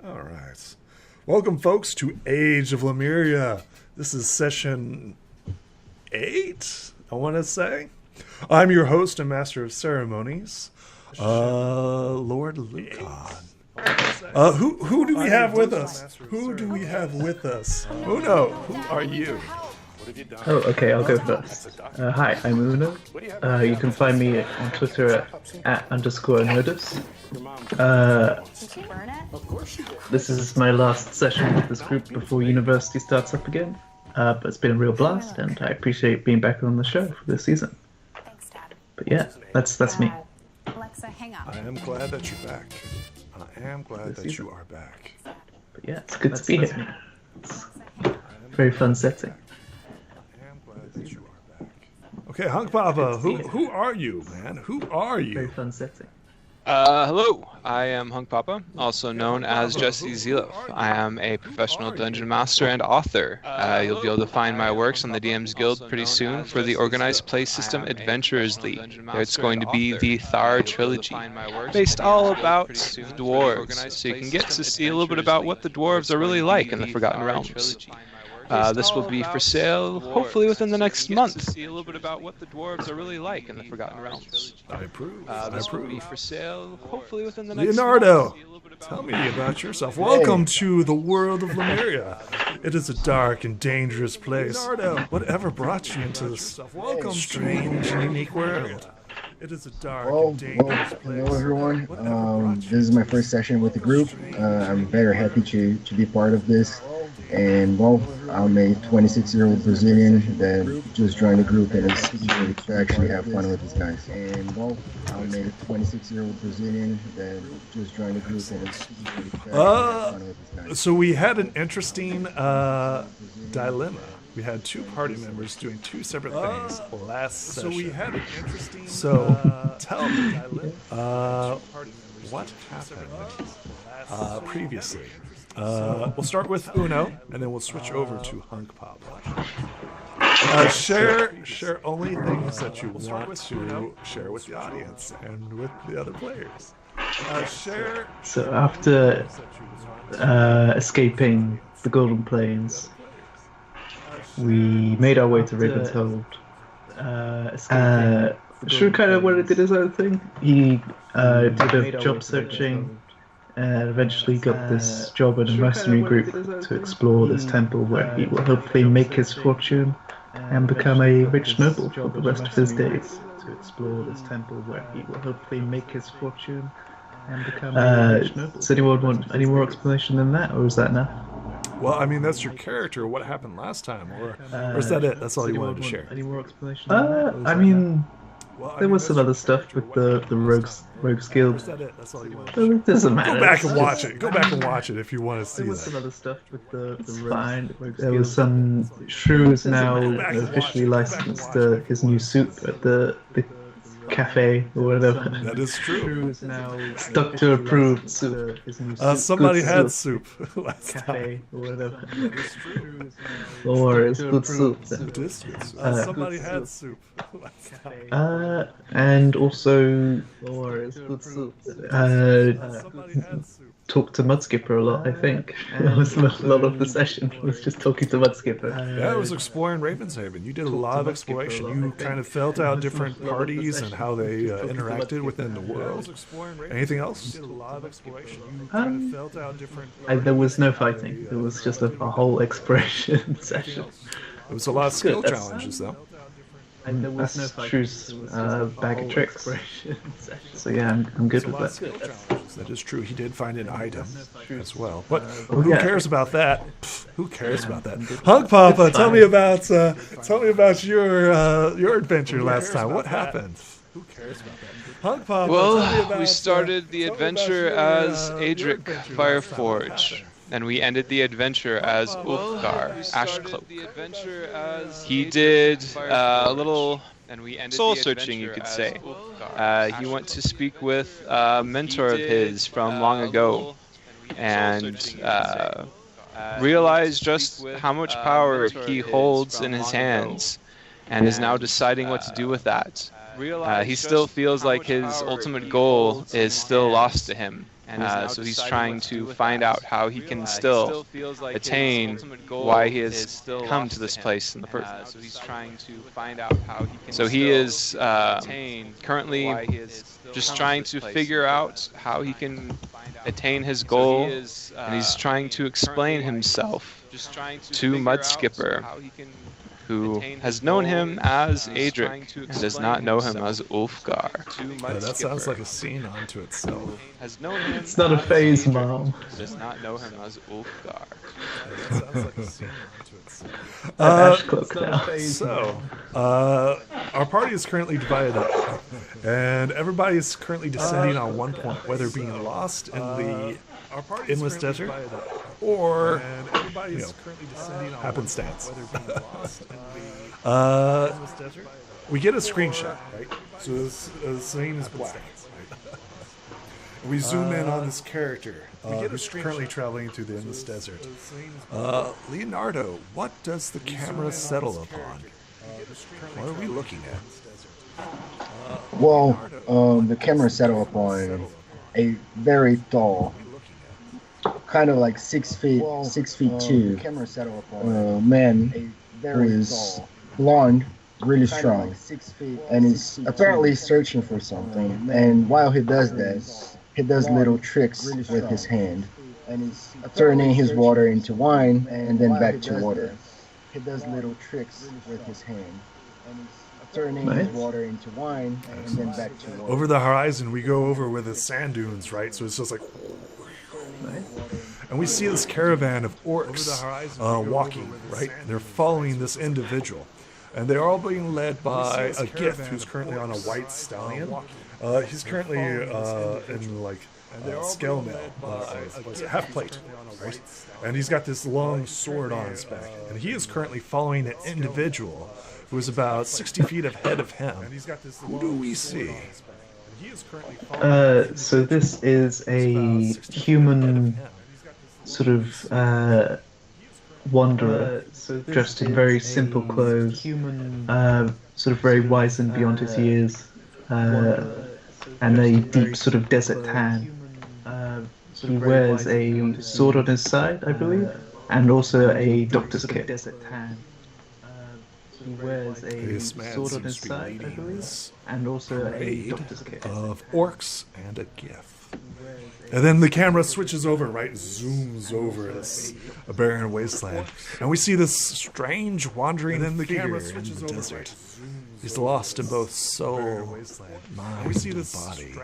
All right. Welcome, folks, to Age of Lemuria. This is session 8, I want to say. I'm your host and master of ceremonies, Lord Lucan. Who do we have with us? Who do we have with us? Uno, who are you? Oh, okay, I'll go first. Hi, I'm Uno. You can find me on Twitter at _Nerdus. This is my last session with this group before university starts up again. But it's been a real blast, and I appreciate being back on the show for this season. But yeah, that's me. Alexa, hang up. I am glad that you're back. I am glad that you are back. But yeah, it's good to be here. It's a very fun setting. Okay, Hunk Papa, who are you, man? Who are you? Very fun setting. Hello, I am Hunk Papa, also known as Jesse Zeliff. I am a professional dungeon master and author. You'll be able to find my works on the DM's Guild pretty soon for the Organized Play System Adventurers League. It's going to be the Thar trilogy, based all about the dwarves, so you can get to see a little bit about what the dwarves are really like in the Forgotten Realms. This will be for sale, hopefully within the next month. See a little bit about what the dwarves are really like in the Forgotten Realms. I approve. This will be for sale, hopefully within the next Leonardo, month. tell me about yourself. Welcome to the world of Lemuria. It is a dark and dangerous place. Leonardo, whatever brought you into this strange and unique world? It is a dark and dangerous place. Hello everyone. This is my first session with the group. I'm very happy to be part of this. And well, I'm a 26-year-old Brazilian that just joined the group and is eager to actually have fun with these guys. And well, I'm a 26-year-old Brazilian that just joined the group and is eager to have fun with these guys. So we had an interesting dilemma. We had two party members doing two separate things last session. So we had an interesting. So tell me, what happened previously? We'll start with Uno, and then we'll switch over to Hunk Papa. Share only things that you want to share with the audience and with the other players. So after escaping the Golden Plains, we made our way to Ravenshold. Sure, kind of what it did his own thing. He did a job searching. And eventually got this job in a mercenary group to explore this temple where he will hopefully make his fortune and become a rich noble for the rest of his days. To explore this temple where he will hopefully make his fortune and become a rich noble. Does anyone want any more explanation than that, or is that enough? Well, I mean, that's your character. What happened last time, or is that it? That's all you wanted to share? Any more explanation? I mean, there was some other stuff with the Rogues Guild. It doesn't matter. Go back and watch it. Go back and watch it if you want to see that. There was some other stuff with the fine. There was some Shrew is now officially licensed his new soup at the cafe or whatever. That is true. Stuck to approved soup. Somebody had soup last time. Or whatever. Or it's good soup. Somebody had soup last time. And also, or it's good soup. Talked to Mudskipper a lot, I think. That was a lot of the session. Was just talking to Mudskipper. Yeah, it was exploring Ravenshaven. You did a lot of exploration. You kind of felt out different parties and how they interacted within the world. Anything else? There was no fighting. It was just a whole exploration session. It was a lot of skill challenges, though. And there was no Shrew's bag of tricks. So yeah, I'm good with that. That is true. He did find an item as well. But who cares about that? Who cares about that? Hunk Papa, tell me about your adventure last time. What happened? Who cares about that? Hunk Papa, Well, we started the adventure as Adric Fireforge. And we ended the adventure as Ulfgar, Ashcloak. He did a little soul searching, you could say. He went to speak with a mentor of his from long ago and realized just how much power he holds in his hands and is now deciding what to do with that. He still feels like his ultimate goal is still lost to him. So he's trying to find out how he can still attain why he has come to this place in the first place. So he's trying to find out how he can. So he is currently just trying to figure out how he can attain his goal, and he's trying to explain himself to Mudskipper, who has known him as Adric and does not know him as Ulfgar. That sounds like a scene unto itself. It's not a phase, Mom. Does not know him as Ulfgar. That sounds like a scene unto itself. So, our party is currently divided up, and everybody is currently descending on one point, whether being lost in the endless desert or happenstance. We get a screenshot, right? So this name is black. We zoom in on this character who's currently traveling through the endless desert. Leonardo, what does the camera settle upon? What are we looking at? Well, the camera settled upon a very tall, kind of like 6 feet, 6'2", man who is blonde, really strong, and is apparently searching for something. And while he does that, he does little tricks with his hand, and he's turning his water into wine and then back to water. He does little tricks with his hand, and he's turning his water into wine and then back to water. Over the horizon, we go over where the sand dunes, right? So it's just like... And we see this caravan of orcs walking, right? They're following this individial. And they're all being led by a Gith who's currently on a white stallion. He's currently in like scale mail, half plate, right? And he's got this long sword on his back. And he is currently following an individual who is about 60 feet ahead of him. Who do we see? So this is a human sort of wanderer, dressed in very simple clothes, sort of very wizened beyond his years, and a deep sort of desert tan. He wears a sword on his side, I believe, and also a doctor's kit. He wears a sword on his side, I believe, and also a doctor's kit. Of orcs and a Gith. And then the camera switches over, right? Zooms over this barren wasteland. And we see this strange wandering figure in the desert. He's lost in both soul, mind, and body.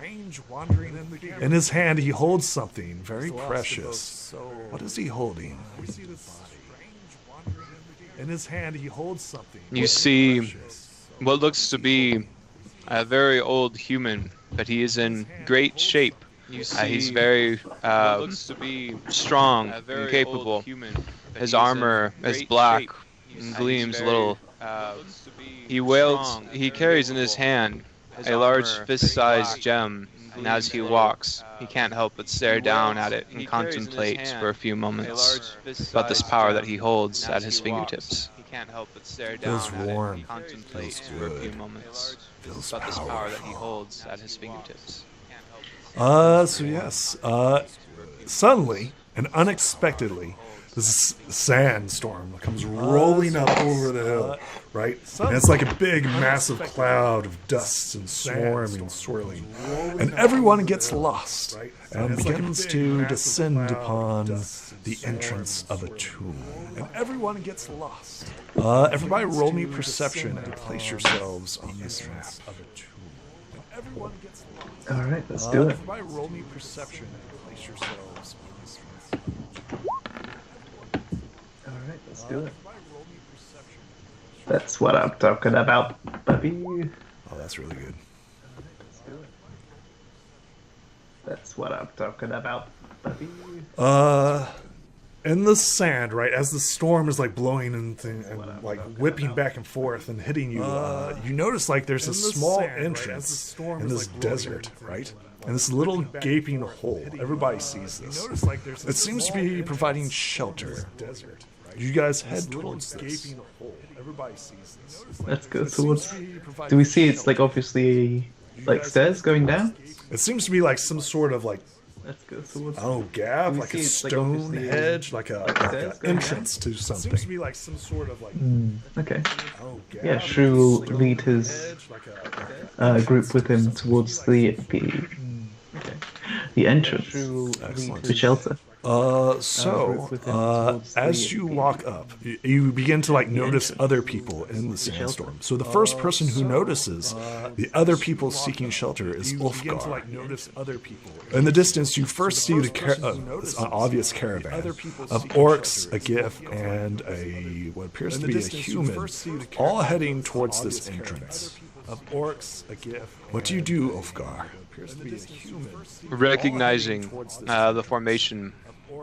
In his hand, he holds something very precious. What is he holding? In his hand, he holds something. You see what looks to be a very old human, but he is in great shape. He's very strong and capable. His armor is black and gleams a little. He carries in his hand a large fist-sized gem, and as he walks, he can't help but stare down at it and contemplate for a few moments about this power that he holds at his fingertips. Feels warm. Contemplate for a few moments about this power that he holds at his fingertips. So yes, suddenly and unexpectedly, this sandstorm comes rolling up over the hill, right? And it's like a big, massive cloud of dust and swarming, swirling. And everyone gets lost and begins to descend upon the entrance of a tomb. And everyone gets lost. Everybody roll me perception and place yourselves on this map of a tomb. And everyone gets lost. All right, let's do it. Everybody roll me perception and place yourselves on this map. Alright, let's do it. That's what I'm talking about, puppy. Oh, that's really good. That's what I'm talking about, puppy. In the sand, right, as the storm is like blowing and like whipping back and forth and hitting you, you notice like there's a small entrance in this desert, right? And this little gaping hole. Everybody sees this. It seems to be providing shelter. You guys head towards this. Let's go towards. Do we see it's like obviously like stairs going down? It seems to be like some sort of like Let's go towards. Oh, Gav, We like see a it's, like, stone obviously, hedge, like a stairs going entrance to something. Seems to be like some sort of like. Okay. Oh, Gav, Yeah, like a Shrew will stone lead his hedge, like a group with him towards the entrance, the shelter. As you walk up, you begin to like notice other people in the sandstorm. So the first person who notices the other people seeking shelter is Ulfgar. In the distance, you first see this obvious caravan of orcs, a gif, and what appears to be a human, all heading towards this entrance. What do you do, Ulfgar? Recognizing the formation,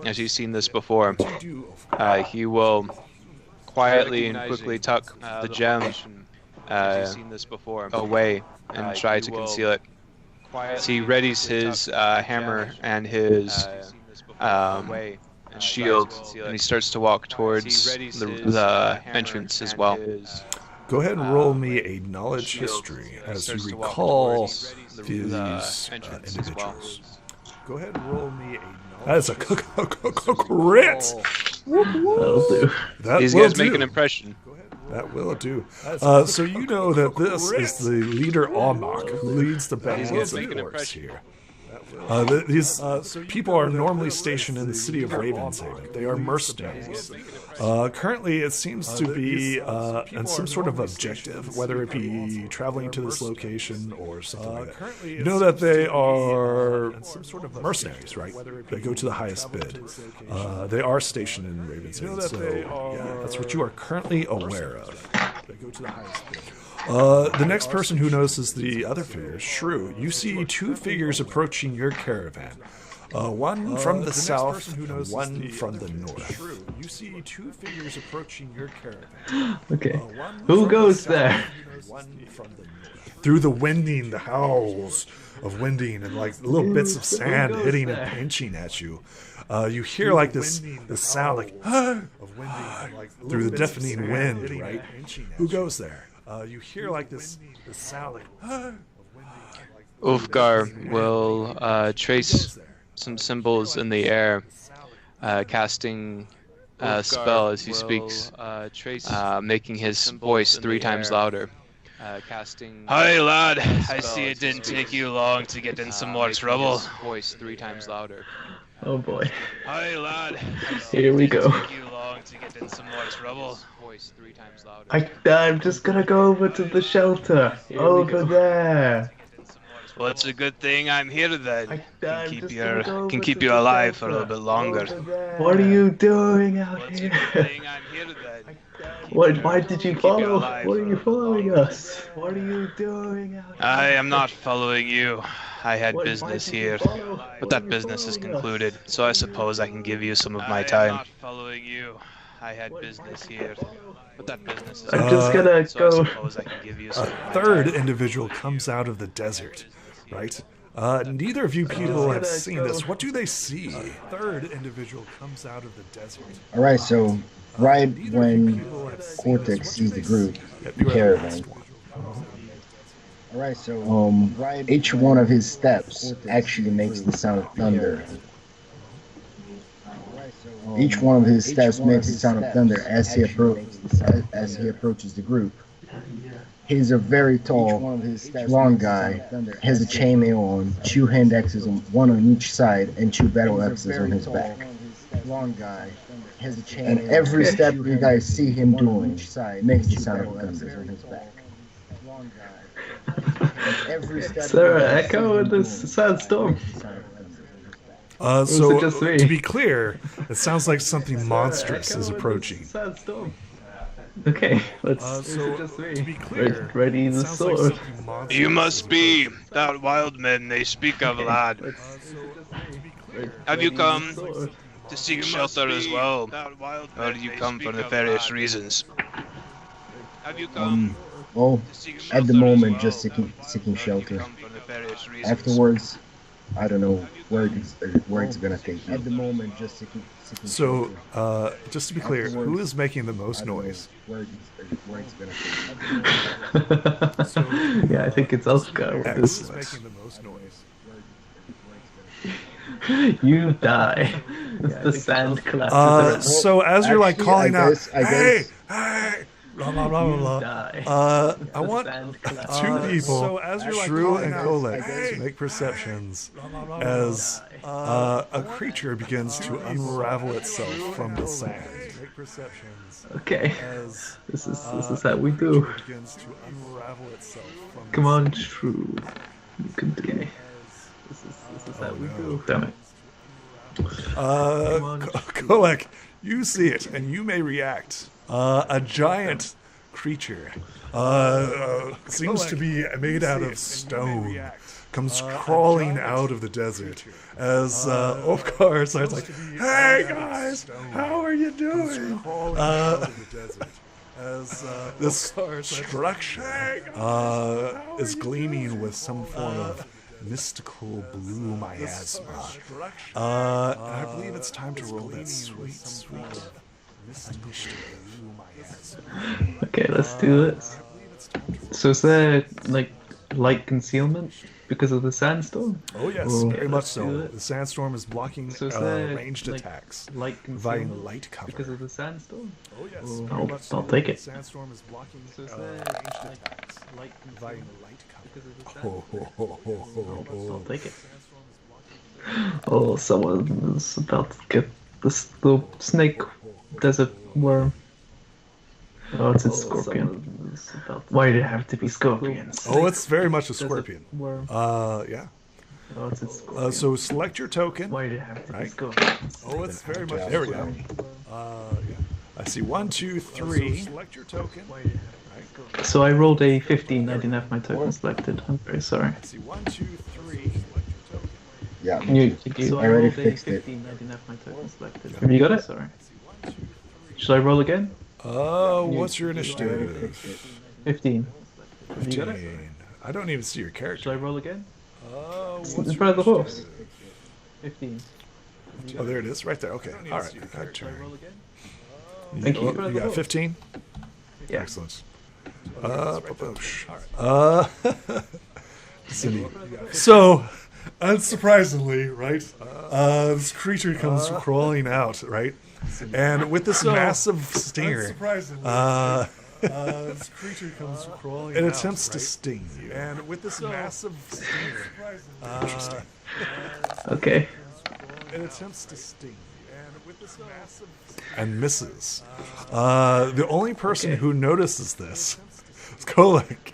as you've seen this before, he will quietly and quickly tuck the gem away and try to conceal it. So he readies his hammer and his shield, and he starts to walk towards the entrance as well. Go ahead and roll me a knowledge history as you recall these individuals. Go ahead and roll me a knowledge. That is a crit! That'll do. These guys make an impression. That will do. So you know that this is the leader Almach, who leads the bands of orcs here. These people are normally stationed in the city of Ravenshaven. They are mercenaries. Currently, it seems to be on some sort of objective, whether it be traveling to this location or something like that. You know that they are mercenaries, right? They go to the highest bid. They are stationed in Ravenshaven, so yeah, that's what you are currently aware of. They go to the highest bid. The next person who notices the other figures, Shrew, you see two figures approaching your caravan. One from the south, and one from the north. You see two figures approaching your caravan. Okay. Who goes there? Through the winding, the howls of winding, and like little bits of sand hitting and pinching at you. You hear like this sound like through the deafening wind, right? Who goes there? You hear like this sound like Ulfgar will trace some symbols in the air, casting a spell as he speaks, making his voice 3 times louder. Hi lad, I see it didn't take you long to get in some more trouble. Voice 3 times louder. Oh boy. Hi lad, Here we go. to get in some more trouble. Voice 3 times louder. I'm just gonna go over to the shelter. Over there. Well, it's a good thing I'm here then. I'm just gonna go over Can keep to you the alive for a shelter. little bit longer. What are you doing out Well, it's a here? good thing I'm here then. Why did you follow? What are you following us? What are you doing out here? I am not following you. I had Why business did you here, follow- but why that are you business is following us? concluded, so I suppose I can give you some of my time. I'm not following you. I had business here, but that business is I'm just gonna so I go. suppose I can give you some a of my third time. individual comes out of the desert, right? Neither of you people have seen this. What do they see? A third individual comes out of the desert. All right, so right when Cortex sees the group, the caravan. All right, so each one of his steps actually makes the sound of thunder. Each one of his steps makes the sound of thunder as he approaches the group. He's a very tall, long guy, has a chainmail on, 2 hand axes, one on each side, and 2 battle axes on his back. And every step you guys see him doing makes the sound of thunder on his back. Is there an echo in this sandstorm? So, it just me? to be clear, it sounds like something monstrous is approaching. Sandstorm. Okay, let's. To be clear, Ready the it sounds like sword. something monstrous You is must be approaching. that wild man they speak of, lad. To be clear, Have you come Sword. to seek shelter as well, or do you come for nefarious reasons? Have you come Well, to seek at shelter the as moment, well, just seeking or do you shelter. come for nefarious reasons? Afterwards, I don't know where it's gonna take me. At the moment, just seeking So, shelter. just to be clear, who is making the most noise? Where it's gonna take me. Yeah, I think it's Oscar with X this. is making the most noise. You die. The sand collapses. So as you're like Actually, calling I out, guess- hey, blah blah blah You blah die. blah. I The want sand collapses. two people, So as you're like Shrew calling and out, Kolek, to make perceptions as a creature begins to unravel itself from the sand. Make perceptions Okay. as This is how we do. begins to unravel itself from Come on, Shrew. You can do it. This is how we do. Damn it. Kolek, you see it, and you may react. A giant creature seems to be made out of stone. Comes crawling out of the desert as Ofkar starts like, "Hey guys, how are you doing?" This structure is gleaming with some form of mystical blue miasma. And I believe it's time to roll that sweet mystical blue miasma. Okay, let's do this. So is there like light concealment because of the sandstorm? Oh yes, Or- very much so. do it. The sandstorm is blocking So is there ranged like, attacks, light providing concealment light cover. because of the sandstorm? Oh yes, Or- very much so. I'll take it. The sandstorm is blocking So is ranged there like attacks, light providing concealment light cover. because of the Ho, sandstorm? ho, ho, ho, ho, ho. I'll take it. Oh, someone's about to get this little snake desert worm. Oh, it's a scorpion. Why did it have to be scorpions? Oh, it's very much a Desert scorpion. worm. Yeah. Oh, it's a scorpion. So select your token. Why did it have to be Right. scorpions? Oh, it's very much. There we go. Yeah. I see 1, 2, 3. Select your token. Why did it have to be scorpions? So I rolled a 15. I didn't have my token selected. I'm very sorry. I see 1, 2, 3. Select your token. Yeah. So I already rolled a fixed it. 15. I didn't have my token selected. Have you got it? Sorry. Should I roll again? What's your I already initiative? fixed it. 15. Have you got it? 15. I don't even see your Should I character. roll again? What's In your front of the horse. initiative? 15. Oh, there it is, right there. Okay, all right. Should I roll again? You, Thank you. you got 15. Yeah. Excellent. Cindy. So, unsurprisingly, right? This creature comes crawling out, right? And with this massive stinger, this creature comes crawling. It attempts to sting you. And with this massive stinger, interesting. Okay. It attempts to sting you. And with this massive and misses. The only person who notices this is Kolek.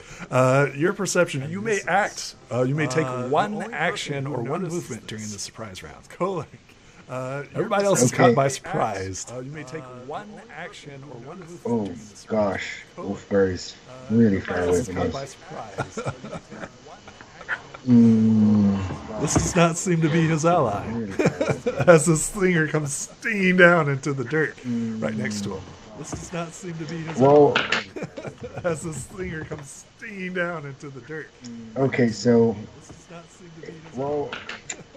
Your perception. You may act. You may take one action or one movement during the surprise round. Kolek. Everybody else is caught by surprise. You may take one action or one movement Oh during the surprise. gosh, Wolfgar is really far Everybody away else is from caught by us. surprise. Mm, This does not seem to be his ally. really far away. As the stinger comes stinging down into the dirt right next to him. This does not seem to be his Well, ally. As the stinger comes stinging down into the dirt. okay, so This does not seem to be his well,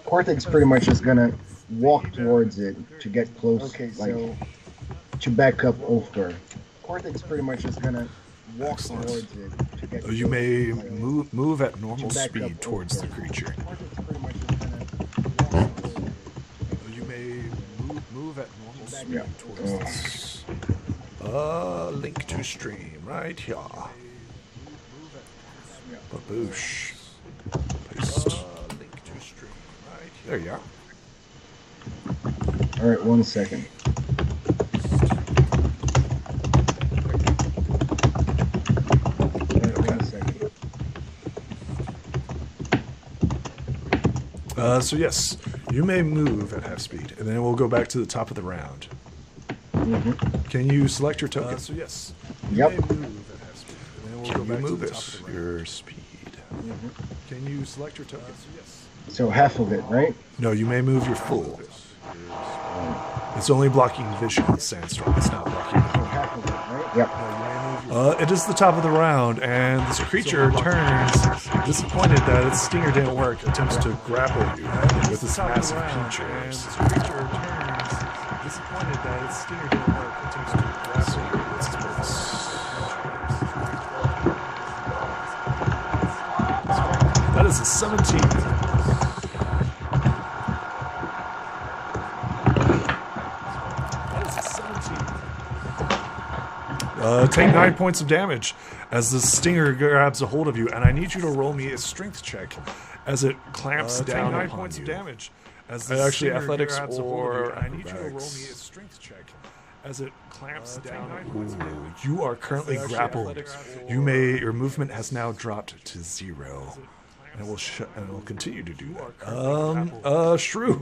Cortex pretty much is gonna walk towards it to get close, okay, like to back up Wolfgar. Cortex pretty much is gonna walk Excellent. towards it to get. You may close, like, move at normal to back speed up towards the Wolfgar. creature. Cortex pretty much is gonna walk towards it. You may move at normal speed Yeah. towards this. Link to stream right here. Baboosh. Paste. Link to stream right here. There you are. All right, 1 second. All right, 1 second. So yes, you may move at half speed, and then we'll go back to the top of the round. Can you select your token? So yes, you Yep. may move at half speed, and then we'll go back to the top of the round. Your speed. Can you select your token? So yes. So half of it, right? No, you may move your full. It's only blocking vision in the sandstorm. It's not blocking. So half of it, right? Yep. It is the top of the round, and this creature turns, disappointed that its stinger didn't work, attempts to grapple you with its massive pinchers. This creature turns, disappointed that its stinger didn't work, attempts to grapple you with its pinchers. That is a 17. Take 9 points of damage as the stinger grabs a hold of you, and I need you to roll me a strength check as it clamps down. 9 points of damage as the actually athletics or I need you to roll me a strength check as it clamps down. Ooh, you are currently grappled. Your movement has now dropped to 0. And it will continue to do that. Shrew,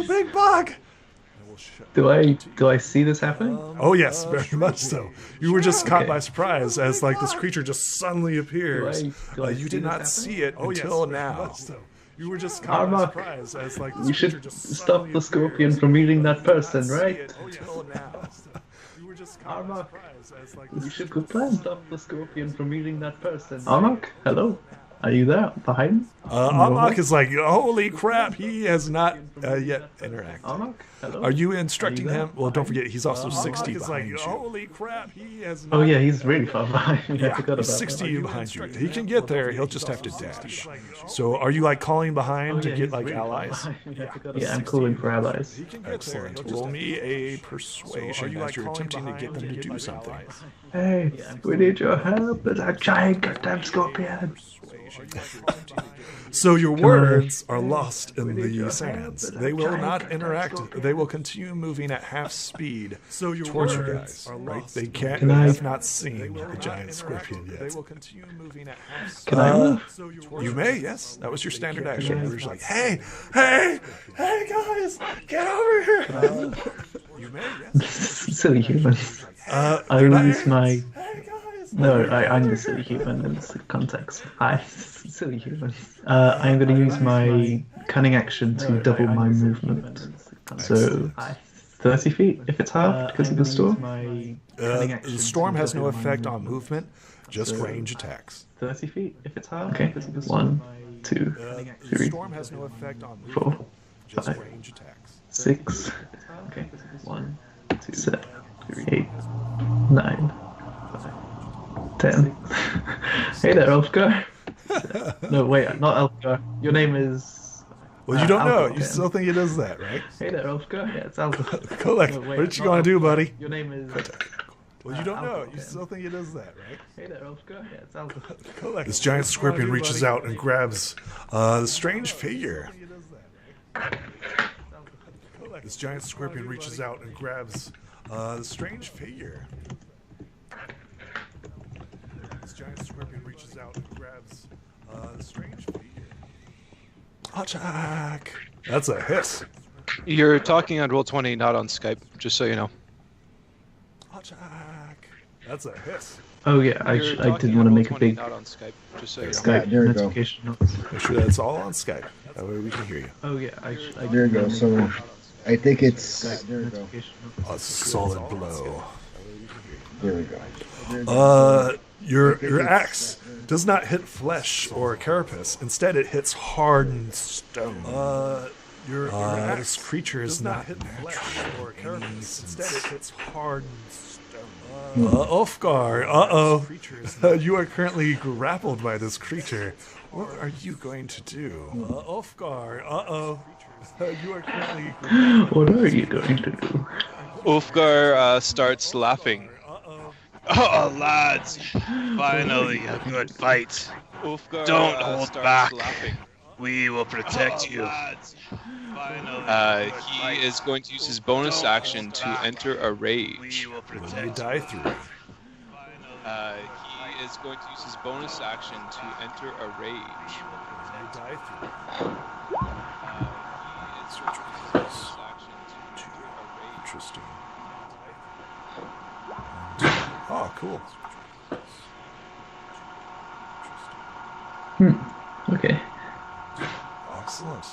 big bug. Do I see this happen? Oh yes, very much so. You were just caught by surprise as like this creature just suddenly appears. You did not see it until now. You were just caught by surprise as like this creature just suddenly appears. You should stop the scorpion from eating that person, right? Armok, you should go plan. Stop the scorpion from eating that person. Armok, hello? Are you there? Behind? Armok is like, holy crap, he has not yet interacted. Armok, hello? Are you instructing him? Well, don't forget, he's also 60 behind you. Holy crap, he has not... Oh yeah, he's really far behind. Yeah, he's 60 behind you. He can get there, he'll just have to dash. So are you like calling behind to get like allies? Yeah, I'm calling for allies. Excellent. Roll me a persuasion as you're attempting to get them to do something. Hey, we need your help. There's a giant goddamn scorpion. So your words are lost in the sands. They will not interact. They will continue moving at half speed towards you guys. Right? They have not seen the giant scorpion yet. They will continue moving at half speed. Can I move? You may, yes. That was your standard action. You're just like, hey, guys, get over here. You may, yes. Silly humans. I use my... No, I'm the silly human in this context. Silly human. I'm going to use my cunning action to double my movement. So, 30 feet if it's halved because of the storm. The storm has no effect on movement, just range attacks. 30 feet if it's halved. Okay. 1, 2, 3, 4, 5, 6. Okay. 1, 2, 7, 8, 9. 10. Hey there, Elfgar. No, wait, not Elfgar. Your name is... Well, you don't know. You still think he does that, right? Hey there, Elfgar. Yeah, it's Elfgar. Collect. No, what you gonna do, buddy? Your name is... Well, you don't know. You still think he does that, right? Hey there, Elfgar. Yeah, it's Elfgar. Collect. This giant scorpion reaches out and grabs the strange figure. This giant scorpion reaches out and grabs the strange figure. Giant scorpion reaches out and grabs the strange figure. Attack! That's a hit. You're talking on Roll20, not on Skype, just so you know. Attack! That's a hit. Oh yeah, I didn't want to make a big not on Skype, just so you know. Skype There we go. notification. Make sure that's all on Skype. That way we can hear you. Oh yeah, There you go. So I think it's... There we go. A solid blow. There we go. Your axe does not hit flesh or carapace. Instead, it hits hardened stone. This creature is not natural or carapace. Instead, it hits hardened stone. Ulfgar, you are currently grappled by this creature. What are you going to do? Ulfgar, you are currently grappled. What are you going to do? Ulfgar starts laughing. Oh, lads! Finally, a good fight. Ulfgar, don't hold back. Laughing. We will protect you. He is going to use his bonus action to enter a rage. What do you die through? He is going to use his bonus action to enter a rage. What do you die through? He is going to use his bonus action to enter a rage. Interesting. Oh, cool. Okay. Excellent.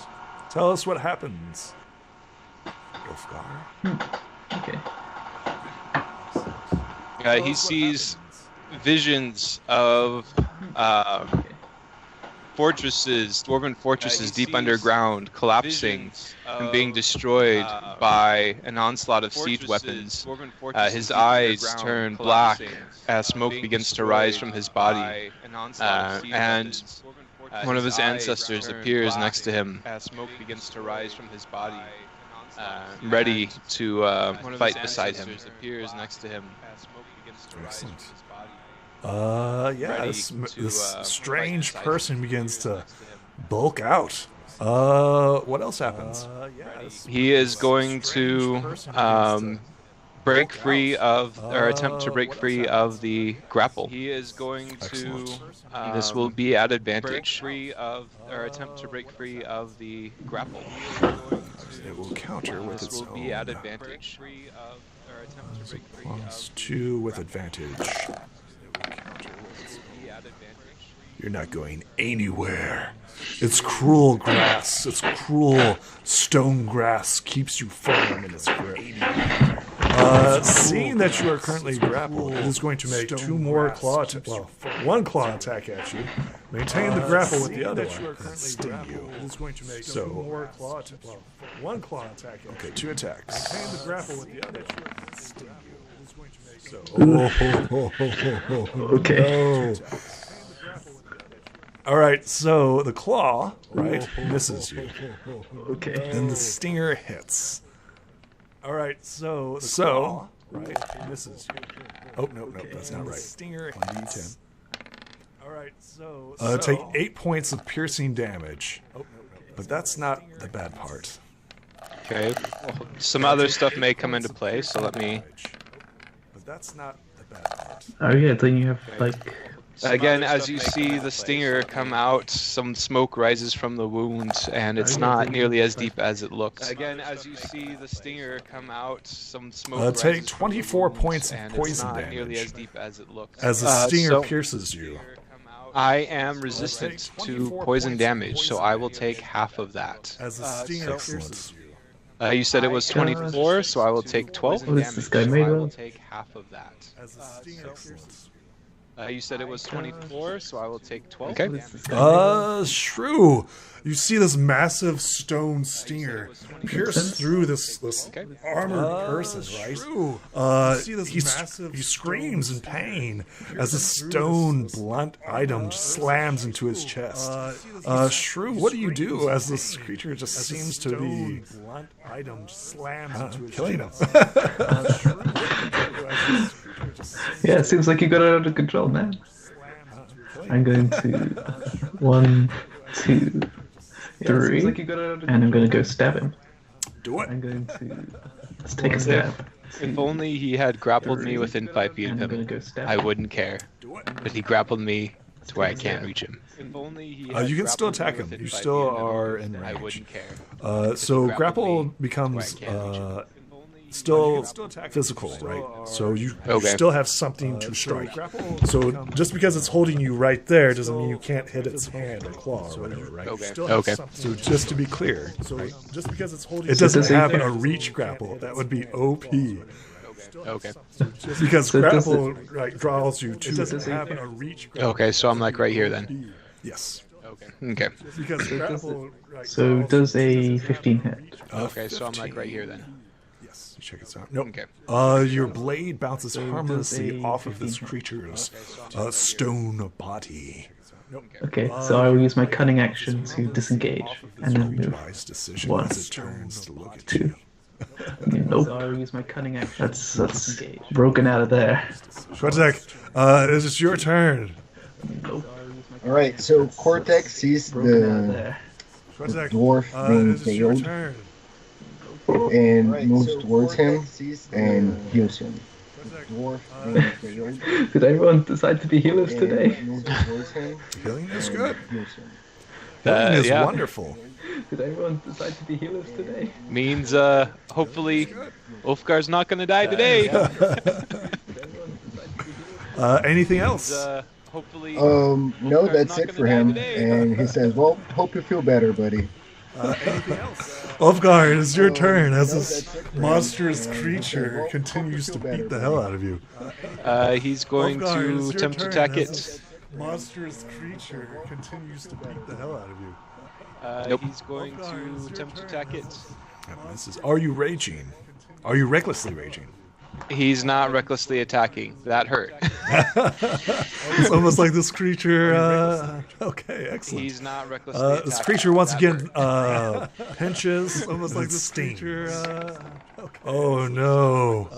Tell us what happens, Ulfgar. Okay. He sees visions of fortresses, dwarven fortresses deep underground, collapsing and being destroyed by an onslaught of siege weapons. His eyes turn black as smoke begins to rise from his body, and one of his ancestors appears next to him. ready to fight beside him. Appears next to him. Excellent. Yeah, this strange person begins to bulk out. What else happens? He is going to break free of, or attempt to break free of the grapple. He is going to. This will be at advantage. Free of, or attempt to break free of the grapple. It will counter with its own. This will be at advantage. +2 with advantage. You're not going anywhere. It's cruel grass. It's cruel stone grass keeps you firm in its grip. Seeing that you are currently grappled, it is going to make 2 more claw attacks. Well, 1 claw attack at you. Maintain the grapple with the other one. And sting you. It is going to make 2 more claw attacks. Well, 1 claw attack. Okay, 2 attacks. Maintain the grapple with the other one. And sting you. It is going to make Okay. All right, so the claw, right, misses you. Okay. Then the stinger hits. All right, so the claw, right, misses you. Oh, no, that's not right. Stinger hits. All right, so take 8 points of piercing damage. But that's not the bad part. Okay. Well, some other stuff may come into play, so let me. But that's not the bad part. Oh yeah, then you have like. Again, as you see the stinger come out, some smoke rises from the wound, and it's not nearly as deep as it looks. Again, as you see the stinger come out, some smoke rises take from 24 the wound, points of and poison it's not damage nearly as deep as it looks. As the stinger pierces you. I am resistant to poison damage, so I will take half of that. As the stinger pierces you. You said it was 24, so I will take 12 What is this guy made I will of? take half of that. As the stinger pierces you. You said it was 24, so I will take 12. Okay. Shrew, you see this massive stone stinger pierce through this armored person, right? He screams in pain as a stone blunt item just slams into his chest. Shrew, what do you do as this creature just seems to be killing him? Yeah, it seems like you got it under control, man. I'm going to 1, 2, 3, and I'm going to go stab him. Do it. I'm going to let's take a stab. If only he had grappled me within 5 feet of him, I wouldn't care. But he grappled me to where I can't reach him. You can still attack him. You still are in range. I wouldn't care. So grapple becomes still physical, right? So you still have something to strike. So just because it's holding you right there doesn't mean you can't hit its hand or claw or whatever, right? Okay. So just to be clear, right? Just because it's holding, it doesn't have a reach grapple. That would be OP. Okay. Just because grapple draws you to. It doesn't have a reach grapple. Okay, so I'm like right here then. Yes. Okay. Because grapple. So does a 15 hit? Okay, so I'm like right here then. Yes. Check this out. Nope. Okay. Your blade bounces harmlessly off of this creature's stone body. Okay, so I will use my cunning action to disengage and then move. One, as it turns to look at 2. Nope. So I will use my cunning action. That's broken out of there. Shwatek, it is your turn. Nope. All right, so Cortex sees the dwarf being failed and moves towards him and heals him. Did everyone decide to be healers today? Healing is good. Healing is wonderful. Did everyone decide to be healers today? Means hopefully Ulfgar's not going to die today. Anything else? No, that's it for him. And he says, well, hope you feel better, buddy. Anything else? Ulfgar, it is your turn as this monstrous creature continues to beat the hell out of you. He's going to attempt to attack it. Monstrous creature continues to beat the hell out of you. Nope. He's going to attempt to attack it. Are you raging? Are you recklessly raging? He's not recklessly attacking. That hurt. It's almost like this creature. Okay, excellent. He's not recklessly attacking. This creature once That again hurt. pinches. Almost like this stings. creature. Oh no!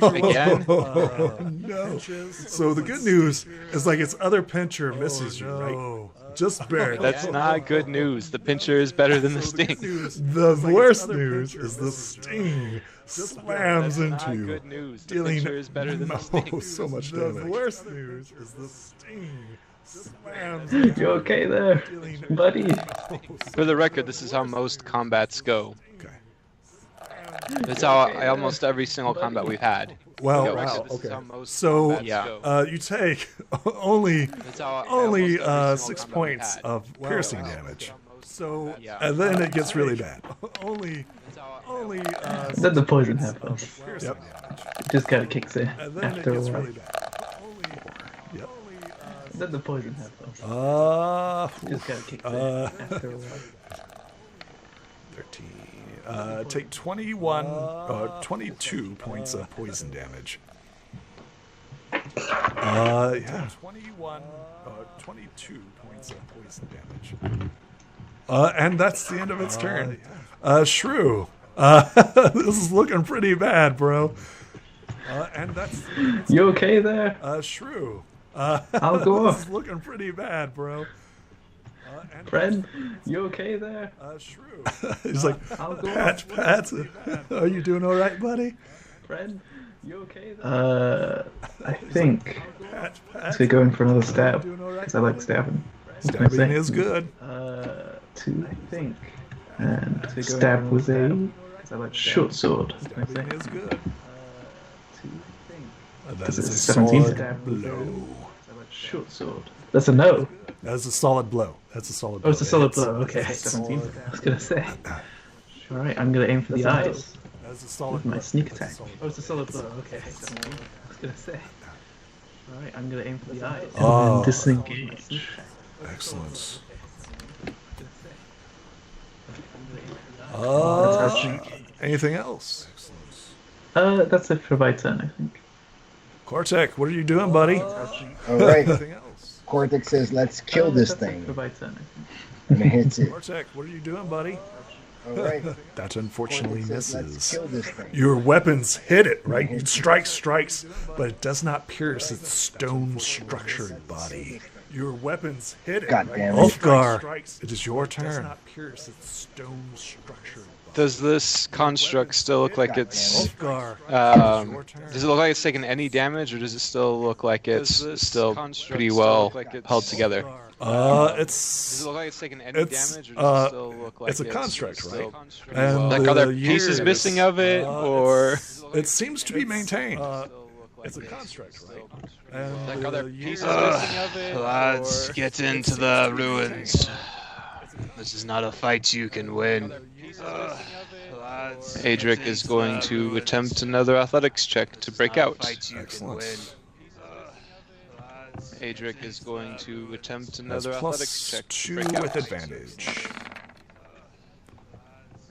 Again? Oh no! So the good news is like its other pincher misses you, right? Just barely. That's not good news. The pincher is better than the sting. The worst news is the sting slams into you, Good news. The dealing pincher is better than the sting. so much damage. The worst news is the sting slams into You okay there, buddy? For the record, this is how most combats go. Okay. That's how almost every single combat we've had. Well, Go. wow. This is Okay. how most So combats go. you take only That's how only almost every single 6 combat we've points had. of piercing damage. So Yeah. and then it gets really bad. only Then the poison happens. Yep. It just kind of kicks in And then it after a gets while. really bad. Yep. Then the poison happens. Just kind of kicks in after a while. 13. Take 22 points of poison damage. Yeah. 22 points of poison damage. And that's the end of its turn. Shrew. This is looking pretty bad, bro. And that's You okay there? Shrew. I'll go This off. is looking pretty bad, bro. Friend, you okay there? Shrew. He's like, I'll go Pat, are you doing all right, buddy? Friend, you okay there? I think let's go in for another stab because I like stabbing. What can I Stabbing say? is good. 2, I think, and stab with a short sword. What can I Stabbing say? is good. That Is is it a 17? solid blow. Short sword. That's a no. That's a solid blow. That's a solid blow. Oh, it's a solid It's- blow. Okay, it's a 17. solid- I was gonna say. All right, I'm gonna aim for the eyes That's a solid with my blow. sneak That's a attack. solid Oh, it's a solid blow. Okay, 17. I was gonna say. All right, I'm gonna aim for the eyes Oh. and disengage. Excellent. Anything else? That's it for my turn, I think. Cortec, what are you doing, buddy? All right. Anything else? Cortex says, let's kill this That's it thing. for my turn, I think. And it hits it. Cortec, what are you doing, buddy? All right. That unfortunately Cortex says, let's misses. kill this thing. Your weapons hit it, right? It strikes, but it does not pierce its stone-structured body. Your weapons hit it. God right? damn it. Ulfgar, it is your turn. It does not pierce its stone-structured body. Does this construct still look like it's... Ulfgar, Does it look like it's taken any damage, or does it still look like it's still pretty well held together? Does it's it look like it's taken any it's, damage, or does it still look like it's a construct, still right? pretty And well- Like, the are there pieces years, missing of it, or... it seems to be maintained. It's a construct, right? And Like, are there the pieces years- missing of it, Lads, or... get into the ruins. This is not a fight you can win. Lads, Adric is going to attempt another athletics check to break out. Excellent. Adric is going to attempt That's another athletics plus check to 2 break out. with advantage.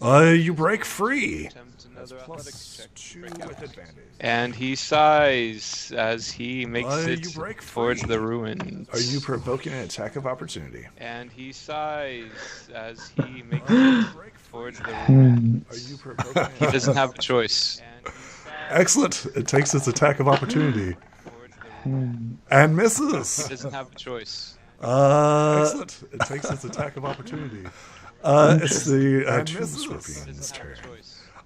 You break free. Attempt another athletics check to 2 break out. with advantage. And he sighs as he makes You it break towards free. the ruins. Are you provoking an attack of opportunity? And he sighs as he makes it towards the ruins. Are you provoking? He doesn't have a choice. Excellent. It takes its attack of opportunity and misses. He doesn't have a choice. Excellent. It takes its attack of opportunity. It's the Tomb Scorpion's turn.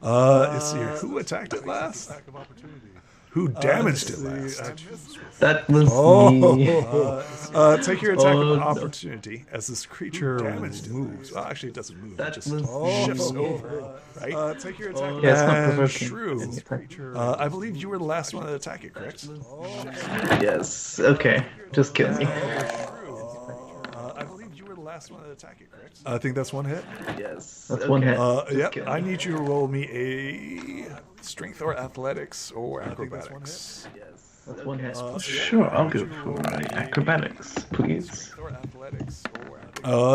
Let's see here. Who attacked it last? Who damaged it last? That was me. Take your attack Oh, of no. opportunity as this creature moves. Well, actually, it doesn't move. That It just was shifts me. over. Right? Take your attack. Yeah, it's not And provoking. Shrew. I believe you were the last one to attack it, correct? Yes. Okay. Just kill me. I believe you were the last one to attack it, correct? I think that's one hit. Yes. That's one hit. Yep. kill me. I need you to roll me a strength or athletics or acrobatics. Yes. That's one hit. Sure, I'll go for acrobatics, please.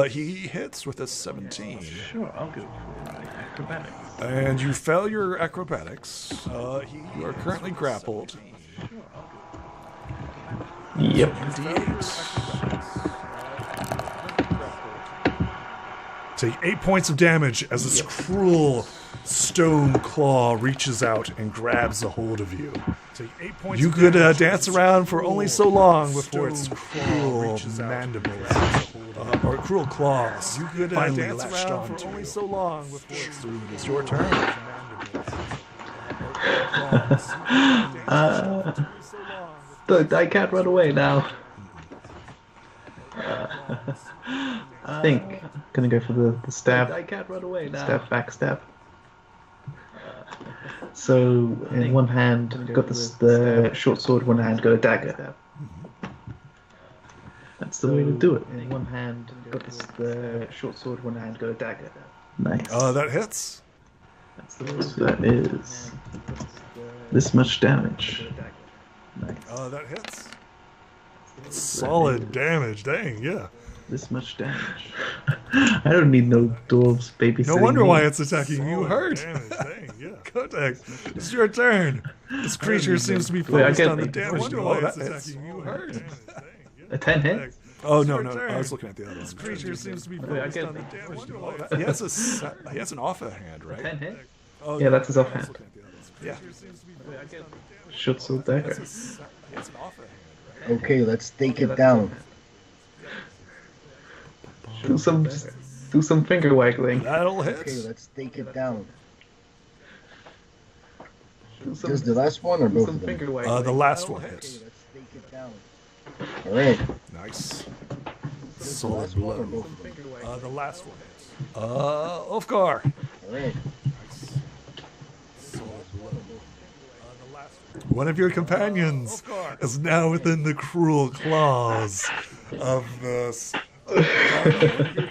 He hits with a 17. Sure, I'll go for acrobatics. And you fail your acrobatics. You are currently grappled. Yep. Take 8 points of damage as this cruel stone claw reaches out and grabs a hold of you. You could dance around for only so long before its cruel mandibles or cruel claws finally latched on to you. It is your turn. Look, I can't run away now. I think I'm gonna go for the stab. I can't run away now. Stab, backstab. So in one hand, got the short sword. One hand, got a dagger. That's the way to do it. In one hand, got the short sword. One hand, got a dagger. Nice. That hits. That's the way. So that is this much damage. Nice. That hits. Solid damage. Dang, yeah. This much damage. I don't need no dwarves babysitting. No wonder me. why it's attacking you. Hurt. Dang, yeah. Kotek, it's your turn. This creature seems to be focused on the damage. No wonder why it's attacking you. Hurt. A 10 hit? Oh, no. I was looking at the other one. This creature seems to be focused on the damage. He has an offhand, right? 10 hit? Oh, yeah, that's his offhand. Yeah. Short sword dagger. Okay, let's take it down. Do some finger waggling. That'll hit. Okay, let's take it down. Just the last one or both of them? The last one hits. Okay, let's take it down. All right. Nice. Solid blow. The last one hits. Ulfgar. All right. One of your companions is now within the cruel claws of this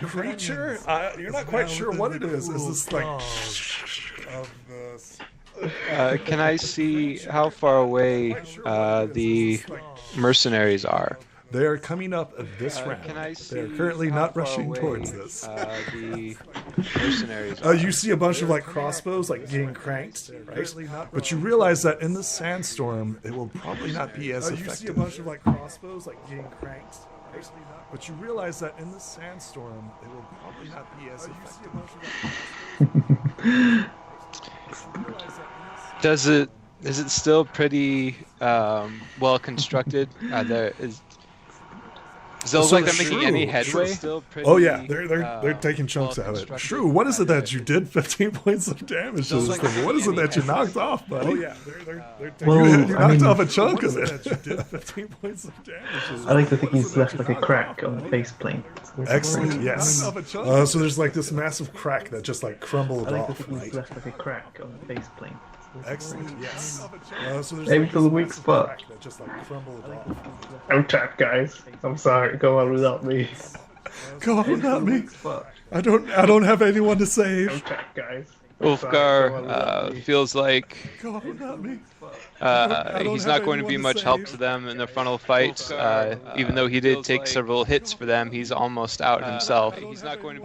creature. You're not quite sure what it is. Is this like of this? Can I see how far away the mercenaries are? They are coming up this round. Can I see They're currently how not far rushing away, towards this. The mercenaries are? You see a bunch of like crossbows like getting cranked, right? But you realize that in the sandstorm, it will probably not be as effective. You see a bunch of like crossbows like getting cranked, right? But you realize that in the sandstorm, it will probably not be as effective. Is it still pretty well constructed? Does it look like they're making any headway? Oh yeah, they're taking chunks out of it. Shrew, what is it that you did 15 points of damage to this thing? What is it that you knocked off, buddy? Oh yeah, you knocked off a chunk of it. You did 15 points of damage. I like to think he's left like a crack on the faceplate. Excellent, yes. So there's like this massive crack that just like crumbled I like to off. think he's left like a crack on the faceplate. Excellent, yes. So there's Maybe like to the this weak massive spot. crack that just like crumbled off. I'm trapped, guys. I'm sorry. Go on without me. Go on without me. I don't have anyone to save. I'm trapped, guys. Ulfgar feels like Go on without me. he's not going to be much help to them in their frontal fight. Even though he did take several hits for them, he's almost out himself.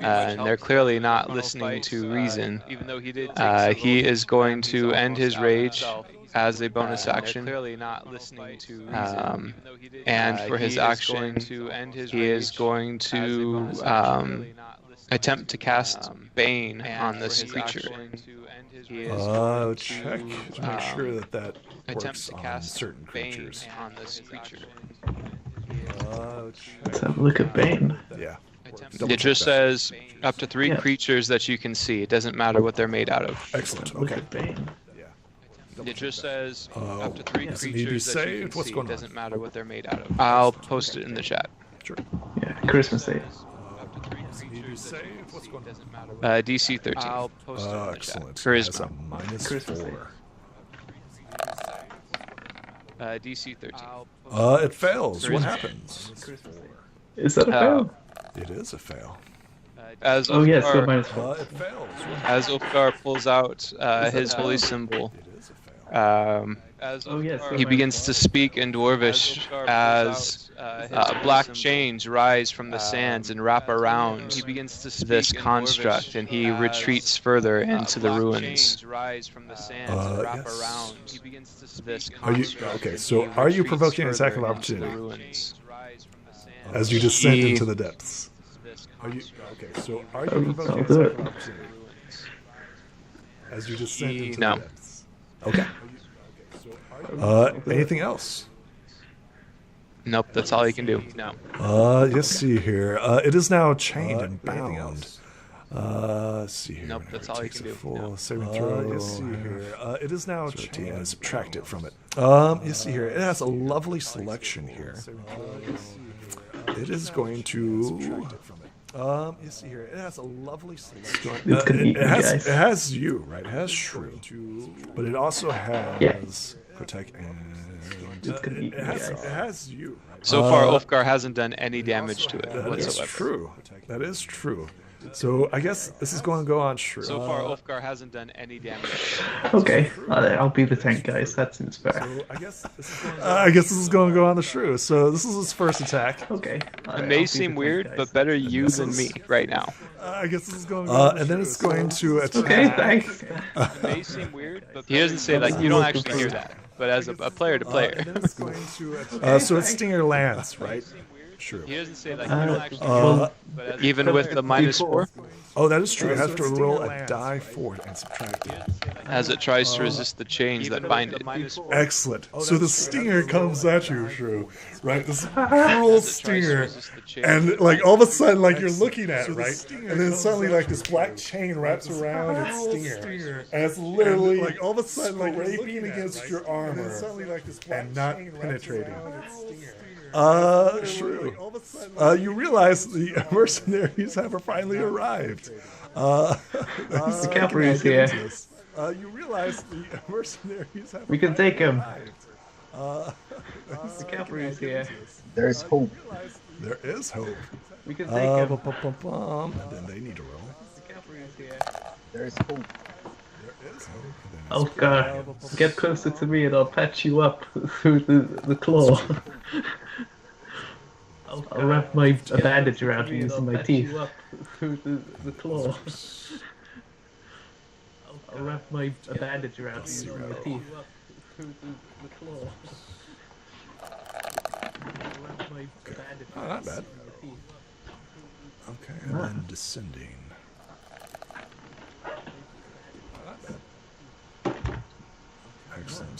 And they're clearly not listening to reason. He is going to end his rage as a bonus action. And for his action, he is going to attempt to cast Bane on this creature. Check to make sure that works on certain creatures. Let's have a look at Bane. Yeah. It just says up to 3 creatures that you can see. It doesn't matter what they're made out of. Excellent. Look Okay. at Bane. It just says up to 3 does it need to be creatures that you saved? can What's see. going It on? doesn't matter what they're made out of. I'll post it in the chat. Sure. Yeah, Christmas Eve. Need to save? What's going on? DC 13. I'll post it in the Excellent. chat. That's a Charisma. -4. DC 13. It fails. What happens? Is that a fail? It is a fail. As Oh yes, so Ulfgar, -4. It fails. as Ulfgar pulls out his holy symbol, It is a fail. He begins to speak in Dwarvish as black chains rise from the sands and wrap around this construct, and he retreats further into the ruins. Okay, so are you provoking an attack of opportunity as you descend into the depths? Are you provoking an attack of opportunity as you descend into the depths? Okay. Anything else? Nope, that's all he can do. No. Let's see here. It is now chained and bound. Let's see here. Nope, that's all he can do. Full saving throw. Let's see here. It is now chained and subtract it from it. Let's see here. It has a lovely selection here. It is going to. You see here, it has a lovely selection. It has you, right? It has Shrew, but it also has Protect and it has you. So far, Ulfgar hasn't done any damage to it whatsoever. That is true. That is true. So I guess this is going to go on Shrew. So far, Ulfgar hasn't done any damage. Okay, I'll be the tank, guys. That seems fair. So I guess this is going to go on the Shrew. So this is his first attack. Okay. It may seem weird, but better you than me right now. I guess this is going to go and then it's going to attack. Okay, thanks. It may seem weird, but he doesn't say like you don't actually hear that, but as a player to player. So it's Stinger lands, right? Sure. He doesn't say like you don't actually even with the -4. Oh, that is true. It has to roll a die for it and subtract it. As it tries to resist the chains that bind it. Excellent. So the stinger comes at you, Shrew, right? This cruel stinger, and like all of a sudden, like you're looking at it, right? And then suddenly, like this black chain wraps around its stinger, and it's literally like all of a sudden, like scraping against your armor, and not penetrating. Shrew. You realize the mercenaries have finally arrived. The cavalry's here. You realize the mercenaries have We can take him. The cavalry's here. There's hope. There is hope. We can take him. And then they need to roll. The cavalry's here. There's hope. There is hope. Oh god, get closer to me and I'll patch you up through the claw. I'll wrap a bandage around you using my teeth. Through the claw. I'll wrap a bandage around you using my teeth. Through the claw. Oh, not bad. Okay, and then descending. Not bad. Excellent.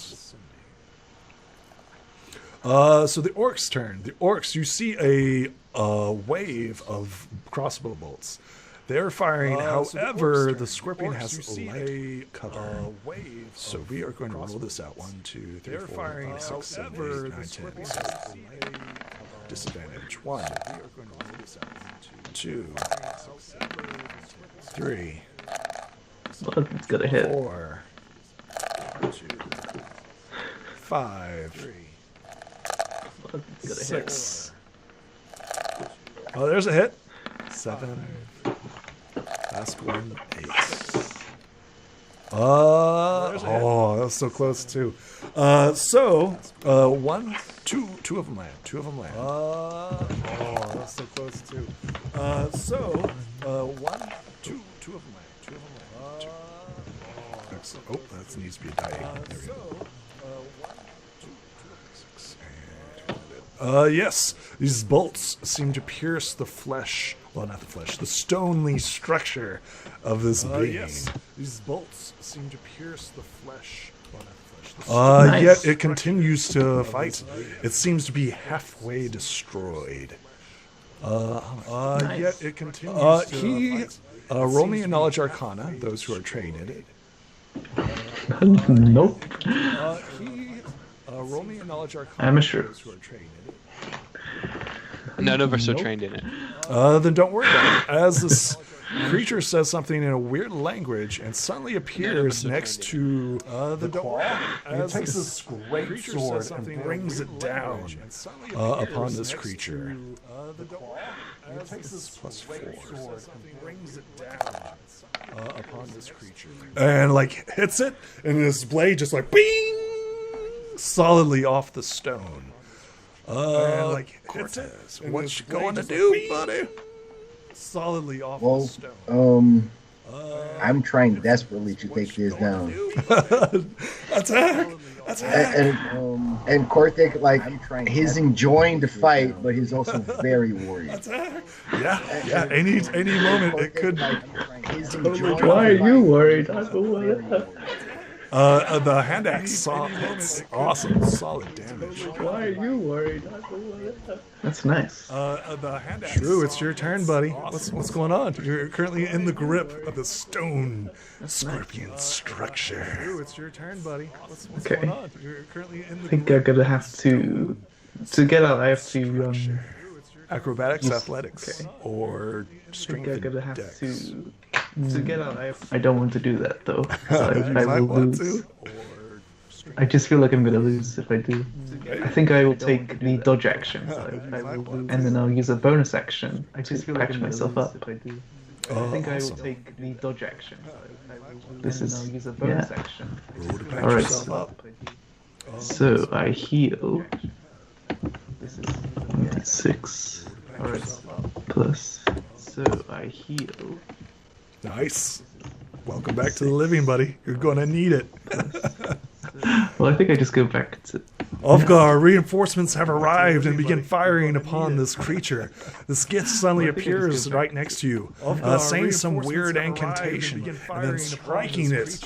So the orcs' turn. The orcs, you see a wave of crossbow bolts. They're firing, however, the Scorpion has light cover. So we are going to roll this out. 1, 2, 3, 4, 5, 6, 7, 8, 9, 10. So disadvantage. 1, 2, 3, It's gonna hit. 4, 5, 6. Oh, there's a hit. 7. Last one, 8. Oh, that was so close too. So 1, 2, 2 of them land. 2 of them land. Oh, that's so close too. So 1, 2, 2 of them land. 2 of them land. 2. Excellent. Oh, that needs to be a die. There we go. Yes, these bolts seem to pierce the flesh. Well, not the flesh, the stony structure of this being. Yes, these bolts seem to pierce the flesh. Well, not the flesh. Yet it continues to fight. It seems to be halfway destroyed. Yet it continues to fight. Roll me a knowledge arcana, those who are trained in it. Nope. Roll me a knowledge arcana. I'm sure. Those who are trained in it. None of us are trained in it. Then don't worry about it. As this Creature says something in a weird language and suddenly appears next to the door. It takes this great sword and brings it down upon this creature. It takes this +4 and brings it down upon this creature. And like hits it, and this blade just like bing, solidly off the stone. And like Cortez, what you going to do, buddy? Solidly off the stone. I'm trying desperately to take this down. Attack! And Cortez, like, he's enjoying the fight, but he's also very worried. Attack! Yeah. Any moment it could. Why are you worried? I don't want The hand axe hits. Awesome, solid damage. Why are you worried? That's nice. The hand axe. True, it's your turn, buddy. What's going on? You're currently in the grip of the stone scorpion structure. True, it's your turn, buddy. What's going on? You're currently in the. I think I'm gonna have to get out. I have to acrobatics, athletics, or strength. I'm gonna have dex. to get out. I don't want to do that though. I will lose. I just feel like I'm gonna lose if I do. I think I will take the dodge action, and then I'll use a bonus action to patch myself up. If I do. I think I will take the dodge action. This is action. All right. So I heal. This is 6. All right. Plus. So I heal. Nice. Welcome back to the living, buddy. You're gonna need it. Well, I think I just go back to. Ulfgar, reinforcements have arrived and begin firing upon this creature. The Skith suddenly appears right next to you, saying some weird incantation and then striking it.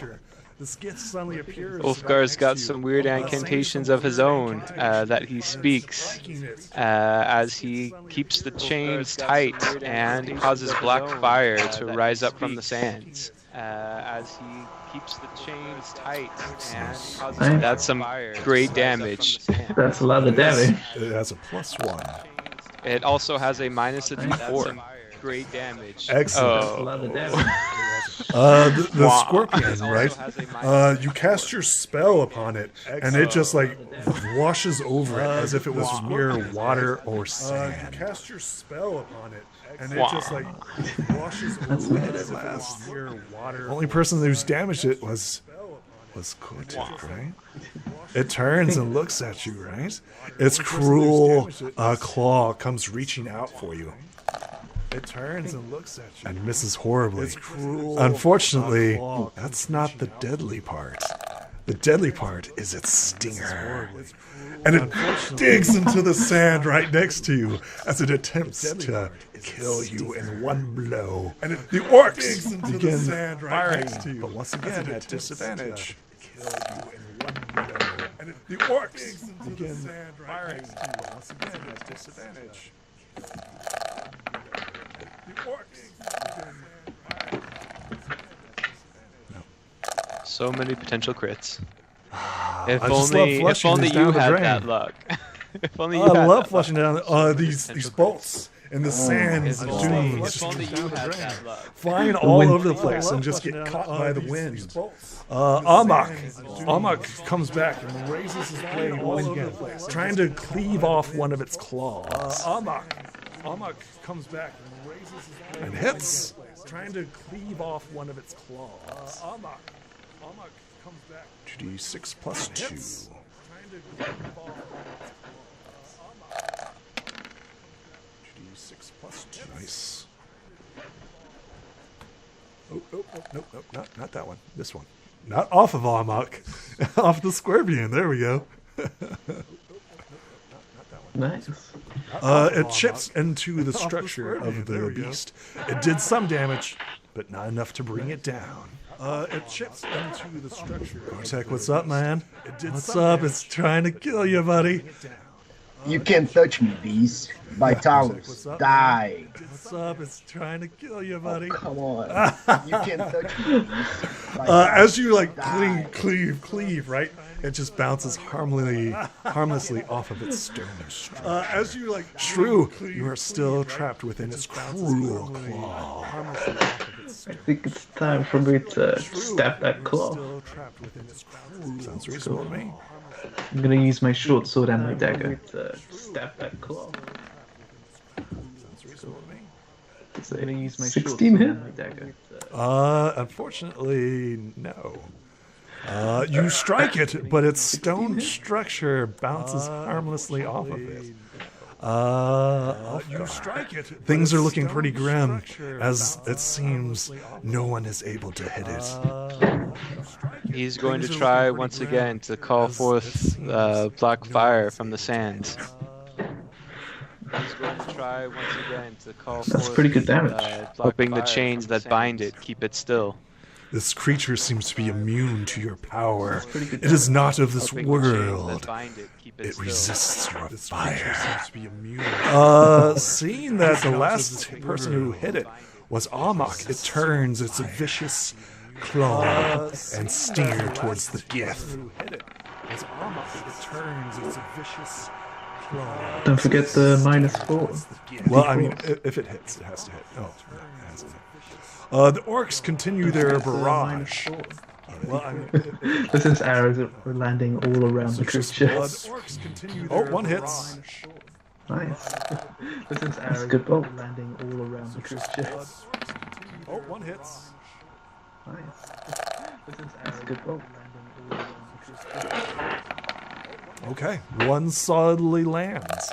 The Skith suddenly appears. Ulfgar's got some weird incantations of his own that he speaks as he keeps the chains tight and causes black fire to rise up from the sands. As he keeps the chains tight and causes that's some great damage. That's a lot of damage. It has a +1. It also has a minus a d4. Great damage. Excellent. That's a lot of damage. The scorpion, right? You cast your spell upon it, and it just like washes over it as if it was mere water or sand. You cast your spell upon it, and it just like washes over it as if it was mere water. The only person who's damaged it was Kotek, right? It turns and looks at you, right? Its cruel claw comes reaching out for you. It turns and looks at you and misses horribly. Unfortunately, that's not the deadly part. The deadly part is its stinger. And it digs into the sand right next to you as it attempts to kill you in one blow. And the orcs begin firing, but once again at disadvantage. The orcs begin firing, but once again at disadvantage. So many potential crits. If only you had that luck. If only you I had love that flushing down these bolts in the sand dunes, If only you had that luck. flying all over the place and just get caught by the wind. Amok comes back and raises his blade once again, trying to cleave off one of its claws. Amok comes back and raises his blade and hits, trying to cleave off one of its claws. Amok comes back. 2d6 plus 2. Trying to cleave off one of its claws. 2d6 plus 2. Nice. Oh, nope, not that one. This one. Not off of Amok. Off the scorpion. There we go. Nice. It chips into the structure of the beast. It did some damage, but not enough to bring it down. It chips into the structure. Kotek, what's up, man? What's up? It's trying to kill you, buddy. You can't touch me, beast. Vitals, die. What's up? It's trying to kill you, buddy. Oh, come on. You can't touch me, beast. As you like cleave, right? It just bounces harmlessly off of its stone. As you like shrew, you are still trapped within its cruel claw. I think it's time for me to stab that claw. Sounds reasonable to me. I'm gonna use my short sword and my dagger to stab that claw. I'm gonna use my 16 hit? Unfortunately, no. You strike it, but its stone structure bounces harmlessly off of it. You strike it. Things are looking pretty grim, as it seems no one is able to hit it. He's going to try once again to call forth black fire from the sands. He's going to try once again to call forth. That's pretty good damage. Hoping the chains that bind it keep it still. This creature seems to be immune to your power. It is not of this world. It resists your fire. Seeing that the last person who hit it was Amok, it turns its vicious claw and steer towards the Gith. Don't forget the -4. Well, I mean, if it hits, it has to hit. Oh, it hasn't hit. The orcs continue their barrage. Well, I mean, this is arrows that are landing all around the creature. Oh, one hits. Nice. This is arrows good bolt landing all around the creature. Oh, one hits. Nice. This is arrows good bolt landing all around the creature. Okay, one solidly lands.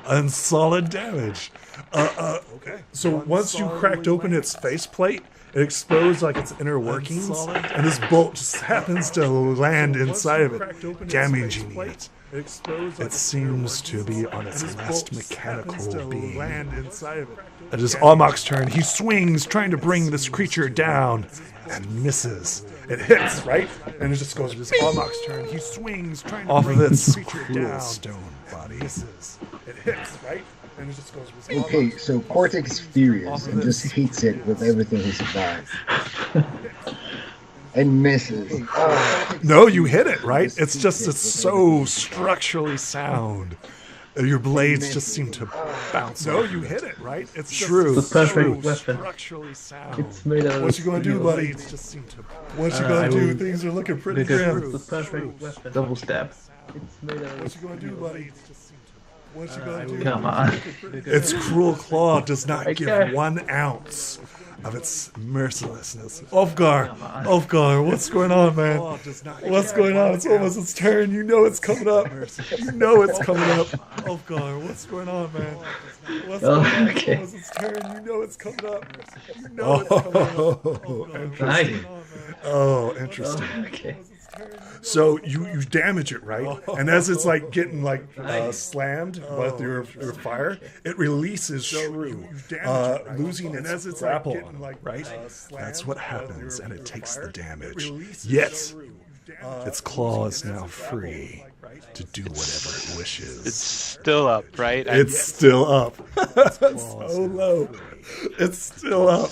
And solid damage. Okay. So once you cracked open its faceplate, it exposed like its inner workings, and this bolt just happens to land inside of it, damaging it. It seems to be on its last mechanical being. It is Amok's turn. He swings, trying to bring this creature down, and misses. It hits, right? And it just goes, it is Amok's turn. He swings, trying to bring this creature down. Stone body. It hits, right? And it just goes, okay, so Cortex is furious and just hates it with everything he survives. And misses. No, you hit it, right? It's just, it's so structurally sound. Your blades just seem to bounce. No, you hit it, right? It's true. It's the perfect weapon. Structurally sound. It's made out of what you gonna do, buddy? What you gonna do? Things are looking pretty grim. It's the perfect weapon. Double stab. It's made out of what you gonna do, buddy? What you gonna do? Come on. Its cruel claw does not give 1 ounce of its mercilessness. Ulfgar, what's going on, man? What's going on? It's almost its turn. You know it's coming up. You know it's coming up. Ulfgar, what's going on, man? What's going on? It's almost its turn. You know it's coming up. You know it's coming up. Oh, interesting. Okay. So you damage it, right? And as it's like getting like slammed with your fire, it releases Shrew, losing its grapple on it, right? That's what happens, and it takes the damage. Yet its claw is now free to do whatever it wishes. It's still up, right? It's still up. So low. It's still up.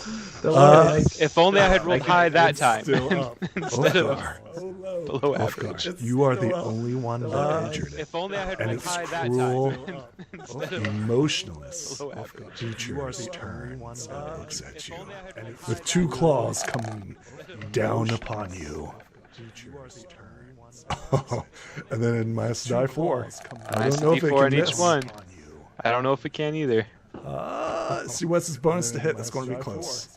If only I had rolled high that time. Still up. Instead of below average. You are the only one that injured it. If only I had And rolled its high that cruel, time. emotionless features turns and looks at you, with 2 claws coming down upon you. And then in minus die 4. I don't know if it D4 can in miss. each one. I don't know if it can either. See what's his bonus to hit? That's going to be close.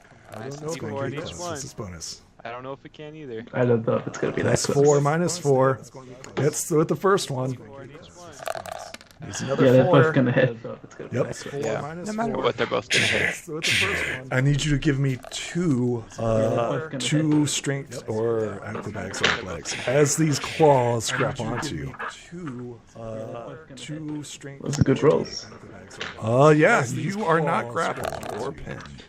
It's going to be each close. one. What's his bonus? I don't know if it can either. I don't know if it's going to be that That's close. 4 minus 4. It's with the first one. It's another Yeah, they're 4. both going to hit. It's gonna be Yep. that close. Yeah, no matter what, they're both gonna hit. So it's the first one. I need you to give me 2 strength or acrobatics or athletics as these claws grab onto you. 2 strength. Those are good rolls. Yeah, you are not grappled or pinned.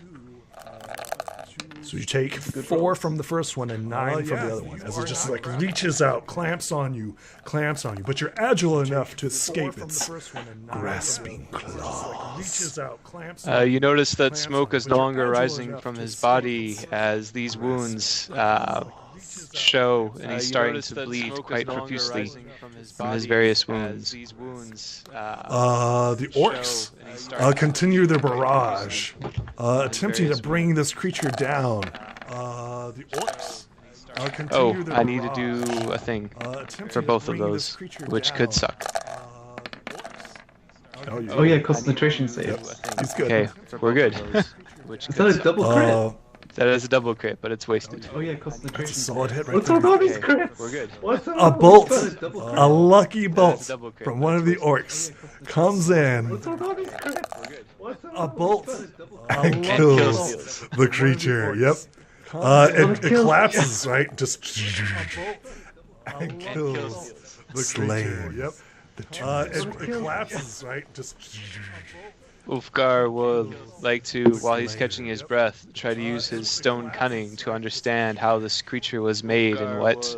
So you take 4 from the first one and 9 from the other one, as it just like reaches out, clamps on you, but you're agile enough to escape its grasping claws. You notice that smoke is no longer rising from his body as these wounds show, and he's starting to bleed quite profusely from his various wounds. The orcs continue their barrage, attempting to bring this creature down. The orcs continue their I need to barrage, do a thing for both of those, which could suck. Oh yeah, concentration save. He's good. Okay, we're good. Is that a double crit? That is a double crit, but it's wasted. Oh yeah, concentration. That's a solid hit right What's there. on all these Okay, crits? we're good. What's on A all bolt, these crits? Double a lucky bolt double crit. from one of the orcs comes in What's on all these crits? What's on all a bolt these crits? and kills kills the creature. Yep. It collapses, right? Just and kills the slain. Yep. It collapses, right? Just Ulfgar would like to, while he's catching his breath, try to use his stone cunning to understand how this creature was made and what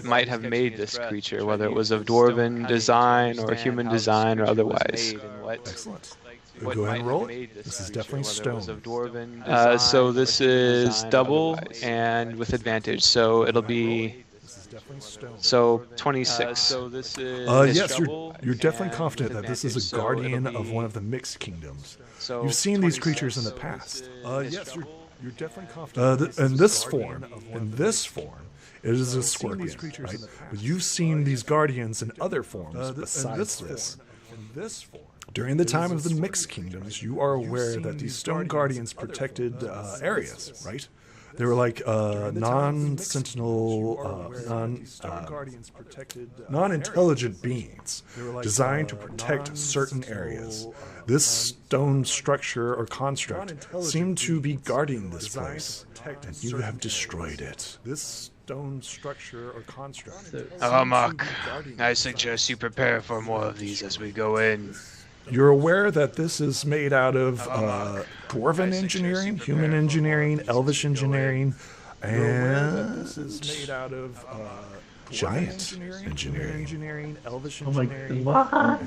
might have made this creature, whether it was of dwarven design or human design or otherwise. excellent. Go ahead and roll it. This is definitely stone. So this is double and with advantage, so it'll be This is definitely stone. so 26. Yes, you're definitely confident that this is a guardian of one of the mixed kingdoms. You've seen these creatures in the past. Yes, you're definitely confident. In this form, it is a scorpion, right? But you've seen these guardians in other forms besides this. During the time of the mixed kingdoms, you are aware that these stone guardians protected areas, right? They were like non-sentinel, non-intelligent beings designed to protect certain areas. This stone structure or construct seemed to be guarding this place, and you have destroyed it. This stone structure or construct. Mark, I suggest you prepare for more of these as we go in. You're aware that this is made out of dwarven engineering, human engineering, elvish engineering, and this is made out of giant engineering, elvish Oh my engineering. god,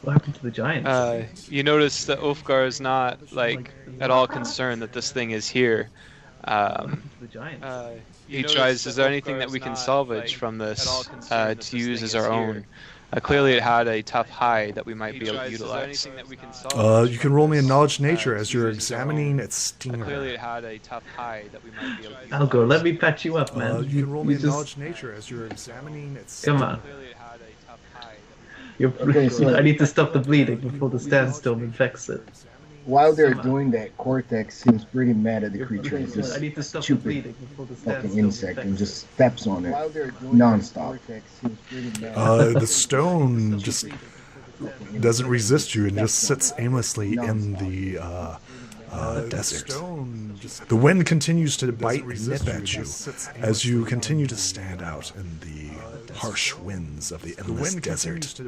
what happened to the giants? You notice that Ulfgar is not like at all concerned that this thing is here. The giants. He tries, is there anything that we can salvage from this to use as our own? Clearly it had a tough hide that we might be able to utilize. You can roll me a knowledge nature as you're examining its stinger. Clearly it had a tough hide that we might be able to utilize. Algo, let me patch you up, man. You can roll me a just- knowledge nature as you're examining its Come on. Clearly it had a tough hide. You're, Okay, so- I need to stop the bleeding before the sandstorm infects it. While they're doing that, Cortex seems pretty mad at the creature. It's I just need to stop the stupid bleeding before the fucking sandstorm insect and infects just steps on it non-stop. the stone just doesn't resist you and just sits aimlessly in the desert. The wind continues to bite and nip at you as you continue to stand out in the harsh winds of the endless desert.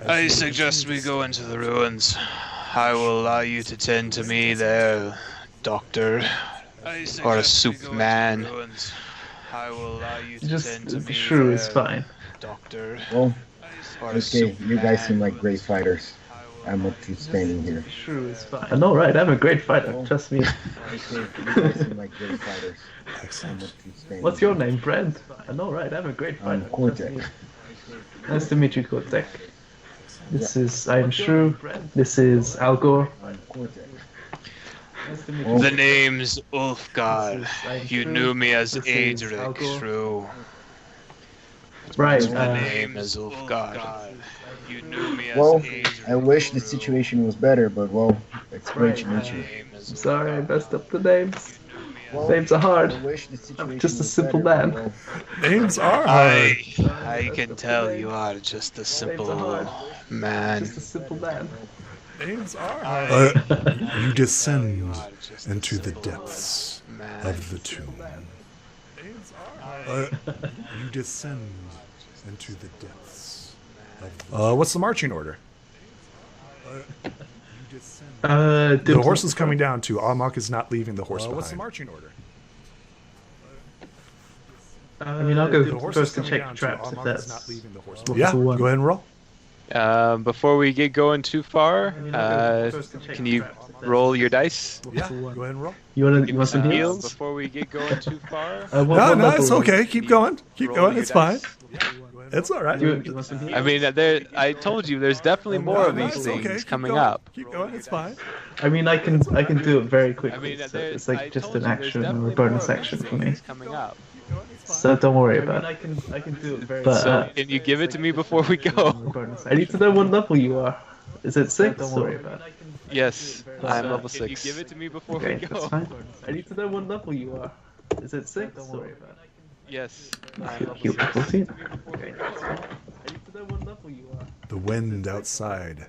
I suggest we go into the ruins. I will allow you to tend to me there, Doctor. Or a soup man. I will allow you to tend to Just me shrew there, is fine. Doctor. Well, Or a okay, soup you guys seem man. like great fighters. I'm up to standing here. Shrew is fine. I know, right? I'm a great fighter. Trust me. Okay, you guys seem like great fighters. I'm up to standing What's your here. name, Brent? I know, right? I'm a great I'm fighter. Cortex. Trust me. Nice to meet you, Cortex. I'm Shrew. This is Al Gore. I'm Cortex. Nice to meet Well, The name's Ulfgar. I'm You Shrew. knew me as This is Al Adric, Gore. Shrew. Right. The name is Ulfgar. You knew me as Well, Adric. I wish the situation was better, but well, it's great to meet you. I'm sorry, I messed up the names. Well, Names are hard. I wish the situation just a was simple better, man. but, Names are hard. I can tell you are just a simple hard. man. Just a simple man. Names are you descend into the depths of the tomb. You descend into the depths. What's the marching order? The horse is coming down too. Amok is not leaving the horse behind. What's the marching order? I mean, I'll go first to check traps if that's Yeah, go ahead and roll. Before we get going too far, can you roll your dice? Yeah, go ahead and roll. You want some heals? Before we get going too far. No, it's okay. Keep going. Keep going. It's fine. It's all right. You want some heals? I mean, I told you, there's definitely more of these things coming up. Keep going. It's fine. I mean, I can do it very quickly. So it's like just an action or a bonus action for me. So don't worry about it. I can do it very. But So can you give it to me before we go? I need to know what level you are. Is it 6? Don't worry about it. Yes, I'm level Can you 6. give it to me before Okay, we go? that's fine. I need to know what level you are. Is it 6? Don't worry about it. Yes. Heal 14. Okay, that's fine. I need to know what level you are. The wind outside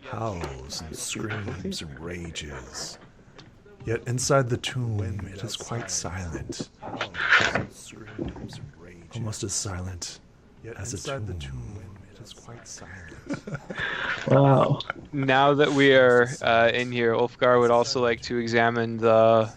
howls and screams and rages. Yet inside the tomb, it is quite silent. Almost as silent as a tomb. It is quite silent. Wow. Now that we are in here, Ulfgar would also like to examine the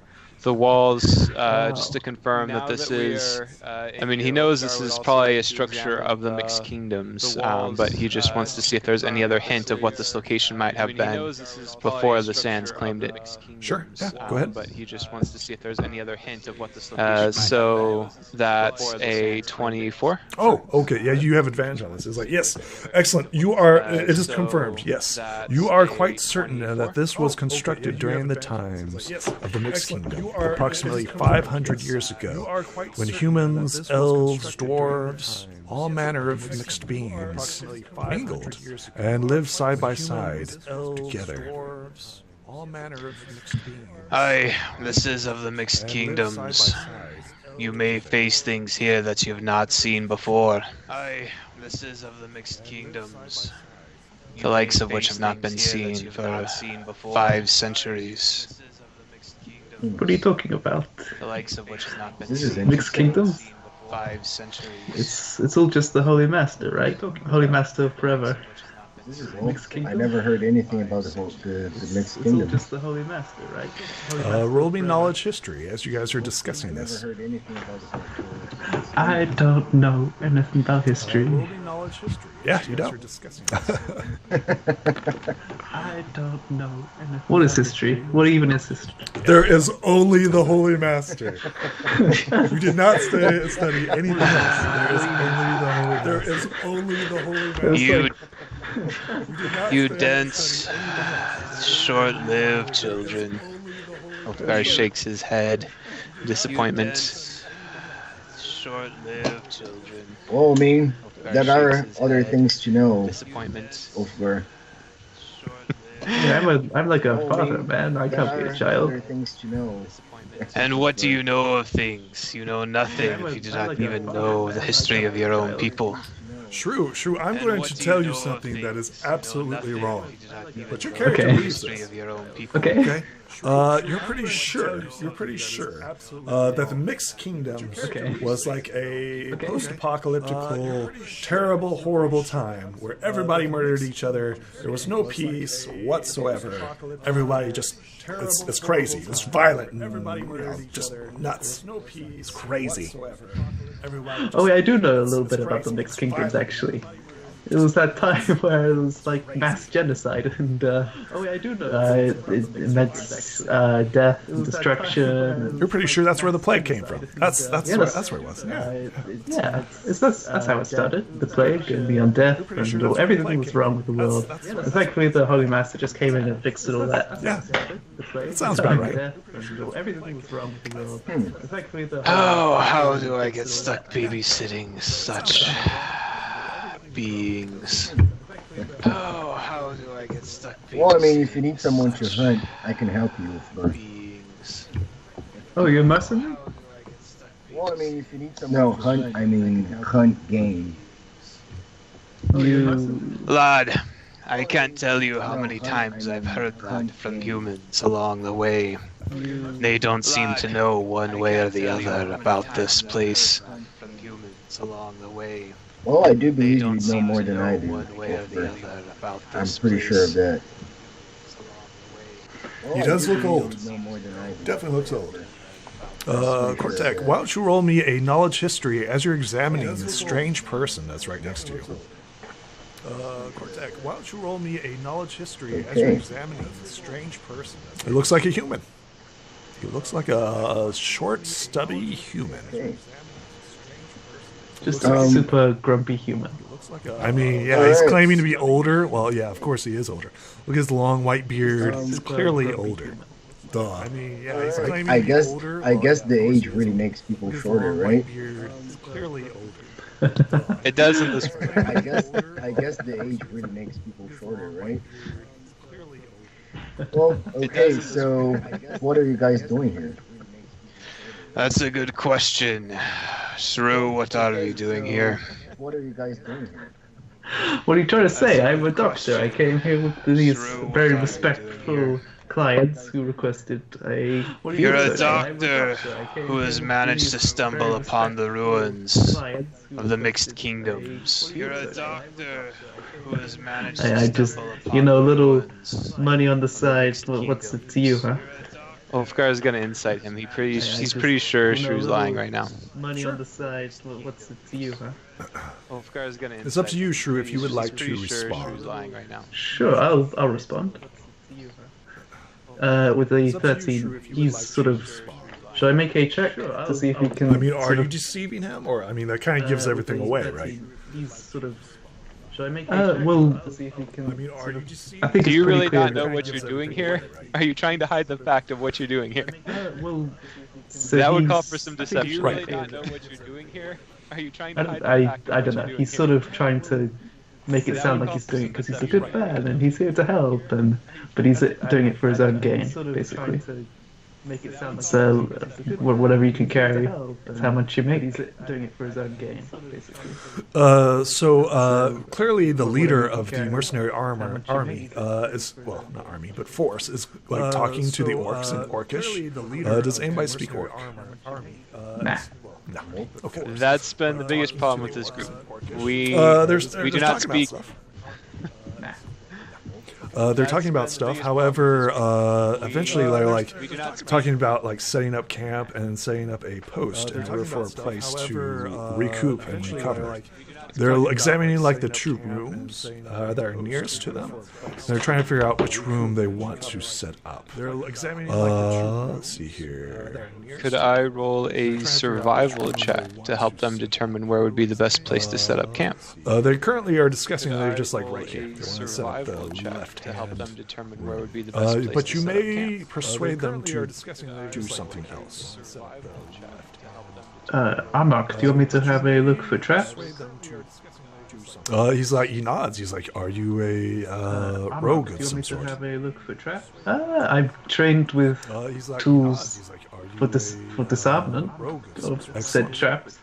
walls just to confirm that this is. I mean, he knows this is probably a structure of the Mixed Kingdoms, but he just wants to see if there's any other hint of what this location might have been before the Sands claimed it. Sure, yeah, go ahead. But he just wants to see if there's any other hint of what this location so that's a 24. Oh, okay. Yeah, you have advantage on this. It's like, yes, excellent. You are, it is confirmed, yes. You are quite certain that this was constructed during the times of the Mixed Kingdom, approximately 500 years ago, when humans, elves, dwarves, all manner of mixed beings mingled and lived side by side together. All manner of mixed beings. Aye, this is of the Mixed Kingdoms. You may face things here that you have not seen before. Aye, this is of the Mixed Kingdoms. The likes of which have not been seen for 5 centuries. What are you talking about? The likes of which has not been This is seen Mixed Kingdoms? 5 centuries. It's all just the Holy Master, right? Holy Master forever. This is Mixed I Kingdom? never heard anything about the Mixed It's all Kingdom. just the Holy Master, right? Roll me knowledge history as you guys are discussing Never this. heard anything about the I don't know anything about history. Roll me knowledge history. Yeah, you don't. I don't know anything. What is history? What even is history? There is only the Holy Master. You did not study anything else. There is only the Holy Master. You, did not you study dense, short-lived children. Ulfgar shakes his head. Disappointment. Short-lived children. Well, I mean, there are other things to know, Disappointment. Ulfgar. Yeah, I'm like a father, man. I can't be a Other child. things to know. And what do you know of things? You know nothing if you do not even know the history of your own people. Shrew, I'm And going what to do tell know you of something that is things? You know absolutely nothing wrong. if you do not even But your know character Okay. the believes history this. of your own people. Okay. Okay. You're pretty sure that the Mixed Kingdoms Okay. was like a post-apocalyptical, terrible, horrible time where everybody murdered each other. There was no peace whatsoever. Everybody just, it's crazy. It's violent and just nuts. It's crazy. Oh, yeah, I do know a little bit about the Mixed Kingdoms, actually. It was that time where it was like mass genocide, and it meant death and destruction. You're pretty sure that's where the plague came from. That's where it was. Yeah. Yeah, that's how it started. The plague and the undeath, and everything was wrong with the world. And thankfully, the Holy Master just came in and fixed all that. Yeah. The plague, That sounds about right. Everything was wrong with the world. And thankfully, the Oh, how do I get stuck babysitting such beings? Oh, how do I get stuck babysitting Well, I mean, if you need someone to hunt, I can help you, Ulfgar. beings? Oh, you're a mercenary? Well, I mean, if you need someone No, hunt, I mean hunt game. You Lad, I can't tell you how many times I've heard that from humans along the way. They don't seem to know one way or the other about this place. From humans along the way. Well, I do They believe don't you know seem more to than know I do, one way or the Ulfgar. other about I'm this pretty place. sure of that. He does look old. No more than I do. Definitely looks old. Cortec, why don't you roll me a knowledge history as you're examining this strange person that's right next to you? Cortec, why don't you roll me a knowledge history as you're examining this strange person? It looks like a human. He looks like a short, stubby human. Okay. Just a super grumpy human. I mean, yeah, he's claiming to be older. Well, yeah, of course he is older. Look at his long white beard. He's clearly older. Duh. I mean, yeah, he's claiming I to be guess older. I guess Well, the of course age he really is. makes people His shorter, long right? white beard is clearly older. Duh. It does in this. I guess the age really makes people shorter, right? Clearly older. Well, okay, so what are you guys doing here? That's a good question. Shrew, what are we doing here? What are you guys doing here? What are you trying to say? I'm a doctor. I came here with these very respectful clients who requested a... You're a doctor who has managed to stumble upon the ruins of the mixed kingdoms. You're a doctor who has managed to I just, stumble upon you know, the little ruins. money on the side. What's it to you, huh? Ulfgar is gonna insight him. He's pretty sure Shrew's lying right now. Money on the side. What's it to you, huh? Ulfgar is gonna insight It's up to you, him. Shrew, if you would He's like to pretty sure respond. Shrew's lying right now. Sure, I'll respond. With the 13, he's sort of... Should I make a check to see if he can... I mean, are sort you of, deceiving him? Or, I mean, that kind of gives everything with the away, 13, right? He's sort of... Should I make a check Well, to see if he can... I mean, are sort you of, deceiving I think Do it's you pretty really clear not know that- what you're doing here? Are you trying to hide the fact of what you're doing here? So That would call he's- for some I think deception. he's Do you really pretty not clear know what you're doing here? Are you trying I to hide don't, the fact of I what don't you're know. doing He's here? sort of trying to make it sound like he's doing it because he's a good man and he's here to help, but he's doing it for his own gain, basically. Make it sound like so whatever you can carry, that's how much you make. He's doing it for his own gain, basically. Clearly the leader of the mercenary army is, well, not army, but force, is like talking to the orcs in Orcish. Does anybody speak orc? Nah. No. Okay. That's been the biggest problem with this group. We do There's not talking about speak. stuff. They're talking about stuff. However, eventually they're like talking about like setting up camp and setting up a post in order for a place to recoup and recover. They're examining like the two rooms that are nearest to them. They're trying to figure out which room they want to set up. They're examining let's see here. Could I roll a survival check to help them determine where would be the best place to set up camp? They currently are discussing. Could They're I just like roll right here. a They want to set up survival the check left to help hand. them determine where would be the best place But to you set up may camp? persuade them to do something else. Armok, do you want me to have a look for traps? He's like, he nods. He's like, "Are you a rogue of some sort?" have a look for traps? I've trained with He's like, tools He's like, for disarmament of said traps.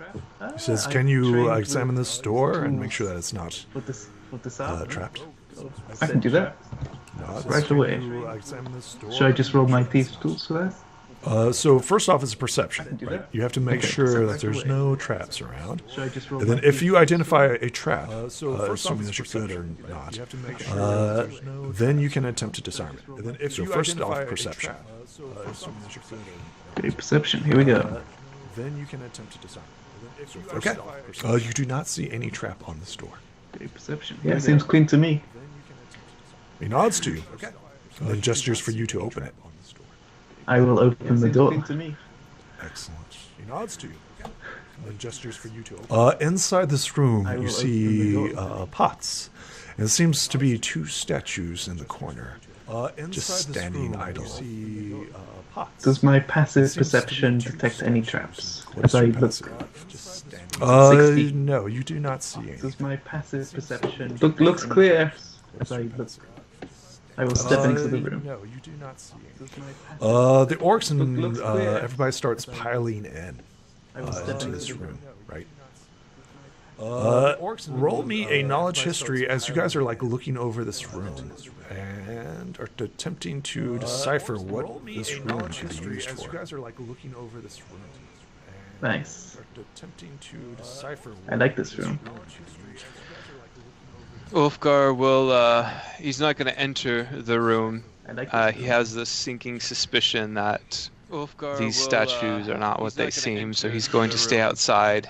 He says, "Can you examine this door and make sure that it's not trapped?" I can do that Nods. right away. Examine this door. Should I just roll my thieves tools for that? So first off, it's a perception. do Right? that. You have to make Okay, sure so that there's no traps around. Should I just roll And then my if you thieves' identify a trap, assuming that you're good or not, then you can attempt to disarm it. And then if so first off, perception. Okay, perception. Here we go. Then you can attempt to disarm it. Okay. You do not see any trap on this door. Okay, perception. Yeah, seems clean to me. He nods to you. Okay. And then gestures for you to open it. I will open the door. Excellent. He nods to you. And then gestures for you to open it. Inside this room, you see pots. And it seems to be two statues in the corner, just standing idle. Does my passive perception detect any traps? As I look, 60. No, you do not see any. Does my passive perception looks clear? As I look, I will step into the room. No, you do not see any. The orcs and everybody starts piling in into this room, right? Roll me a knowledge history as you guys are like looking over this room and are attempting to decipher what this room should be used for. You guys are like looking over this room. Nice. Attempting to decipher. I like this room. Ulfgar will, he's not going to enter the room He has this sinking suspicion that these statues are not what they seem, so he's going to stay outside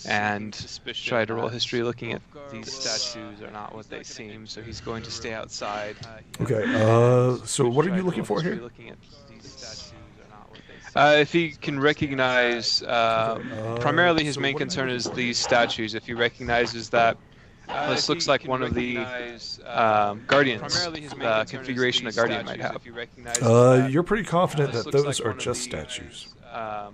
and try to roll history looking at these statues are not what they seem, so he's going to stay outside. Okay, so what are you looking for here? If he can recognize, primarily his main concern is these statues. If he recognizes that this looks like one of the guardians, the configuration a guardian might have. You're pretty confident that those are just statues. Yeah,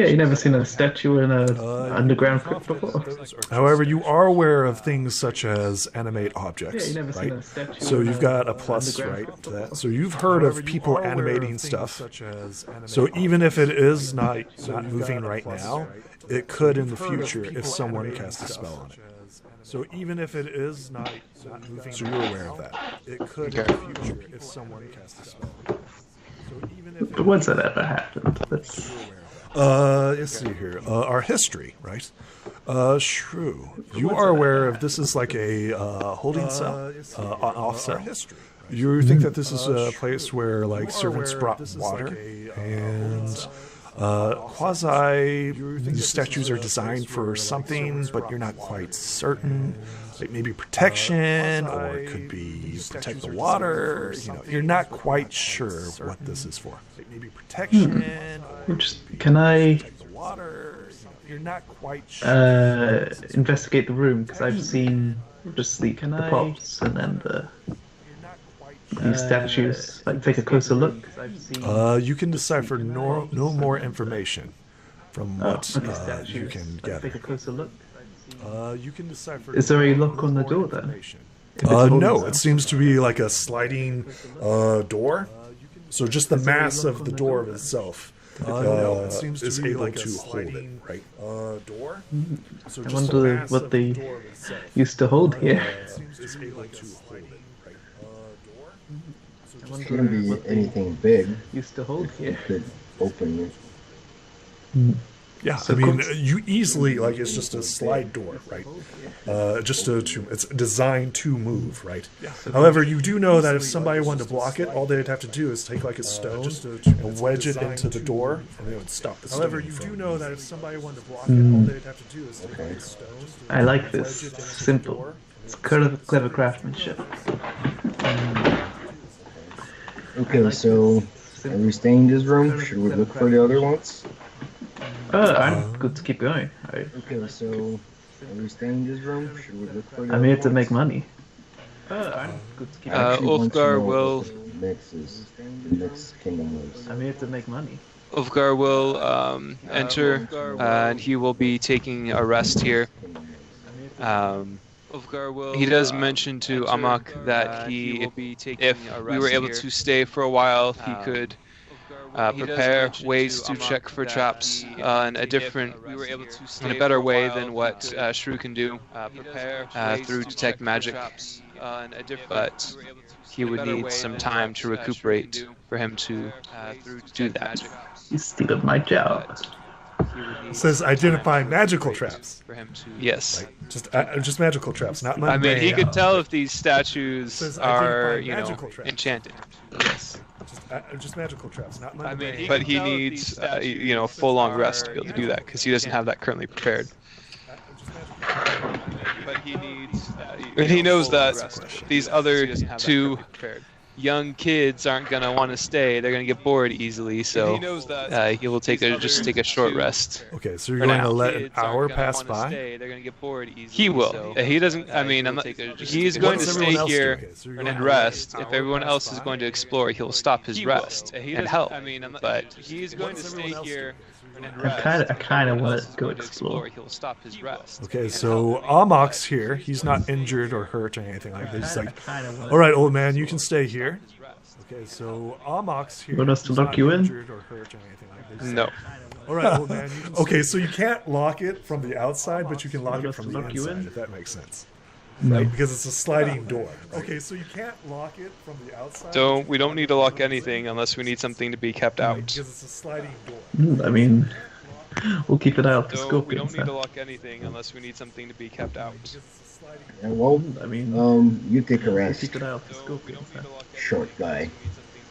you never seen a statue in an underground crypt before. However, you are aware of things such as animate objects, Yeah, you never seen right? a statue. So in you've got a plus, right, to that. So you've heard of people animating stuff. So even if it is not moving right now, it could in the future if someone casts a spell on it. So even if it is not moving, so you're aware of that. It could in the future if someone casts a spell on it. So even if But when's that ever happened? That's... let's see here. Our history, right? Shrew. You are aware of this is like a holding cell, an off cell. You think that this is a place where like servants brought water and quasi. These statues are designed for something, but you're not quite certain. Like maybe protection, or it could be protect the water. You know, you're not quite sure what this is for. Like maybe protection. Can I water. You're not quite sure. investigate the room? Because I've seen just the pops and then these statues. Like take a closer look. You can decipher no more information from what you can gather. Take a closer look. You can decipher. Is there a lock on the door then? No, it seems to be like a sliding door. So just the mass of the door itself is able to hold it, right? Door. So I wonder what they used to hold here. It couldn't be anything big. Used to hold You here. could open it. Yeah, So I mean, you easily, like, it's just a slide door, right? Just it's designed to move, right? However, you do know that if somebody wanted to block it, all they'd have to do is take, like, a stone and wedge it into the door, and it would stop the stone. However, you do know that if somebody wanted to block it, all they'd have to do is take, like, a stone. I like this. It's simple. It's clever craftsmanship. Okay, so are we staying in this room? Should we look for the other ones? I'm good to keep going. Okay, so are we staying in this room? Should we look for the I'm other here to ones? make money. I'm good to keep I actually want to Ulfgar know will- what the next kingdom is. I'm here to make money. Ulfgar will enter, and he will be taking a rest here. He does mention to Amok that if we were able to stay for a while, he could prepare ways to check for traps in a better way than what Shrew can do through detect magic. But he would need some time to recuperate for him to do that. You stealing my job. It says identify magical traps. Yes. Just magical traps, not I mundane. mean, he could tell if these statues Says are, identify magical traps. enchanted. Yes. Just magical traps, not I mundane. mean, but he needs, a full-on rest to be able to do that because he doesn't have that currently prepared. But he needs. And he knows that these other two young kids aren't gonna want to stay. They're gonna get bored easily, so he will take a short rest. Okay, so you're For going now. to let an hour pass by? He will. He doesn't. I mean, he's going to What's stay everyone else here doing? So you're going and to rest. let an If hour everyone pass else is by? going to explore, he'll stop his rest and help. But he's going to stay here and I kind of want to go explore. He'll stop his rest. Okay, so Amok's here. He's not injured or hurt or anything like that. He's like, kind of want. all right, old man, you can stay here. Okay, so Amok's here. Want us to He's lock not you in? injured or hurt or anything like that. He's no. like, all right, old man. You can okay, so you can't lock it from the outside, but you can lock Want it us from to the lock you inside, in? if that makes sense. No. Right? Because it's a sliding door. Okay, so you can't lock it from the outside. We don't need to lock anything unless we need something to be kept out. Because it's a sliding door. I mean, we'll keep it out for We scorpions. don't need to lock anything unless we need something to be kept out. Because it's a And well, I mean, you take a rest, keep an eye out for scorpions. Huh? short guy.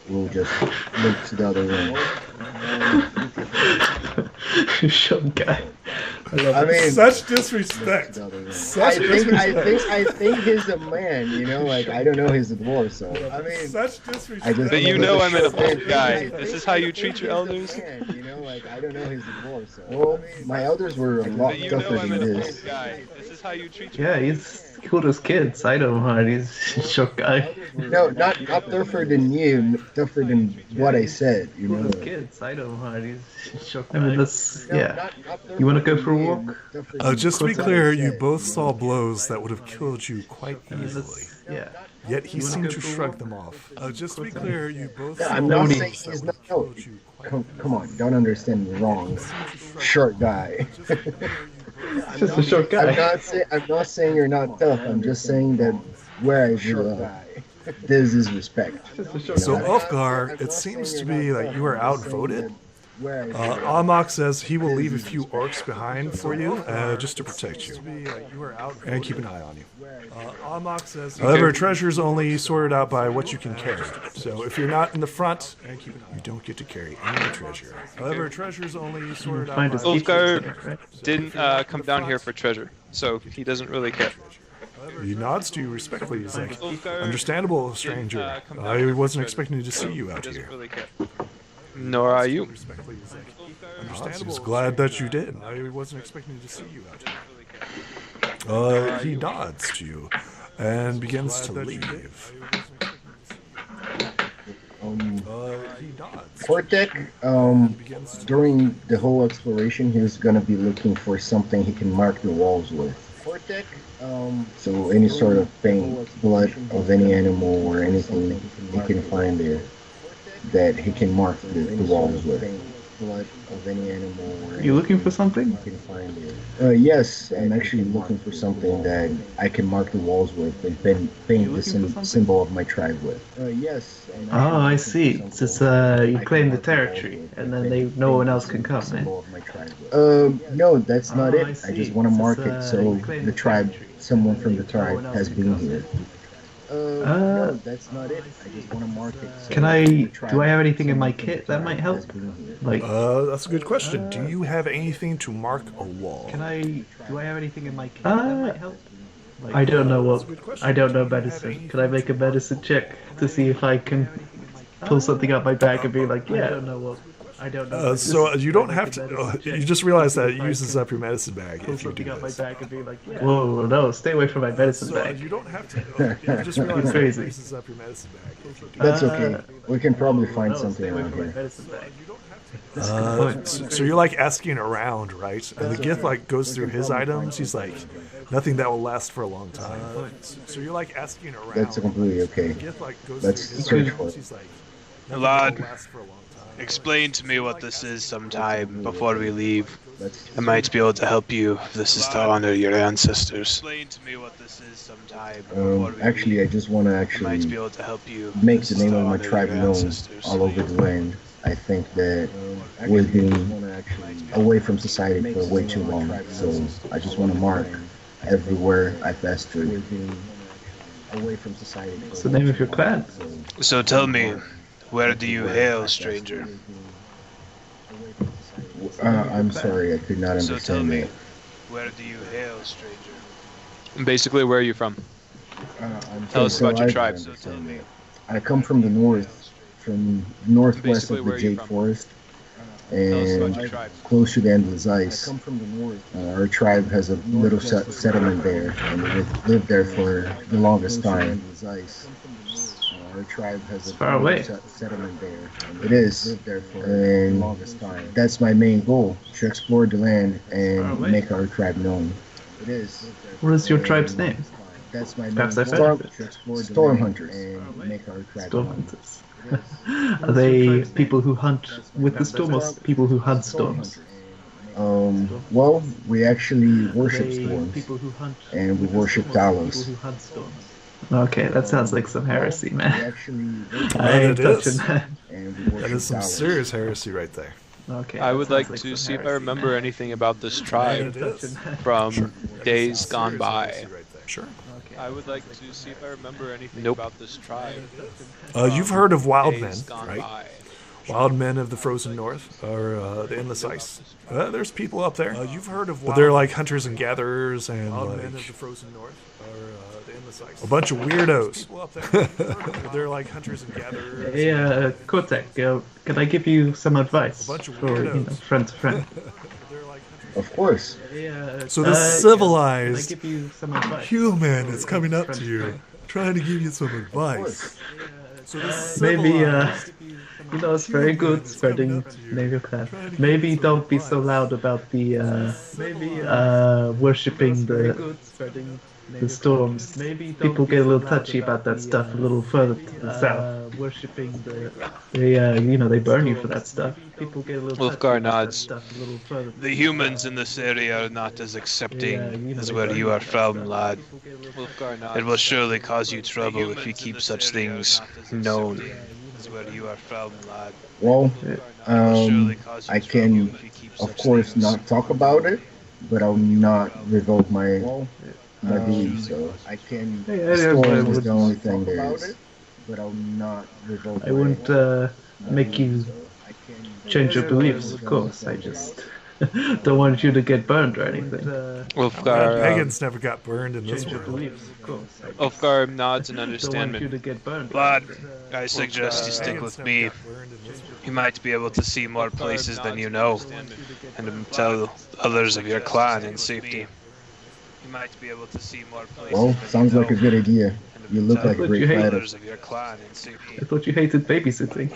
We'll just look to the other room. Short guy. I mean, Such disrespect. Such disrespect. I think he's a man. You know, like I don't know he's a dwarf, so I mean, Such disrespect. I just But you know I'm an short old guy. This is how you treat your elders? You know, like I don't know he's a dwarf, so well, my elders were a lot But you know tougher I'm than an this. old guy. This is how you treat your Yeah, he's killed his kids. I know him. He's a short guy. No, not tougher than you, tougher than what I said. You know. Killed his kids. I know him. He's a short guy. I mean, that's yeah. You want to go for a walk? Just to be clear, you both saw blows that would have killed you quite easily. Yeah. Yet he seemed to shrug them off. Just to be clear, you both saw I'm not blows saying that he's would not. have No, killed you quite come on, don't understand me wrong. Short guy. Just a short guy. I'm not saying you're not tough. I'm just saying that where I grew up, this is respect. So, Ulfgar, it seems to be that you are outvoted. Amok says he will leave a few orcs behind for you, just to protect you, and keep an eye on you. Amok says, however, treasure is only sorted out by what you can carry. So if you're not in the front, you don't get to carry any treasure. However, treasure is only sorted out by Ulfgar didn't come down here for treasure, so he doesn't really care. He nods to you respectfully. He's like, understandable, stranger. I wasn't expecting to see you out here. Nor are you. He's glad that you did. I wasn't expecting to see you out here. He nods to you and begins to leave. Kortek, during the whole exploration, he was gonna be looking for something he can mark the walls with. Kortek, so any sort of paint, blood of any animal or anything he can find there that he can mark the walls with. Blood of any animal or You looking for something? he can find there. Yes, I'm actually looking for something that I can mark the walls with and paint the symbol of my tribe with. Yes. Oh, I see. It's just you claim the territory, and then no one else can come. No, that's not it. I just want to mark It's, it so the tribe, someone from the tribe has been here. No, that's not it. I just want to mark it. So Do I have anything in my kit that might help? Like, That's a good question. Do you have anything to mark a wall? do I have anything in my kit that might help? I don't know I don't know medicine. Can I make a medicine check to see if I can pull something out my bag and be like, yeah? I don't know. So you don't have to. You just realize that it uses up your medicine bag if you do this. Whoa, no, stay away from my medicine bag. You don't have to. You just realize that Crazy. it uses up your medicine bag if you do That's okay. We can probably find something around here. Medicine bag. So you're like asking around, right? And the Gith like goes through his items. He's like, nothing that will last for a long time. So you're like asking around. That's completely okay. Gith like goes Let's through his search items. for it. He's like, Lad, nothing that will last for a long time. explain to me what this is sometime before we leave. Let's I might be able to help you if this is to honor your ancestors. Explain to me what this is sometime before we actually, I just want to I might be actually able to help you. make This the is name to of my honor tribe your known ancestors. all over the land. I think that we've been away from society for way too long, so I just want to mark everywhere I passed through. Away from society. What's the name of your clan? So tell me, where do you hail, stranger? I'm sorry, I could not So tell understand me, that. where do you hail, stranger? Basically, where are you from? Tell us about your tribe. So tell me, I come from the north, from northwest Basically, of where the are you Jade from? Forest, Tell us about your and tribe. close to the endless ice. Our tribe has a little settlement there, and we've lived there for the longest time. Our tribe has a far away. settlement there. It is, and that's my main goal: to explore the land and away. make our tribe known. It is. What is your tribe's name? That's my Perhaps main I've goal. heard of it. Storm hunters and make our tribe Storm known. hunters. Are they people who hunt with the storm, or people who hunt storms? Well, we actually worship Are they storms, people who hunt and we with the worship storms, or Talos. people who hunt storms? Okay, that sounds like some heresy, We man. actually worship I ain't it is. touching that. and we That worship is some Talos. serious heresy right there. Okay, I that would sounds like to some see if I heresy, remember man. anything about this It tribe is. from days gone by. Sure. I would like to see if I remember anything Nope. about this tribe. You've heard of wild men, Days gone right? by. Wild men of the frozen north, or the endless ice. There's people up there. You've heard of, but they're like hunters and gatherers, and like men of the frozen north, or the endless ice. A bunch of weirdos. People up there. They're like hunters and gatherers. Hey, Kotek, can I give you some advice? A bunch of For, you know, weirdos. friend to friend. Of course. So this civilized Can I give you some advice? human is coming up to you, trying to give you some Of advice. course. So this Maybe, civilized you know, it's very good spreading naval class. Maybe don't be so loud about the, worshipping the storms. People get a little touchy about that stuff a little further to the south. Worshipping they burn you for that stuff. People get a little Wolfgar touchy about that nods. stuff a little further to The humans in this area are not as accepting as where you are from, lad. It will surely cause you trouble if you keep such things known. Where you are from, lad. Well, I can, of course, not talk about it, but I'll not revoke my belief. So I can. The storm is the only thing there is. But I'll not revoke. I wouldn't make you change your beliefs, of course. I just don't want you to get burned or anything. Wolfgar, pagans never got burned in this Change your world. beliefs, of course. Wolfgar nods in Don't want you understanding. to get burned. Lad, I suggest you stick with me. You might be able to see more places than you know, and tell others of your clan in safety. You might be able to see more places. Well, sounds like a good idea. You look like a But great you hate fighter. Others of your clan in safety. I thought you hated babysitting.